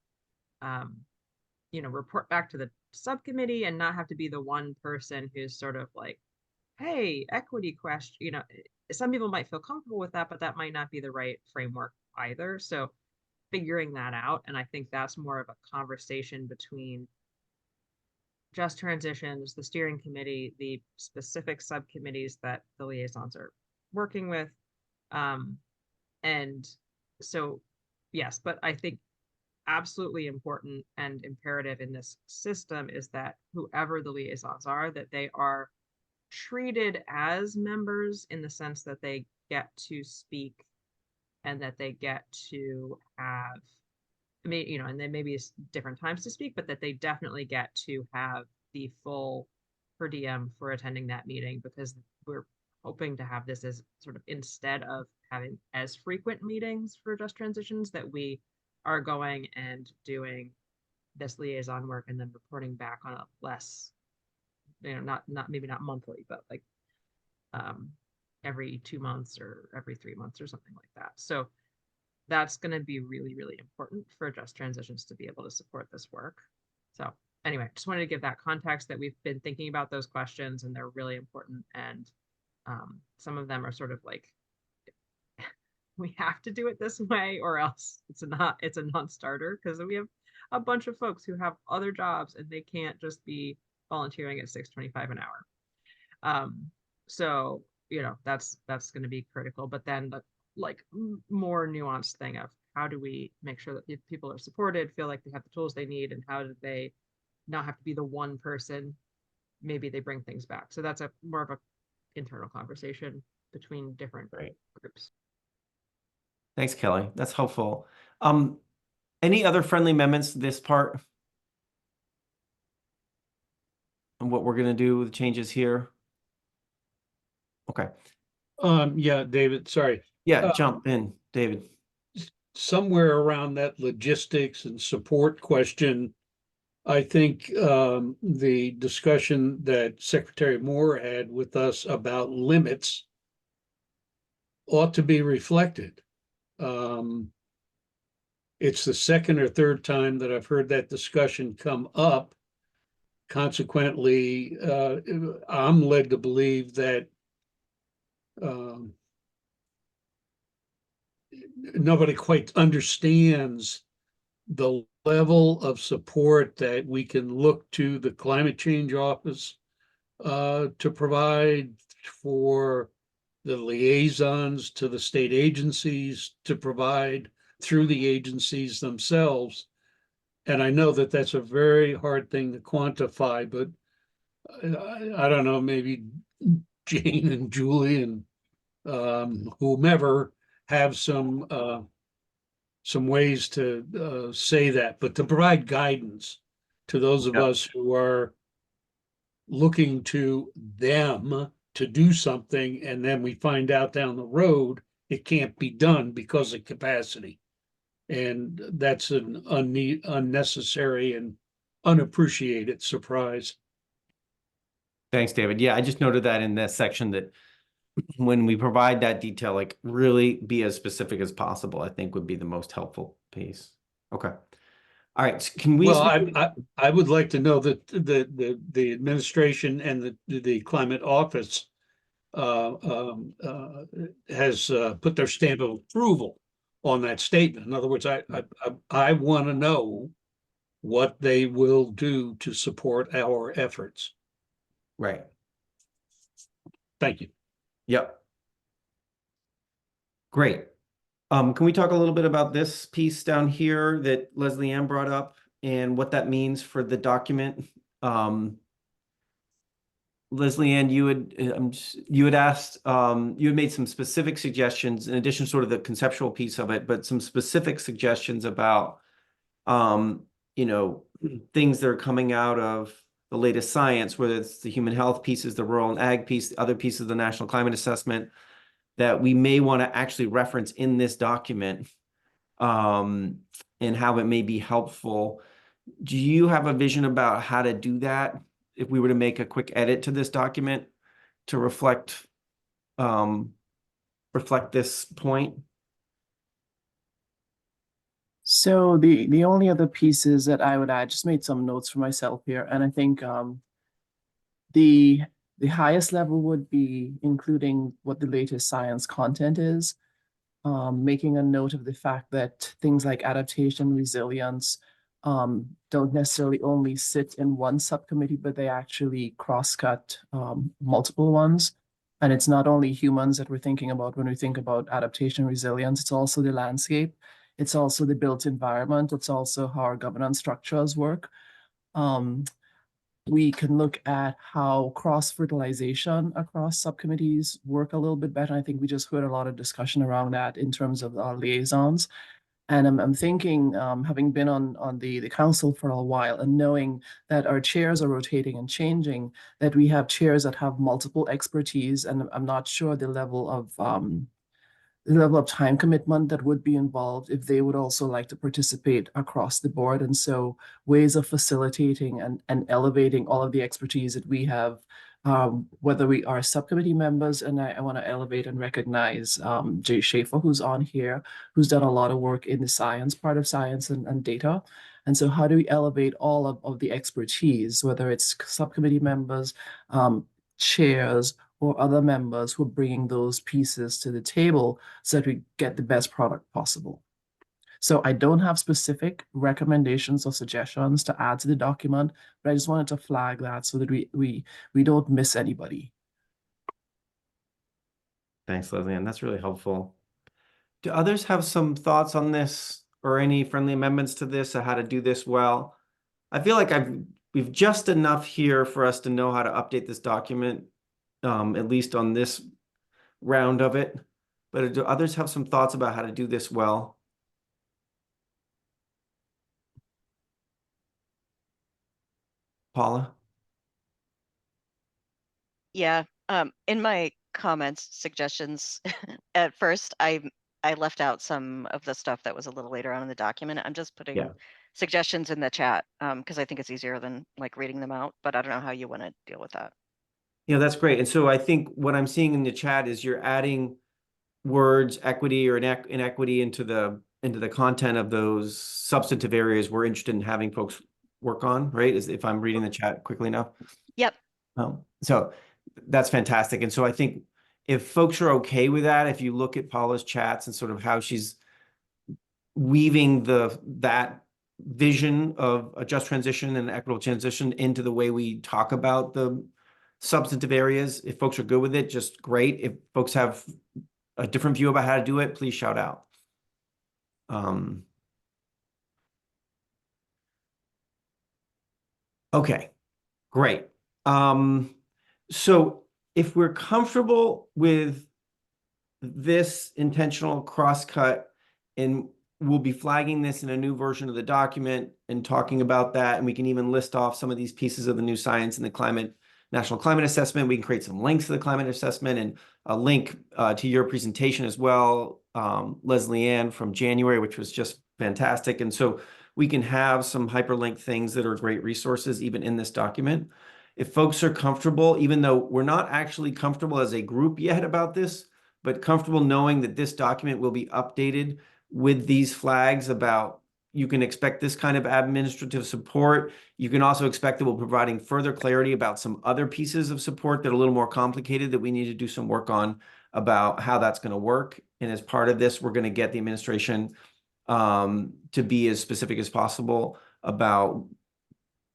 report back to the subcommittee and not have to be the one person who's sort of like, hey, equity question, some people might feel comfortable with that, but that might not be the right framework either. So figuring that out. And I think that's more of a conversation between Just Transitions, the steering committee, the specific subcommittees that the liaisons are working with. And so, yes, but I think absolutely important and imperative in this system is that whoever the liaisons are, that they are treated as members in the sense that they get to speak and that they get to have, and then maybe it's different times to speak, but that they definitely get to have the full per diem for attending that meeting, because we're hoping to have this as sort of, instead of having as frequent meetings for Just Transitions, that we are going and doing this liaison work and then reporting back on a less, not maybe not monthly, but like every 2 months or every 3 months or something like that. So that's going to be really, really important for Just Transitions to be able to support this work. So anyway, just wanted to give that context that we've been thinking about those questions and they're really important. And some of them are sort of like, we have to do it this way or else it's a non-starter, because we have a bunch of folks who have other jobs and they can't just be volunteering at $6.25 an hour. So, that's going to be critical. But then the more nuanced thing of how do we make sure that people are supported, feel like they have the tools they need, and how do they not have to be the one person, maybe they bring things back. So that's more of a internal conversation between different groups. Thanks, Kelly. That's helpful. Any other friendly amendments to this part? And what we're gonna do with changes here? Okay. Yeah, David, sorry. Yeah, jump in, David. Somewhere around that logistics and support question, I think the discussion that Secretary Moore had with us about limits ought to be reflected. It's the second or third time that I've heard that discussion come up. Consequently, I'm led to believe that nobody quite understands the level of support that we can look to the climate change office to provide for the liaisons to the state agencies to provide through the agencies themselves. And I know that that's a very hard thing to quantify, but I don't know, maybe Jane and Julie and whomever have some ways to say that, but to provide guidance to those of us who are looking to them to do something, and then we find out down the road it can't be done because of capacity. And that's an unnecessary and unappreciated surprise. Thanks, David. Yeah, I just noted that in this section that when we provide that detail, like really be as specific as possible, I think would be the most helpful piece. Okay. All right. Can we? Well, I would like to know that the administration and the climate office has put their stamp of approval on that statement. In other words, I want to know what they will do to support our efforts. Right. Thank you. Yep. Great. Can we talk a little bit about this piece down here that Leslie Ann brought up and what that means for the document? Leslie Ann, you had asked, you had made some specific suggestions in addition to sort of the conceptual piece of it, but some specific suggestions about, you know, things that are coming out of the latest science, whether it's the human health pieces, the rural and ag piece, the other pieces of the national climate assessment, that we may want to actually reference in this document, and how it may be helpful. Do you have a vision about how to do that if we were to make a quick edit to this document to reflect this point? So the only other pieces that I would add, just made some notes for myself here, and I think the highest level would be including what the latest science content is, making a note of the fact that things like adaptation, resilience, don't necessarily only sit in one subcommittee, but they actually cross-cut multiple ones. And it's not only humans that we're thinking about when we think about adaptation, resilience, it's also the landscape. It's also the built environment. It's also how our governance structures work. We can look at how cross-fertilization across subcommittees work a little bit better. I think we just heard a lot of discussion around that in terms of our liaisons. And I'm thinking, having been on the council for a while and knowing that our chairs are rotating and changing, that we have chairs that have multiple expertise, and I'm not sure the level of time commitment that would be involved if they would also like to participate across the board. And so ways of facilitating and elevating all of the expertise that we have, whether we are subcommittee members, and I want to elevate and recognize Jay Schaefer, who's on here, who's done a lot of work in the science, part of science and data. And so how do we elevate all of the expertise, whether it's subcommittee members, chairs, or other members who are bringing those pieces to the table so that we get the best product possible. So I don't have specific recommendations or suggestions to add to the document, but I just wanted to flag that so that we don't miss anybody. Thanks, Leslie Ann. That's really helpful. Do others have some thoughts on this or any friendly amendments to this or how to do this well? I feel like we've just enough here for us to know how to update this document, at least on this round of it. but do others have some thoughts about how to do this well? Paula? Yeah, in my comments, suggestions, at first, I left out some of the stuff that was a little later on in the document. I'm just putting Yeah. suggestions in the chat, because I think it's easier than like reading them out, but I don't know how you want to deal with that. Yeah, that's great. And so I think what I'm seeing in the chat is you're adding words, equity or inequity into the content of those substantive areas we're interested in having folks work on, right? Is if I'm reading the chat quickly enough. Yep. So that's fantastic. And so I think if folks are okay with that, if you look at Paula's chats and sort of how she's weaving that vision of a just transition and equitable transition into the way we talk about the substantive areas, if folks are good with it, just great. If folks have a different view about how to do it, please shout out. Okay, great. So if we're comfortable with this intentional crosscut, and we'll be flagging this in a new version of the document and talking about that, and we can even list off some of these pieces of the new science in the National Climate Assessment. We can create some links to the climate assessment and a link to your presentation as well, Leslie Ann from January, which was just fantastic. And so we can have some hyperlink things that are great resources even in this document. If folks are comfortable, even though we're not actually comfortable as a group yet about this, but comfortable knowing that this document will be updated with these flags about you can expect this kind of administrative support. You can also expect that we're providing further clarity about some other pieces of support that are a little more complicated that we need to do some work on about how that's going to work. And as part of this, we're going to get the administration to be as specific as possible about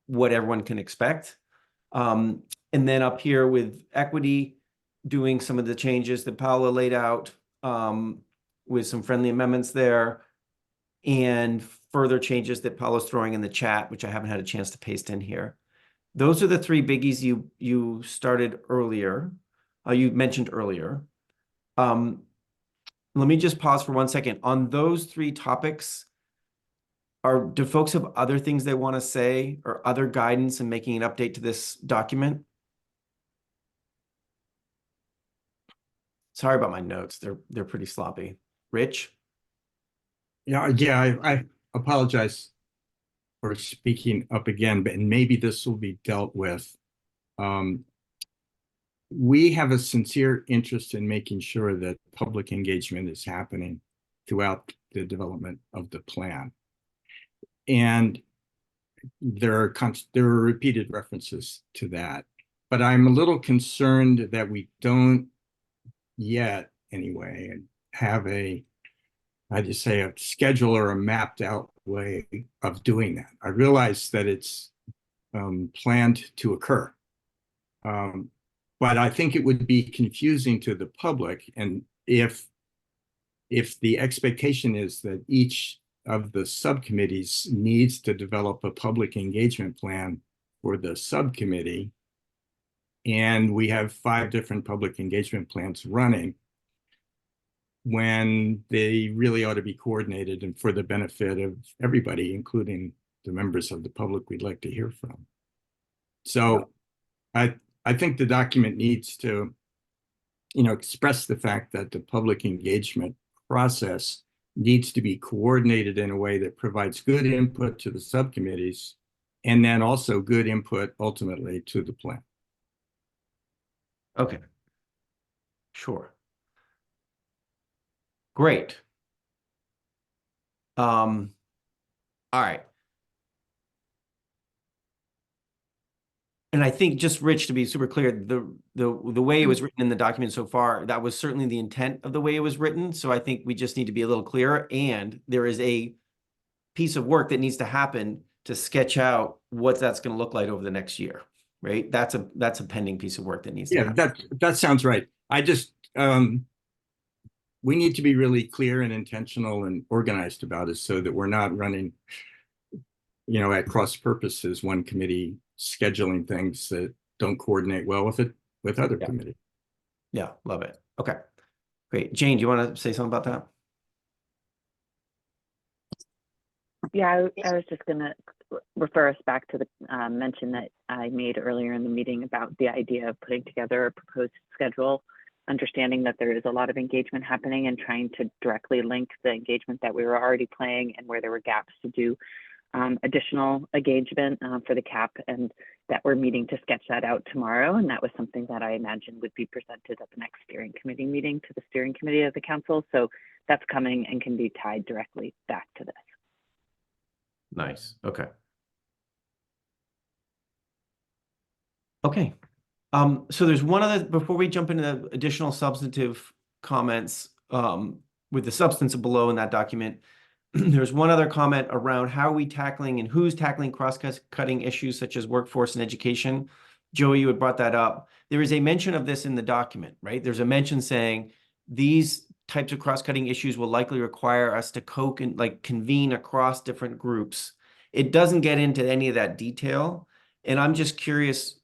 what everyone can expect. And then up here with equity, doing some of the changes that Paula laid out with some friendly amendments there, and further changes that Paula's throwing in the chat, which I haven't had a chance to paste in here. Those are the three biggies you started earlier, you mentioned earlier. Let me just pause for 1 second. On those three topics, do folks have other things they want to say or other guidance in making an update to this document? Sorry about my notes. They're pretty sloppy. Rich? Yeah, I apologize for speaking up again, but maybe this will be dealt with. We have a sincere interest in making sure that public engagement is happening throughout the development of the plan. And there are repeated references to that. But I'm a little concerned that we don't yet, anyway, have a schedule or a mapped out way of doing that. I realize that it's planned to occur. But I think it would be confusing to the public, and if the expectation is that each of the subcommittees needs to develop a public engagement plan for the subcommittee, and we have 5 different public engagement plans running, when they really ought to be coordinated and for the benefit of everybody, including the members of the public we'd like to hear from. So I think the document needs to, express the fact that the public engagement process needs to be coordinated in a way that provides good input to the subcommittees and then also good input ultimately to the plan. Okay. Sure. Great. All right. And I think, just Rich, to be super clear, the way it was written in the document so far, that was certainly the intent of the way it was written. So I think we just need to be a little clearer. And there is a piece of work that needs to happen to sketch out what that's going to look like over the next year, right? That's a pending piece of work that needs to happen. That sounds right. I just we need to be really clear and intentional and organized about it so that we're not running, at cross purposes, one committee scheduling things that don't coordinate well with other committees. Yeah, love it. Okay. Great. Jane, do you want to say something about that? Yeah, I was just going to refer us back to the mention that I made earlier in the meeting about the idea of putting together a proposed schedule, understanding that there is a lot of engagement happening and trying to directly link the engagement that we were already playing and where there were gaps to do additional engagement for the CAP, and that we're meeting to sketch that out tomorrow. And that was something that I imagine would be presented at the next steering committee meeting to the steering committee of the council. So that's coming and can be tied directly back to this. Nice. Okay. Okay. So there's one other, before we jump into the additional substantive comments, with the substance below in that document, there's one other comment around how are we tackling and who's tackling cross-cutting issues such as workforce and education. Joey, you had brought that up. There is a mention of this in the document, right? There's a mention saying these types of cross-cutting issues will likely require us to convene across different groups. It doesn't get into any of that detail. And I'm just curious,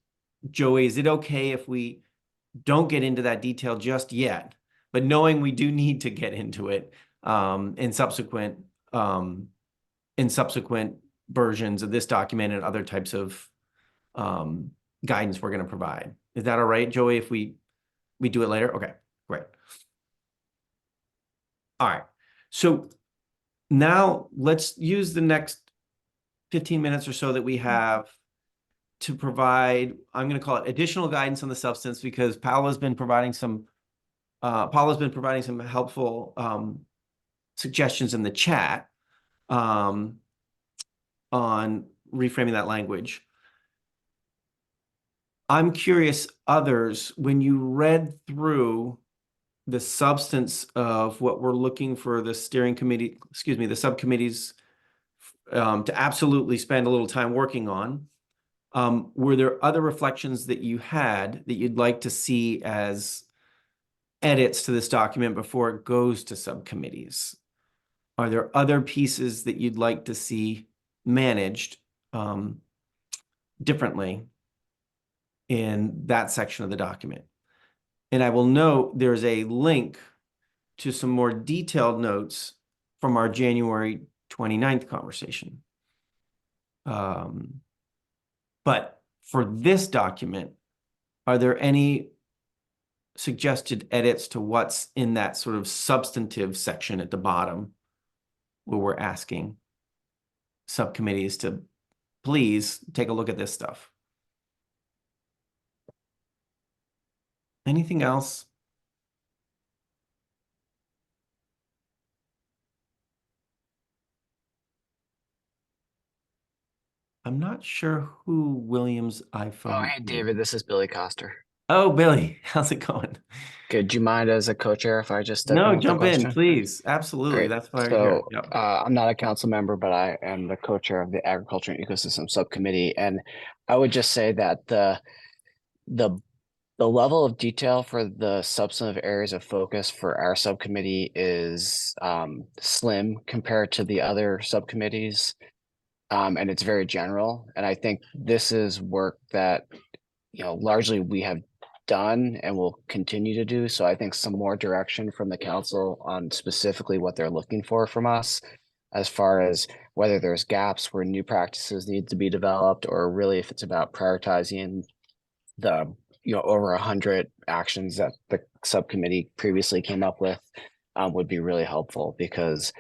Joey, is it okay if we don't get into that detail just yet, but knowing we do need to get into it in subsequent versions of this document and other types of guidance we're going to provide? Is that all right, Joey, if we do it later? Okay, great. All right. So now let's use the next 15 minutes or so that we have to provide, I'm going to call it additional guidance on the substance, because Paula's been providing some helpful suggestions in the chat on reframing that language. I'm curious, others, when you read through the substance of what we're looking for the steering committee, the subcommittees to absolutely spend a little time working on, were there other reflections that you had that you'd like to see as edits to this document before it goes to subcommittees? Are there other pieces that you'd like to see managed differently in that section of the document? And I will note there's a link to some more detailed notes from our January 29th conversation. But for this document, are there any suggested edits to what's in that sort of substantive section at the bottom where we're asking subcommittees to please take a look at this stuff? Anything else? I'm not sure who William's iPhone Oh, hey, is. David, this is Billy Coster. Oh, Billy, how's it going? Good. Do you mind as a co-chair if I just step in No, with the jump in, question? please. Absolutely. Great. That's why we're here. So Yep. I'm not a council member, but I am the co-chair of the Agriculture and Ecosystem Subcommittee. And I would just say that the level of detail for the substantive areas of focus for our subcommittee is slim compared to the other subcommittees. And it's very general. And I think this is work that, largely we have done and will continue to do. So I think some more direction from the council on specifically what they're looking for from us, as far as whether there's gaps where new practices need to be developed, or really if it's about prioritizing the over 100 actions that the subcommittee previously came up with, would be really helpful, because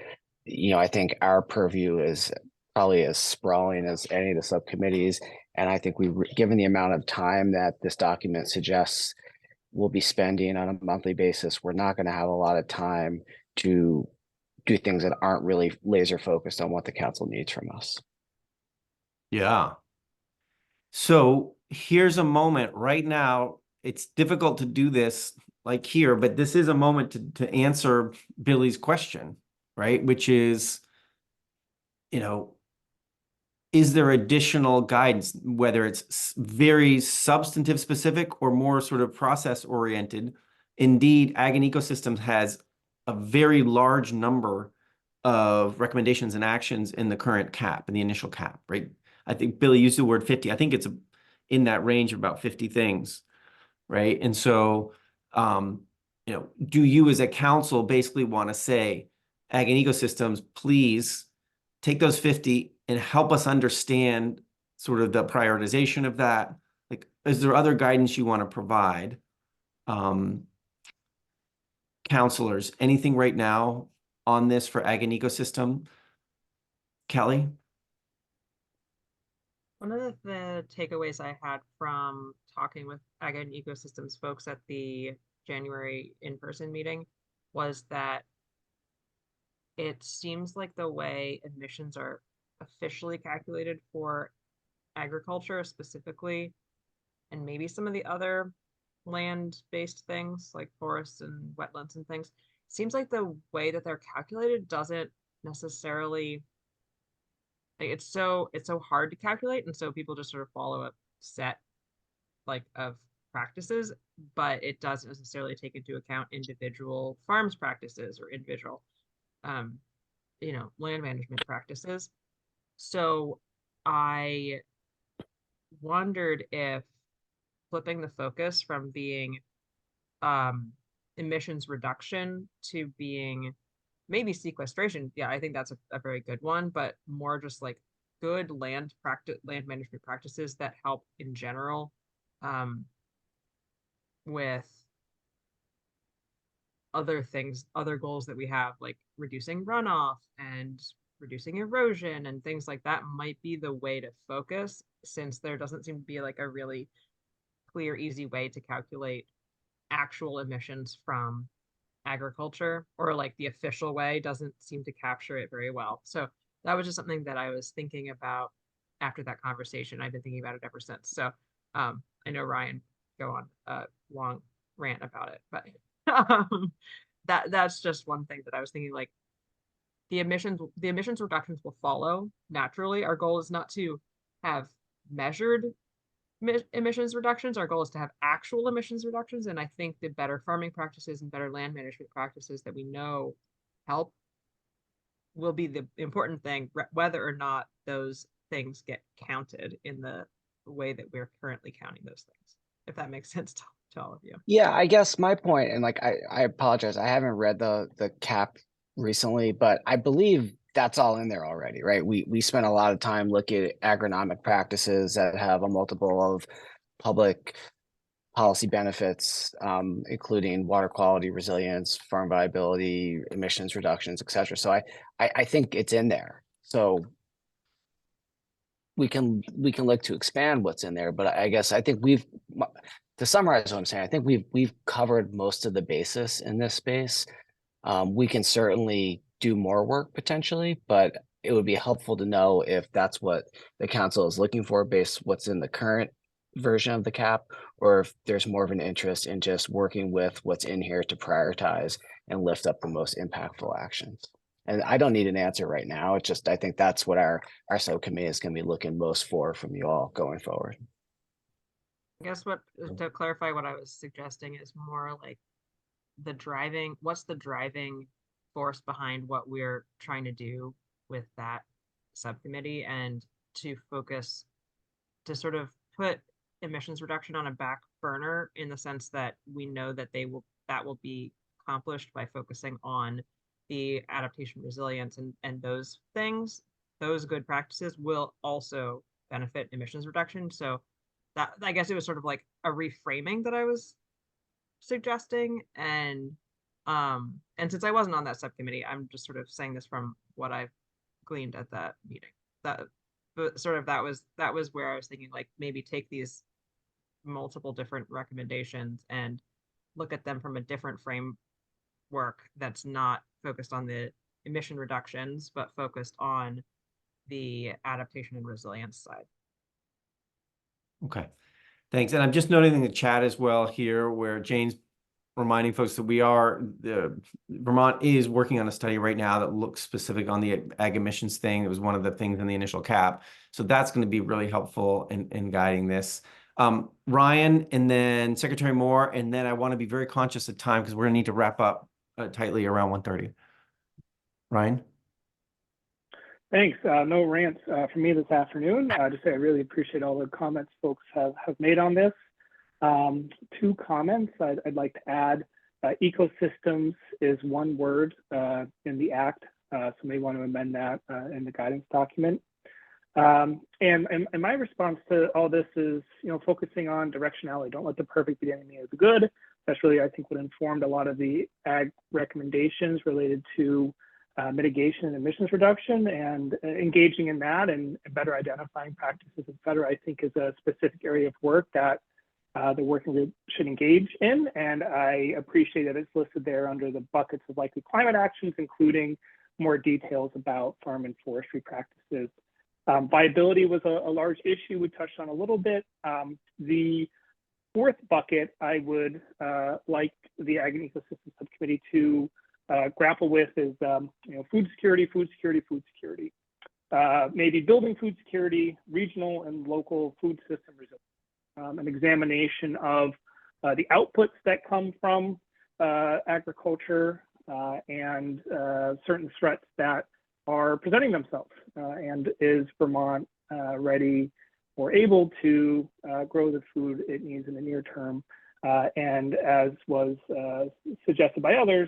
I think our purview is probably as sprawling as any of the subcommittees. And I think given the amount of time that this document suggests we'll be spending on a monthly basis, we're not going to have a lot of time to do things that aren't really laser focused on what the council needs from us. Yeah. So here's a moment right now. It's difficult to do this like here, but this is a moment to answer Billy's question, right? Which is, is there additional guidance, whether it's very substantive specific or more sort of process oriented? Indeed, Ag and Ecosystems has a very large number of recommendations and actions in the current CAP, in the initial CAP, right? I think Billy used the word 50. I think it's in that range of about 50 things, right? And so do you as a council basically want to say, ag and ecosystems, please take those 50 and help us understand sort of the prioritization of that? Like, is there other guidance you want to provide? Counselors, anything right now on this for ag and ecosystem? Kelly? One of the takeaways I had from talking with ag and ecosystems folks at the January in-person meeting was that it seems like the way emissions are officially calculated for agriculture specifically, and maybe some of the other land-based things like forests and wetlands and things, seems like the way that they're calculated doesn't necessarily, like, it's so hard to calculate, and so people just sort of follow a set like of practices, but it doesn't necessarily take into account individual farms practices or individual land management practices. So I wondered if flipping the focus from being emissions reduction to being maybe sequestration. Yeah, I think that's a very good one, but more just like good land management practices that help in general with other things, other goals that we have, like reducing runoff and reducing erosion and things like that, might be the way to focus, since there doesn't seem to be like a really clear, easy way to calculate actual emissions from agriculture, or like the official way doesn't seem to capture it very well. So that was just something that I was thinking about after that conversation. I've been thinking about it ever since. So I know Ryan go on a long rant about it, but that's just one thing that I was thinking, like the emissions reductions will follow naturally. Our goal is not to have measured emissions reductions. Our goal is to have actual emissions reductions. And I think the better farming practices and better land management practices that we know help will be the important thing, whether or not those things get counted in the way that we're currently counting those things, if that makes sense to all of you. Yeah, I guess my point, and like I apologize, I haven't read the cap recently, but I believe that's all in there already, right? We spent a lot of time looking at agronomic practices that have a multiple of public policy benefits, including water quality, resilience, farm viability, emissions reductions, et cetera. So I think it's in there. So we can look to expand what's in there, but I guess I think to summarize what I'm saying, I think we've covered most of the basis in this space. We can certainly do more work potentially, but it would be helpful to know if that's what the council is looking for based what's in the current version of the cap, or if there's more of an interest in just working with what's in here to prioritize and lift up the most impactful actions. And I don't need an answer right now. It's just, I think that's what our subcommittee is going to be looking most for from you all going forward. I guess to clarify what I was suggesting is more like what's the driving force behind what we're trying to do with that subcommittee, and to focus, to sort of put emissions reduction on a back burner, in the sense that we know that that will be accomplished by focusing on the adaptation, resilience, and those things. Those good practices will also benefit emissions reduction. So that, I guess it was sort of like a reframing that I was suggesting. And since I wasn't on that subcommittee, I'm just sort of saying this from what I've gleaned at that meeting. But sort of that was where I was thinking, like, maybe take these multiple different recommendations and look at them from a different framework that's not focused on the emission reductions, but focused on the adaptation and resilience side. Okay, thanks. And I'm just noting in the chat as well here, where Jane's reminding folks that Vermont is working on a study right now that looks specific on the ag emissions thing. It was one of the things in the initial cap. So that's going to be really helpful in guiding this. Ryan, and then Secretary Moore, and then I want to be very conscious of time because we're going to need to wrap up tightly around 1:30. Ryan? Thanks. No rants from me this afternoon. Just say I really appreciate all the comments folks have made on this. Two comments I'd like to add. Ecosystems is one word in the act, so may want to amend that in the guidance document. And my response to all this is, focusing on directionality. Don't let the perfect be the enemy of the good. That's really, I think, what informed a lot of the ag recommendations related to mitigation and emissions reduction, and engaging in that and better identifying practices, et cetera, I think is a specific area of work that the working group should engage in. And I appreciate that it's listed there under the buckets of likely climate actions, including more details about farm and forestry practices. Viability was a large issue we touched on a little bit. The fourth bucket I would like the Ag and Ecosystem Subcommittee to grapple with is food security. Maybe building food security, regional and local food system resilience. An examination of the outputs that come from agriculture and certain threats that are presenting themselves, and is Vermont ready or able to grow the food it needs in the near term, and as was suggested by others,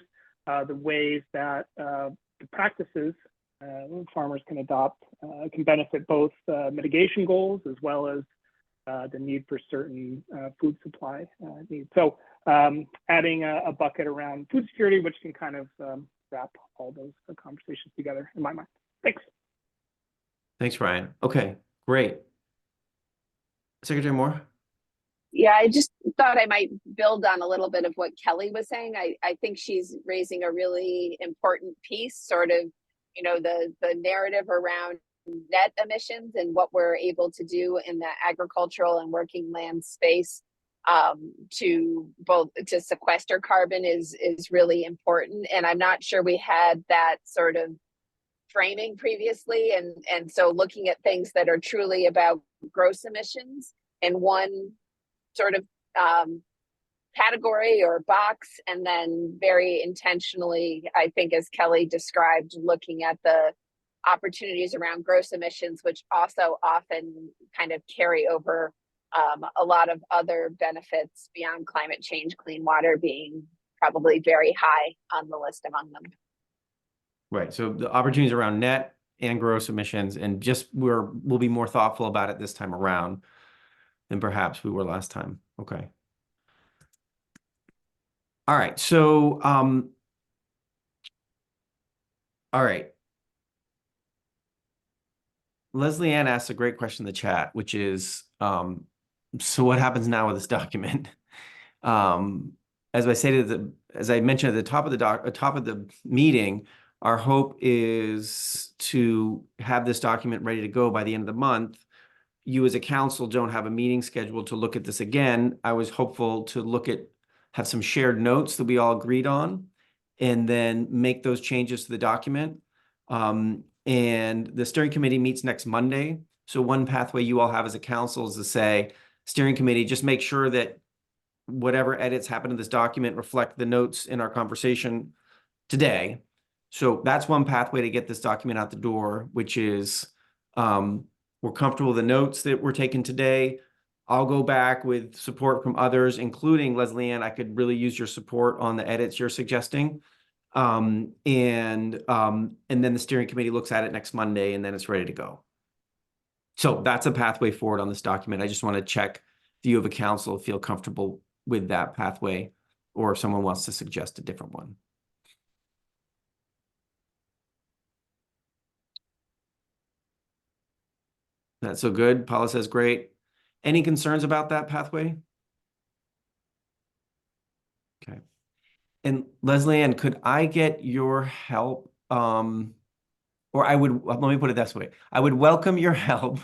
the ways that the practices farmers can adopt can benefit both mitigation goals as well as the need for certain food supply needs. So adding a bucket around food security, which can kind of wrap all those conversations together in my mind. Thanks. Thanks, Ryan. Okay, great. Secretary Moore? Yeah, I just thought I might build on a little bit of what Kelly was saying. I think she's raising a really important piece, sort of, the narrative around net emissions and what we're able to do in the agricultural and working land space to sequester carbon is really important. And I'm not sure we had that sort of framing previously. And so looking at things that are truly about gross emissions in one sort of category or box, and then very intentionally, I think, as Kelly described, looking at the opportunities around gross emissions, which also often kind of carry over a lot of other benefits beyond climate change, clean water being probably very high on the list among them. Right. So the opportunities around net and gross emissions, and just we'll be more thoughtful about it this time around than perhaps we were last time. Okay. All right. So, all right. Leslie Ann asked a great question in the chat, which is, so what happens now with this document? As I mentioned at the top of the meeting, our hope is to have this document ready to go by the end of the month. You as a council don't have a meeting scheduled to look at this again. I was hopeful to have some shared notes that we all agreed on, and then make those changes to the document. And the steering committee meets next Monday. So one pathway you all have as a council is to say, steering committee, just make sure that whatever edits happen to this document reflect the notes in our conversation today. So that's one pathway to get this document out the door, which is we're comfortable with the notes that were taken today. I'll go back with support from others, including Leslie Ann. I could really use your support on the edits you're suggesting. And then the steering committee looks at it next Monday, and then it's ready to go. So that's a pathway forward on this document. I just want to check if you have a council feel comfortable with that pathway, or if someone wants to suggest a different one. That's so good. Paula says great. Any concerns about that pathway? Okay. And Leslie Ann, could I get your help? Or let me put it this way. I would welcome your help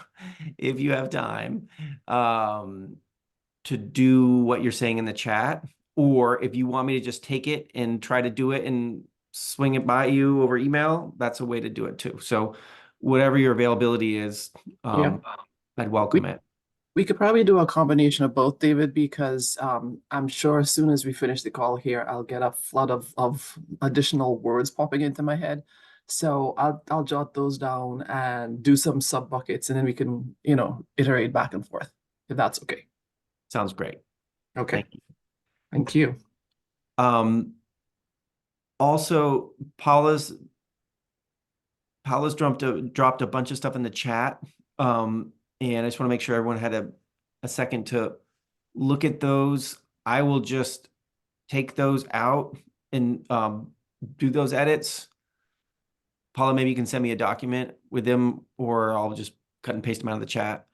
if you have time to do what you're saying in the chat, or if you want me to just take it and try to do it and swing it by you over email, that's a way to do it too. So whatever your availability is, I'd welcome it. We could probably do a combination of both, David, because I'm sure as soon as we finish the call here, I'll get a flood of additional words popping into my head. So I'll jot those down and do some sub buckets, and then we can, iterate back and forth, if that's okay. Sounds great. Okay. Thank you. Thank you. Also, Paula's dropped a bunch of stuff in the chat. And I just want to make sure everyone had a second to look at those. I will just take those out and do those edits. Paula, maybe you can send me a document with them, or I'll just cut and paste them out of the chat.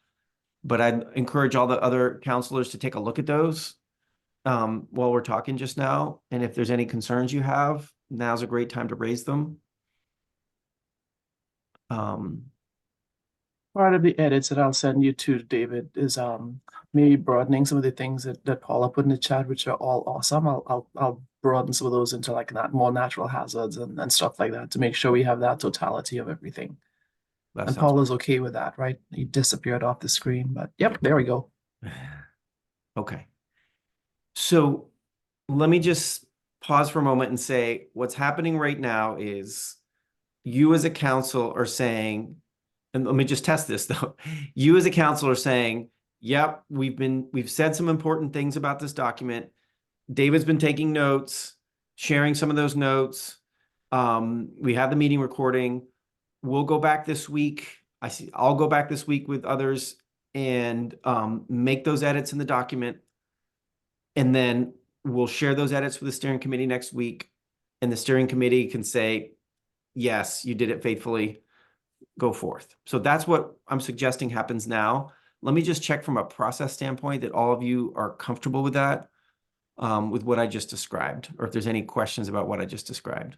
But I'd encourage all the other counselors to take a look at those while we're talking just now. And if there's any concerns you have, now's a great time to raise them. Part of the edits that I'll send you to, David, is maybe broadening some of the things that Paula put in the chat, which are all awesome. I'll broaden some of those into like more natural hazards and stuff like that to make sure we have that totality of everything. That And sounds Paula's okay with that, right? He disappeared off the screen, but yep, there we go. Okay. So let me just pause for a moment and say what's happening right now is you as a council are saying, and let me just test this though. You as a council are saying, yep, we've said some important things about this document. David's been taking notes, sharing some of those notes. We have the meeting recording. We'll go back this week. I'll go back this week with others and make those edits in the document. And then we'll share those edits with the steering committee next week. And the steering committee can say, yes, you did it faithfully. Go forth. So that's what I'm suggesting happens now. Let me just check from a process standpoint that all of you are comfortable with that, with what I just described, or if there's any questions about what I just described.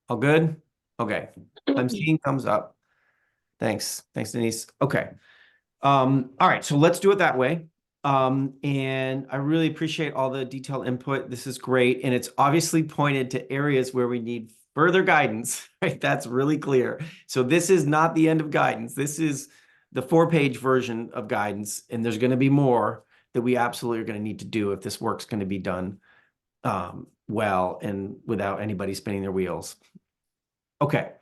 All good? Okay. I'm seeing thumbs up. Thanks. Thanks, Denise. Okay. All right. So let's do it that way. And I really appreciate all the detailed input. This is great. And it's obviously pointed to areas where we need further guidance, right? That's really clear. So this is not the end of guidance. This is the 4-page version of guidance. And there's going to be more that we absolutely are going to need to do if this work's going to be done well and without anybody spinning their wheels. Okay.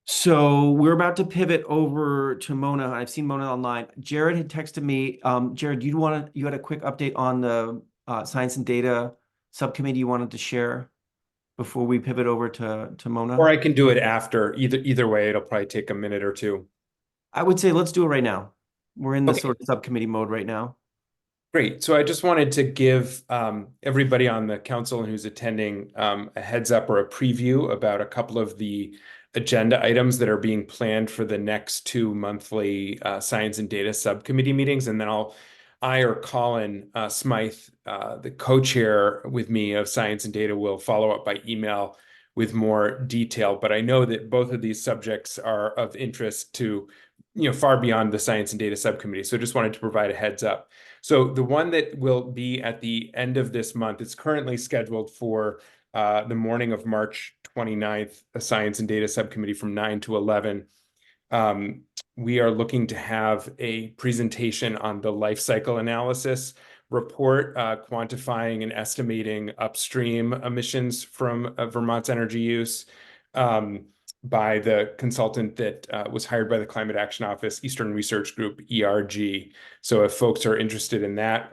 So we're about to pivot over to Mona. I've seen Mona online. Jared had texted me. Jared, you had a quick update on the science and data subcommittee you wanted to share before we pivot over to Mona? Or I can do it after. Either way, it'll probably take a minute or two. I would say let's do it right now. We're in this sort of subcommittee mode right now. Great. So I just wanted to give everybody on the council and who's attending a heads up or a preview about a couple of the agenda items that are being planned for the next 2 monthly science and data subcommittee meetings. And then I or Colin Smythe, the co-chair with me of science and data, will follow up by email with more detail. But I know that both of these subjects are of interest to, far beyond the science and data subcommittee. So just wanted to provide a heads up. So the one that will be at the end of this month, it's currently scheduled for the morning of March 29th, a science and data subcommittee from 9 to 11. We are looking to have a presentation on the life cycle analysis report, quantifying and estimating upstream emissions from Vermont's energy use, by the consultant that was hired by the Climate Action Office, Eastern Research Group, ERG. So if folks are interested in that,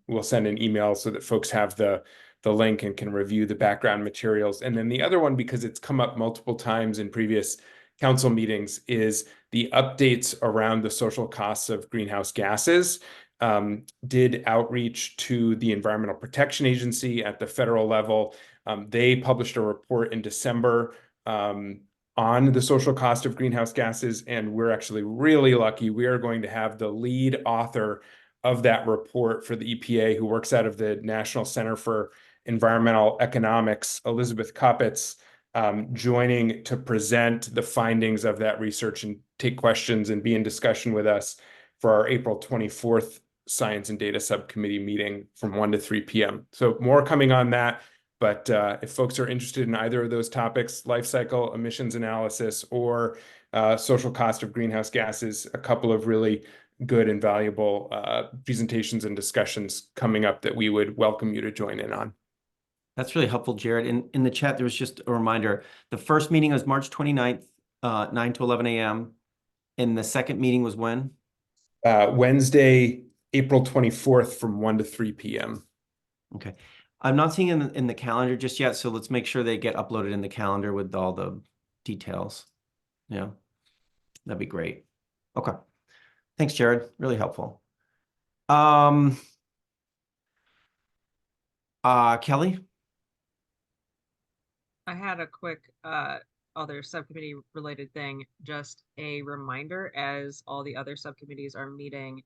we'll send an email so that folks have the link and can review the background materials. And then the other one, because it's come up multiple times in previous council meetings, is the updates around the social costs of greenhouse gases. Did outreach to the Environmental Protection Agency at the federal level. They published a report in December on the social cost of greenhouse gases, and we're actually really lucky. We are going to have the lead author of that report for the EPA, who works out of the National Center for Environmental Economics, Elizabeth Koppitz, joining to present the findings of that research and take questions and be in discussion with us for our April 24th Science and Data Subcommittee meeting from 1 to 3 p.m. So more coming on that. But if folks are interested in either of those topics, life cycle emissions analysis or social cost of greenhouse gases, a couple of really good and valuable presentations and discussions coming up that we would welcome you to join in on. That's really helpful, Jared. In the chat, there was just a reminder. The first meeting was March 29th, 9 to 11 a.m. And the second meeting was when? Wednesday, April 24th from 1 to 3 p.m. Okay. I'm not seeing it in the calendar just yet, so let's make sure they get uploaded in the calendar with all the details. Yeah, that'd be great. Okay. Thanks, Jared. Really helpful. Kelly? I had a quick other subcommittee related thing, just a reminder as all the other subcommittees are meeting,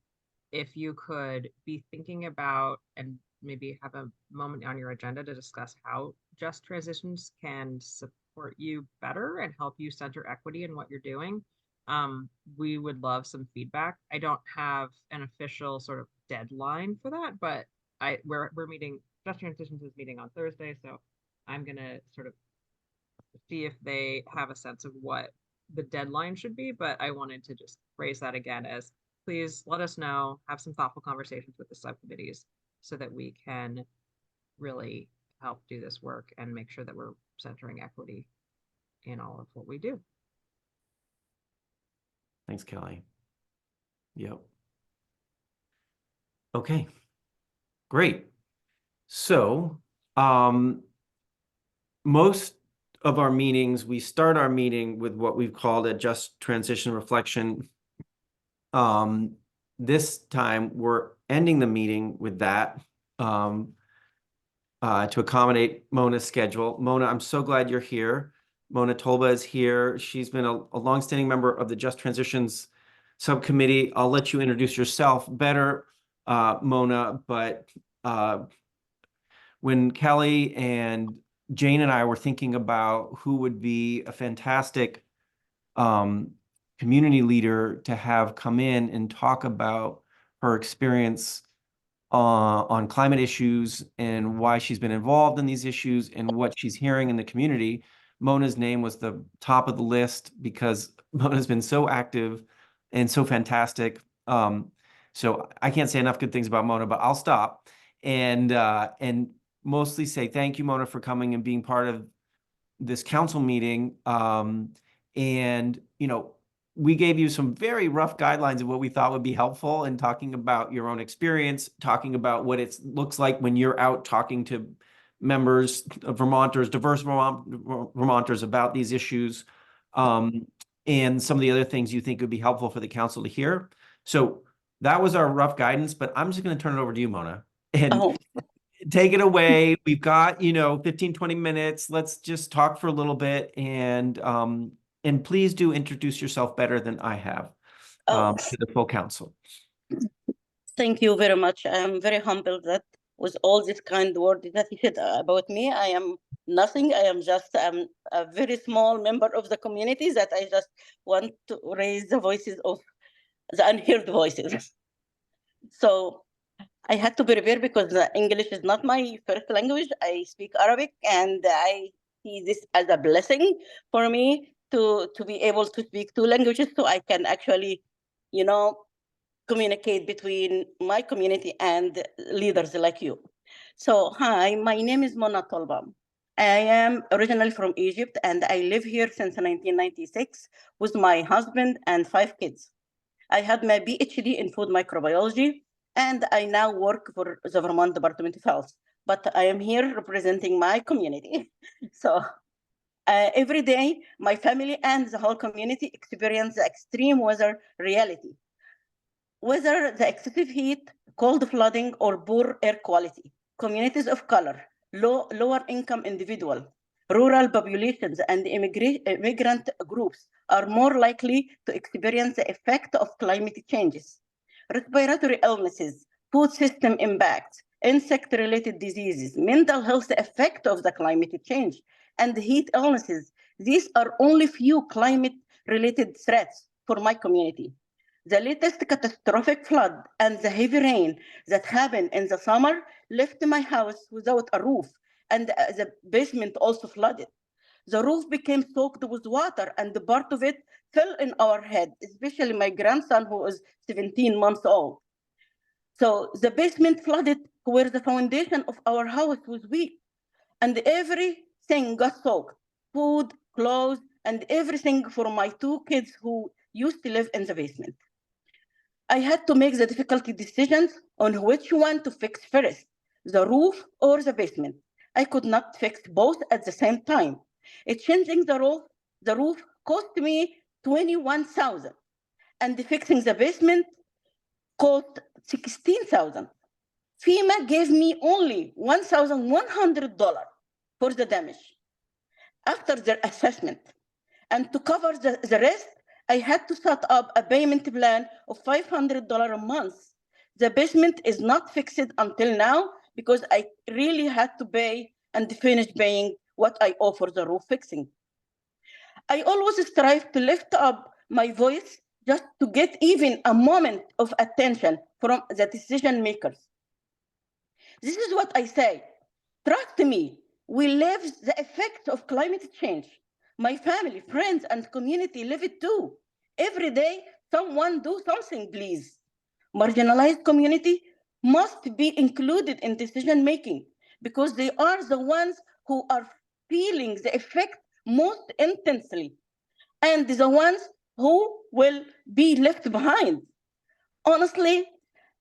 if you could be thinking about and maybe have a moment on your agenda to discuss how just transitions can support you better and help you center equity in what you're doing. We would love some feedback. I don't have an official sort of deadline for that, but we're meeting, Just Transitions is meeting on Thursday, so I'm gonna sort of see if they have a sense of what the deadline should be, but I wanted to just raise that again as please let us know, have some thoughtful conversations with the subcommittees so that we can really help do this work and make sure that we're centering equity in all of what we do. Thanks, Kelly. Yep. Okay. Great. So, most of our meetings, we start our meeting with what we've called a just transition reflection. This time we're ending the meeting with that to accommodate Mona's schedule. Mona, I'm so glad you're here. Mona Tolba is here. She's been a longstanding member of the Just Transitions subcommittee. I'll let you introduce yourself better, Mona, but when Kelly and Jane and I were thinking about who would be a fantastic community leader to have come in and talk about her experience on climate issues and why she's been involved in these issues and what she's hearing in the community, Mona's name was the top of the list because Mona's been so active and so fantastic. So I can't say enough good things about Mona, but I'll stop and mostly say thank you, Mona, for coming and being part of this council meeting. And, you know, we gave you some very rough guidelines of what we thought would be helpful in talking about your own experience, talking about what it looks like when you're out talking to members of Vermonters, diverse Vermonters about these issues, and some of the other things you think would be helpful for the council to hear. So that was our rough guidance, but I'm just going to turn it over to you, Mona. And take it away. We've got, 15, 20 minutes. Let's just talk for a little bit. And please do introduce yourself better than I have to the full council. Thank you very much. I'm very humbled that with all this kind word that you said about me, I am nothing. I am just a very small member of the community that I just want to raise the voices of the unheard voices. So I had to prepare because English is not my first language. I speak Arabic and I see this as a blessing for me to be able to speak two languages so I can actually, communicate between my community and leaders like you. So, hi, my name is Mona Tolba. I am originally from Egypt and I live here since 1996 with my husband and 5 kids. I had my PhD in food microbiology and I now work for the Vermont Department of Health, but I am here representing my community. So every day, my family and the whole community experience the extreme weather reality. Whether the excessive heat, cold flooding, or poor air quality, communities of color, lower income individuals, rural populations, and immigrant groups are more likely to experience the effect of climate changes. Respiratory illnesses, food system impacts, insect-related diseases, mental health effect of the climate change, and heat illnesses. These are only few climate-related threats for my community. The latest catastrophic flood and the heavy rain that happened in the summer left my house without a roof, and the basement also flooded. The roof became soaked with water, and the part of it fell in our head, especially my grandson, who is 17 months old. So the basement flooded where the foundation of our house was weak, and everything got soaked, food, clothes, and everything for my 2 kids who used to live in the basement. I had to make the difficult decisions on which one to fix first, the roof or the basement. I could not fix both at the same time. Changing the roof cost me $21,000, and fixing the basement cost $16,000. FEMA gave me only $1,100 for the damage after their assessment. And to cover the rest, I had to set up a payment plan of $500 a month. The basement is not fixed until now because I really had to pay and finish paying what I owe for the roof fixing. I always strive to lift up my voice just to get even a moment of attention from the decision makers. This is what I say. Trust me, we live the effects of climate change. My family, friends, and community live it too. Every day, someone do something, please. Marginalized community must be included in decision making because they are the ones who are feeling the effect most intensely and the ones who will be left behind. Honestly,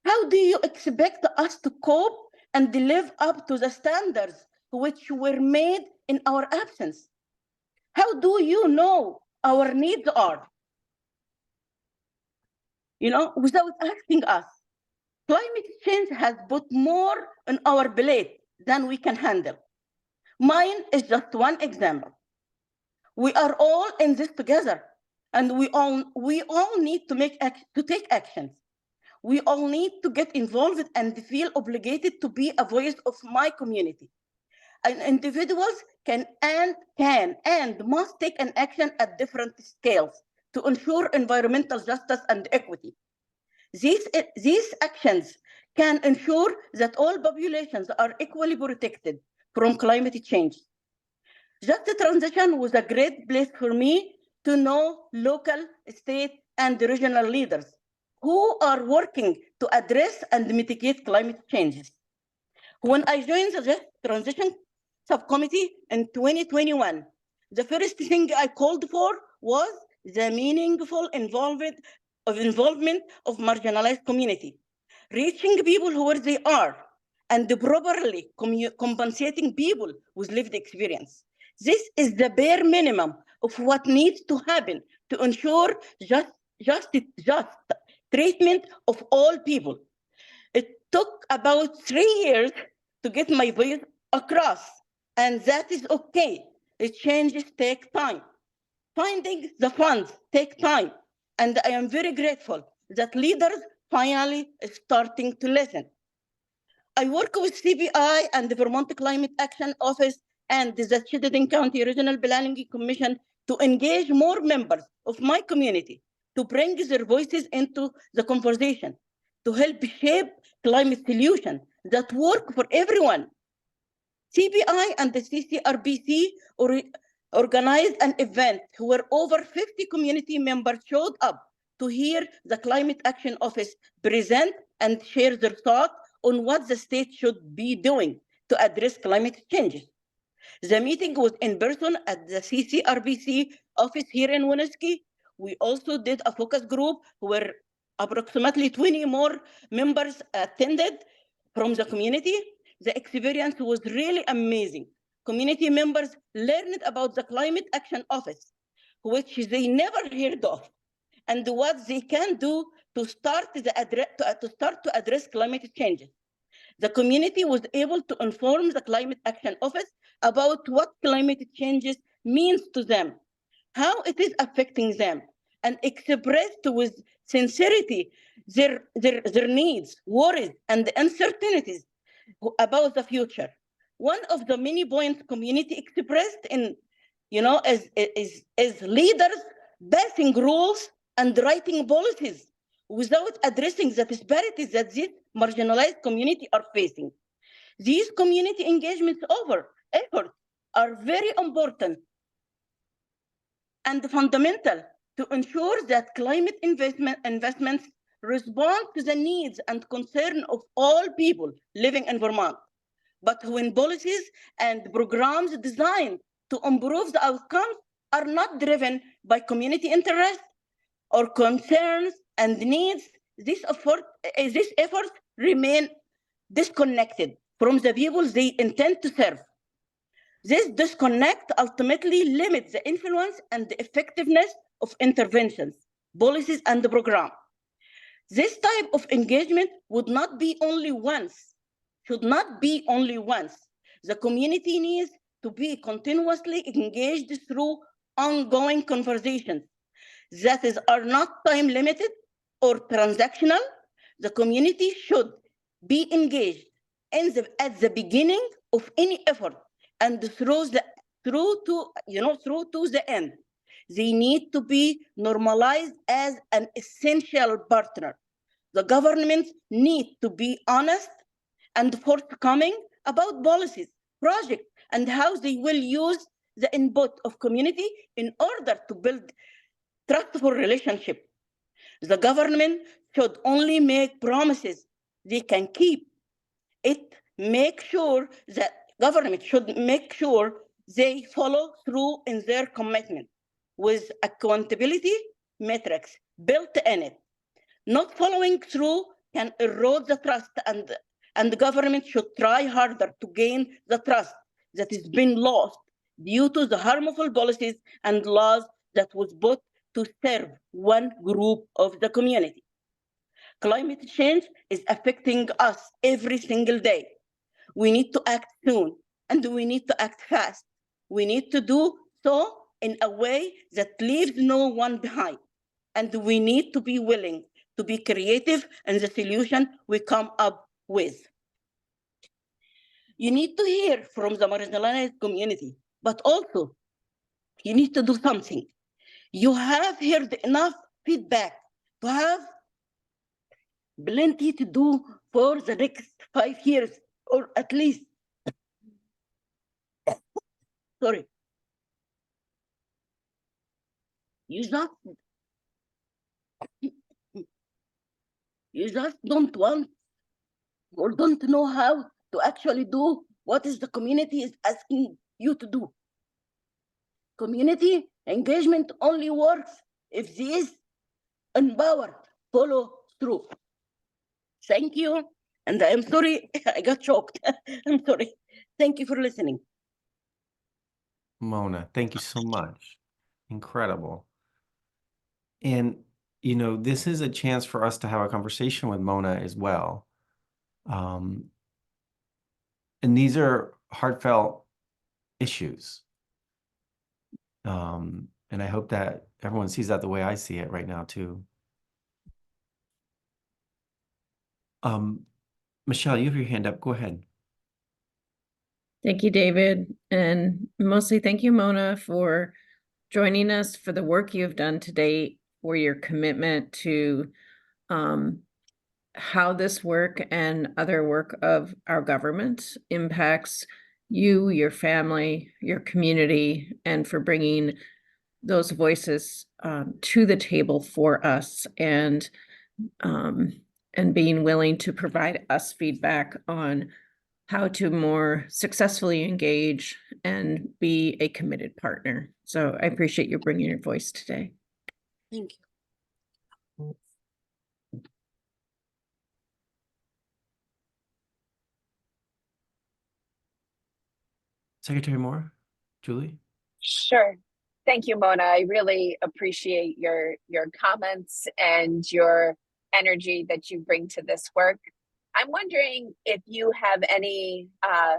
how do you expect us to cope and live up to the standards which were made in our absence? How do you know our needs are? Without asking us. Climate change has put more on our plate than we can handle. Mine is just one example. We are all in this together, and we all need to take actions. We all need to get involved and feel obligated to be a voice of my community. And individuals can and must take an action at different scales to ensure environmental justice and equity. These actions can ensure that all populations are equally protected from climate change. Just Transition was a great place for me to know local, state, and regional leaders who are working to address and mitigate climate changes. When I joined the Just Transition Subcommittee in 2021, the first thing I called for was the meaningful involvement of marginalized community, reaching people where they are, and properly compensating people with lived experience. This is the bare minimum of what needs to happen to ensure just treatment of all people. It took about 3 years to get my voice across, and that is okay. The changes take time. Finding the funds take time, and I am very grateful that leaders finally starting to listen. I work with CBI and the Vermont Climate Action Office and the Checkback County Regional Planning Commission to engage more members of my community to bring their voices into the conversation, to help shape climate solutions that work for everyone. CBI and the CCRBC organized an event where over 50 community members showed up to hear the Climate Action Office present and share their thoughts on what the state should be doing to address climate changes. The meeting was in person at the CCRBC office here in Winooski. We also did a focus group where approximately 20 more members attended from the community. The experience was really amazing. Community members learned about the Climate Action Office, which they never heard of, and what they can do to start to address climate changes. The community was able to inform the Climate Action Office about what climate changes means to them, how it is affecting them, and expressed with sincerity their needs, worries, and uncertainties about the future. One of the many points community expressed is leaders passing rules and writing policies without addressing the disparities that these marginalized community are facing. These community engagements efforts are very important and fundamental to ensure that climate investments respond to the needs and concern of all people living in Vermont. But when policies and programs designed to improve the outcomes are not driven by community interest or concerns and needs, this effort remain disconnected from the people they intend to serve. This disconnect ultimately limits the influence and the effectiveness of interventions, policies, and the program. This type of engagement would not be only once, should not be only once. The community needs to be continuously engaged through ongoing conversations that are not time limited or transactional. The community should be engaged at the beginning of any effort and through to the end. They need to be normalized as an essential partner. The governments need to be honest and forthcoming about policies, projects, and how they will use the input of community in order to build trustful relationship. The government should only make promises they can keep. Government should make sure they follow through in their commitment with accountability metrics built in it. Not following through can erode the trust, and the government should try harder to gain the trust that has been lost due to the harmful policies and laws that was put to serve one group of the community. Climate change is affecting us every single day. We need to act soon, and we need to act fast. We need to do so in a way that leaves no one behind. And we need to be willing to be creative in the solution we come up with. You need to hear from the marginalized community, but also you need to do something. You have heard enough feedback to have plenty to do for the next 5 years, or at least. Sorry. You just don't want or don't know how to actually do what is the community is asking you to do. Community engagement only works if these empowered follow through. Thank you. And I'm sorry, I got choked. I'm sorry. Thank you for listening. Mona, thank you so much. Incredible. And, this is a chance for us to have a conversation with Mona as well. And these are heartfelt issues. And I hope that everyone sees that the way I see it right now too. Michelle, you have your hand up. Go ahead. Thank you, David. And mostly thank you, Mona, for joining us, for the work you've done to date, for your commitment to how this work and other work of our government impacts you, your family, your community, and for bringing those voices to the table for us, and being willing to provide us feedback on how to more successfully engage and be a committed partner. So I appreciate you bringing your voice today. Thank you. Secretary Moore, Julie? Sure. Thank you, Mona. I really appreciate your comments and your energy that you bring to this work. I'm wondering if you have any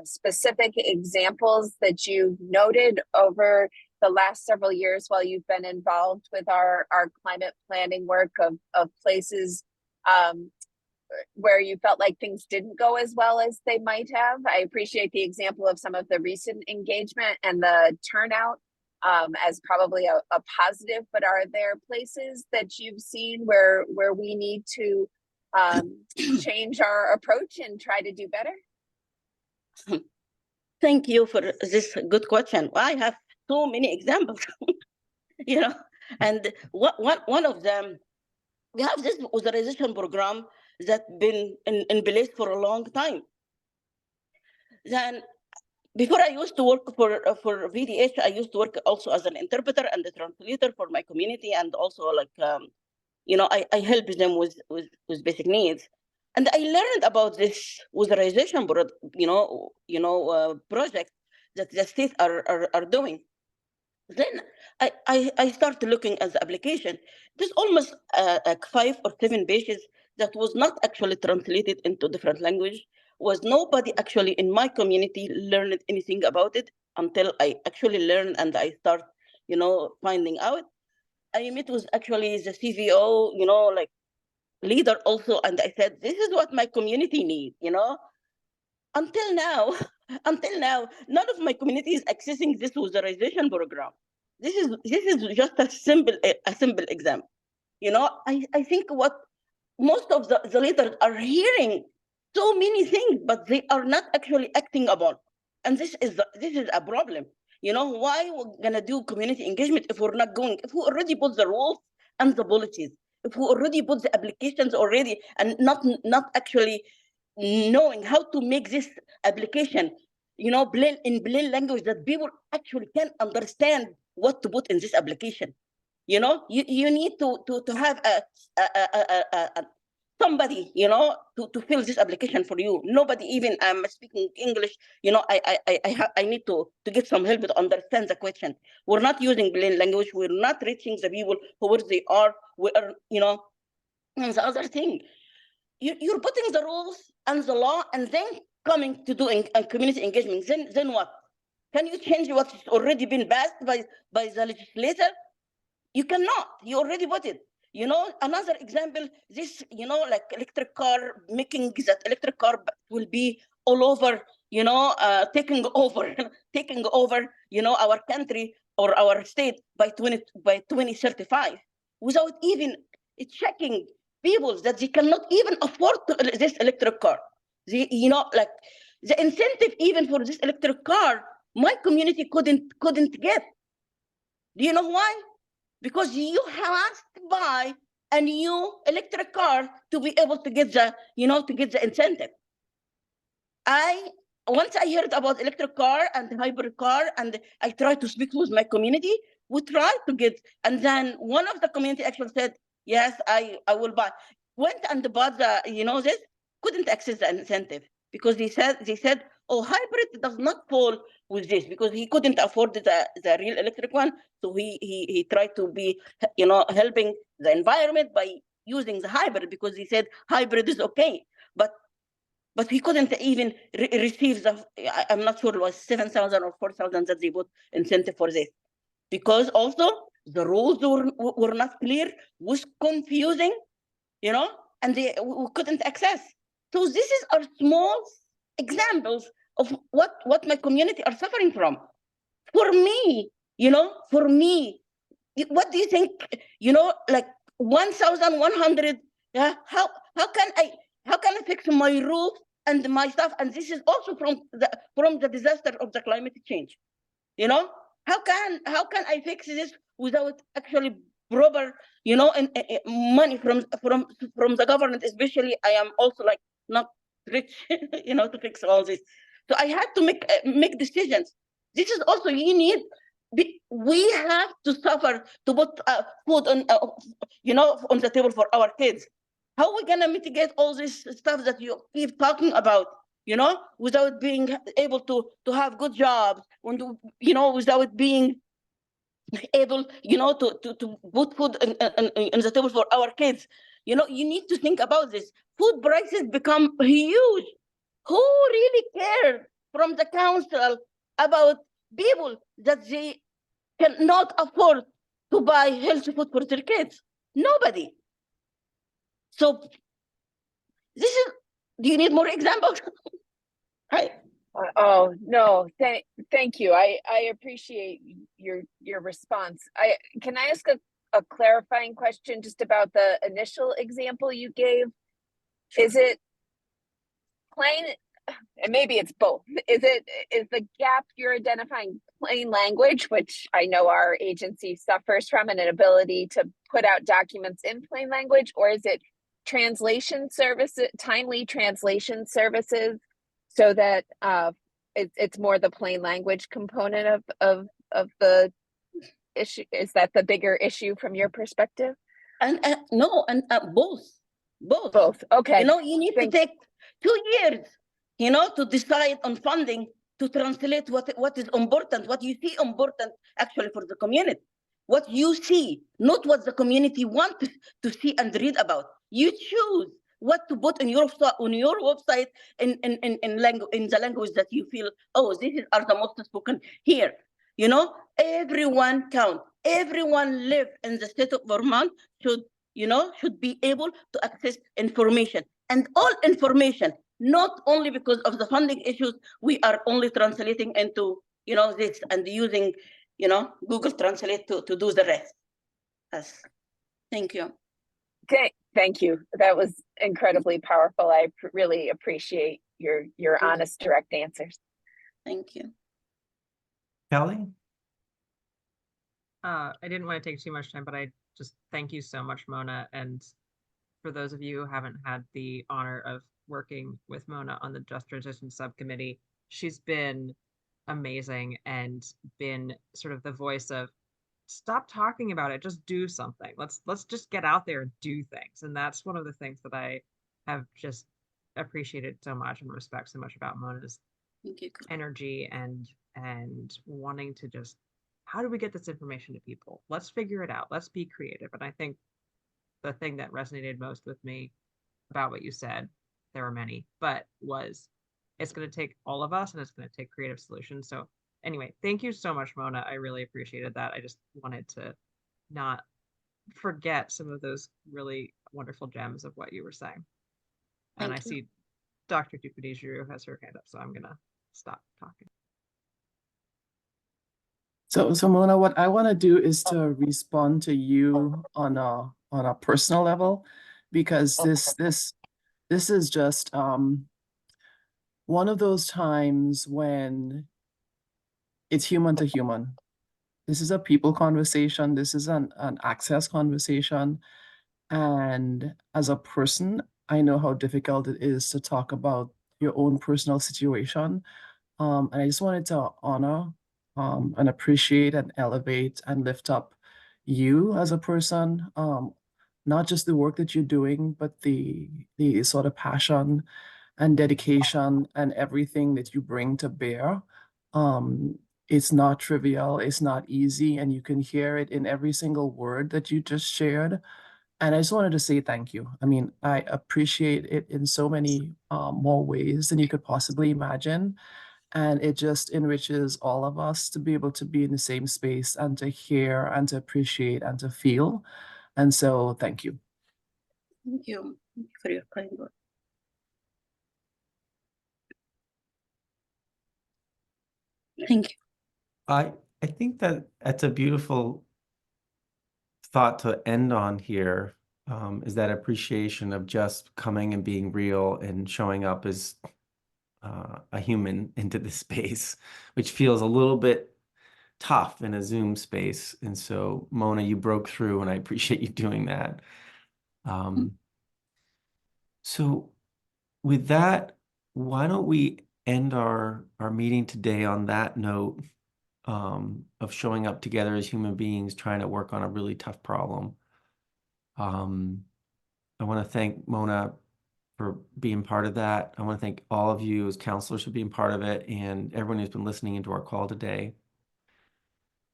specific examples that you've noted over the last several years while you've been involved with our climate planning work of places where you felt like things didn't go as well as they might have. I appreciate the example of some of the recent engagement and the turnout as probably a positive, but are there places that you've seen where we need to change our approach and try to do better? Thank you for this good question. I have so many examples, and one of them, we have this authorization program that's been in place for a long time. Then before I used to work for VDH, I used to work also as an interpreter and a translator for my community, and also I help them with basic needs. And I learned about this weatherization project that the states are doing. Then I started looking at the application. There's almost like 5 or 7 pages that was not actually translated into different language. Was nobody actually in my community learned anything about it until I actually learned and I start, finding out. I met with actually the CVO, like leader also, and I said, this is what my community needs, Until now, until now, none of my community is accessing this weatherization program. This is just a simple example. I think what most of the leaders are hearing so many things, but they are not actually acting upon. And this is a problem. Why we're gonna do community engagement if we're not going, if we already put the rules and the policies, if we already put the applications already and not actually knowing how to make this application, in plain language that people actually can understand what to put in this application. You need to have somebody, to fill this application for you. Nobody even speaking English. I need to get some help to understand the question. We're not using plain language. We're not reaching the people where they are. And the other thing, you're putting the rules and the law and then coming to doing community engagement. Then what? Can you change what's already been passed by the legislator? You cannot. You already put it. Another example, this, like electric car, making that electric car will be all over, taking over, our country or our state by 2035, without even checking people that they cannot even afford this electric car. Like the incentive even for this electric car, my community couldn't get. Do you know why? Because you have to buy a new electric car to be able to get the incentive. Once I heard about electric car and hybrid car, and I tried to speak with my community, we tried to get, and then one of the community actually said, yes, I will buy. Went and bought this, couldn't access the incentive because they said, oh, hybrid does not fall with this, because he couldn't afford the real electric one. So he tried to be, helping the environment by using the hybrid, because he said hybrid is okay. But he couldn't even receive I'm not sure it was 7,000 or 4,000 that they put incentive for this, because also the rules were not clear, was confusing, and we couldn't access. So this is our small examples of what my community are suffering from. For me, what do you think? Like 1,100. Yeah, how can I fix my roof and my stuff? And this is also from the disaster of the climate change. How can I fix this without actually proper, and money from the government? Especially, I am also like not rich, to fix all this. So I had to make decisions. This is also we have to suffer to put food on on the table for our kids. How are we gonna mitigate all this stuff that you keep talking about? Without being able to have good jobs, without being able, to put food on the table for our kids. You need to think about this. Food prices become huge. Who really cared from the council about people that they cannot afford to buy healthy food for their kids? Nobody. So this is, do you need more examples? Right. Oh, no, thank you. I appreciate your response. Can I ask a clarifying question just about the initial example you gave? Sure. Is it plain, and maybe it's both, is the gap you're identifying plain language, which I know our agency suffers from, an inability to put out documents in plain language, or is it translation services, timely translation services, so that it's more the plain language component of the issue? Is that the bigger issue from your perspective? And no, and both. Both. Okay. You know, you need to take 2 years, you know, to decide on funding to translate what is important, what you see important actually for the community, what you see, not what the community wants to see and read about. You choose what to put on your website in the language that you feel, oh, are the most spoken here. You know, everyone count. Everyone live in the state of Vermont should be able to access information, and all information, not only because of the funding issues, we are only translating into, this and using, Google Translate to do the rest. Yes. Thank you. Okay, thank you. That was incredibly powerful. I really appreciate your honest, direct answers. Thank you. Kelly? I didn't want to take too much time, but I just thank you so much, Mona. And for those of you who haven't had the honor of working with Mona on the Just Transition Subcommittee, she's been amazing and been sort of the voice of stop talking about it, just do something. Let's just get out there and do things. And that's one of the things that I have just appreciated so much and respect so much about Mona's energy and wanting to just, how do we get this information to people? Let's figure it out. Let's be creative. And I think the thing that resonated most with me about what you said, there were many, but was it's going to take all of us and it's going to take creative solutions. So anyway, thank you so much, Mona. I really appreciated that. I just wanted to not forget some of those really wonderful gems of what you were saying. And I see Dr. Dupont-Giroux has her hand up, so I'm going to stop talking. So Mona, what I want to do is to respond to you on a personal level, because this is just one of those times when it's human to human. This is a people conversation. This is an access conversation. And as a person, I know how difficult it is to talk about your own personal situation. And I just wanted to honor and appreciate and elevate and lift up you as a person, not just the work that you're doing, but the sort of passion and dedication and everything that you bring to bear. It's not trivial, it's not easy, and you can hear it in every single word that you just shared. And I just wanted to say thank you. I mean, I appreciate it in so many more ways than you could possibly imagine. And it just enriches all of us to be able to be in the same space and to hear and to appreciate and to feel. And so thank you. Thank you for your kind words. Thank you. I think that that's a beautiful thought to end on here, is that appreciation of just coming and being real and showing up as a human into this space, which feels a little bit tough in a Zoom space. And so, Mona, you broke through, and I appreciate you doing that. So with that, why don't we end our meeting today on that note, of showing up together as human beings trying to work on a really tough problem. I want to thank Mona for being part of that. I want to thank all of you as counselors for being part of it, and everyone who's been listening into our call today.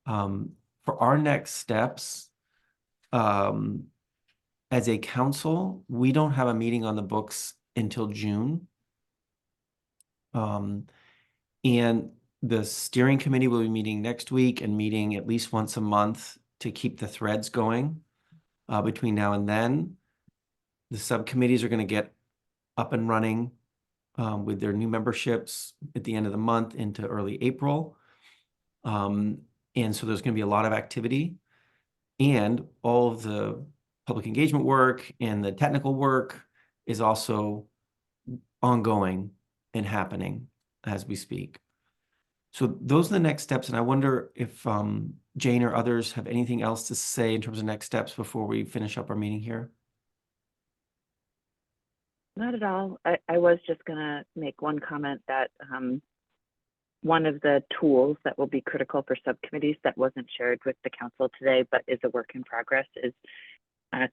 For our next steps, as a council, we don't have a meeting on the books until June. And the steering committee will be meeting next week and meeting at least once a month to keep the threads going between now and then. The subcommittees are going to get up and running with their new memberships at the end of the month into early April. And so there's going to be a lot of activity, and all of the public engagement work and the technical work is also ongoing and happening as we speak. So those are the next steps. And I wonder if Jane or others have anything else to say in terms of next steps before we finish up our meeting here. Not at all. I was just going to make one comment that one of the tools that will be critical for subcommittees that wasn't shared with the council today, but is a work in progress, is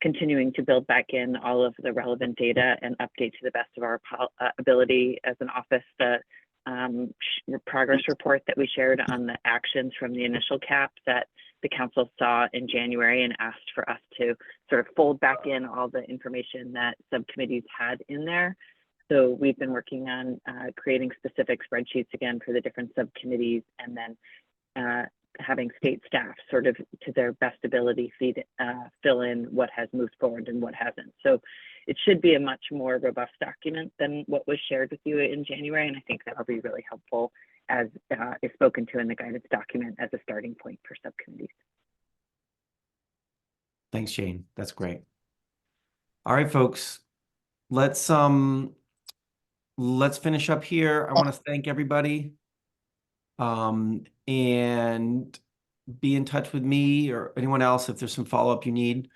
continuing to build back in all of the relevant data and update to the best of our ability as an office the progress report that we shared on the actions from the initial cap that the council saw in January and asked for us to sort of fold back in all the information that subcommittees had in there. So we've been working on creating specific spreadsheets again for the different subcommittees, and then having state staff sort of to their best ability fill in what has moved forward and what hasn't. So it should be a much more robust document than what was shared with you in January, and I think that'll be really helpful as is spoken to in the guidance document as a starting point for subcommittees. Thanks, Jane. That's great. All right, folks, let's finish up here. I want to thank everybody. And be in touch with me or anyone else if there's some follow-up you need.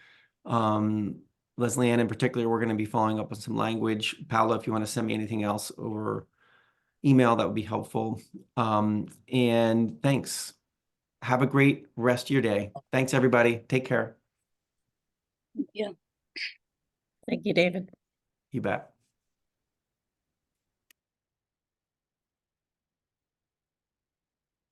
Leslie Ann in particular, we're going to be following up with some language. Paolo, if you want to send me anything else over email, that would be helpful. And thanks. Have a great rest of your day. Thanks, everybody. Take care. Yeah. Thank you, David. You bet.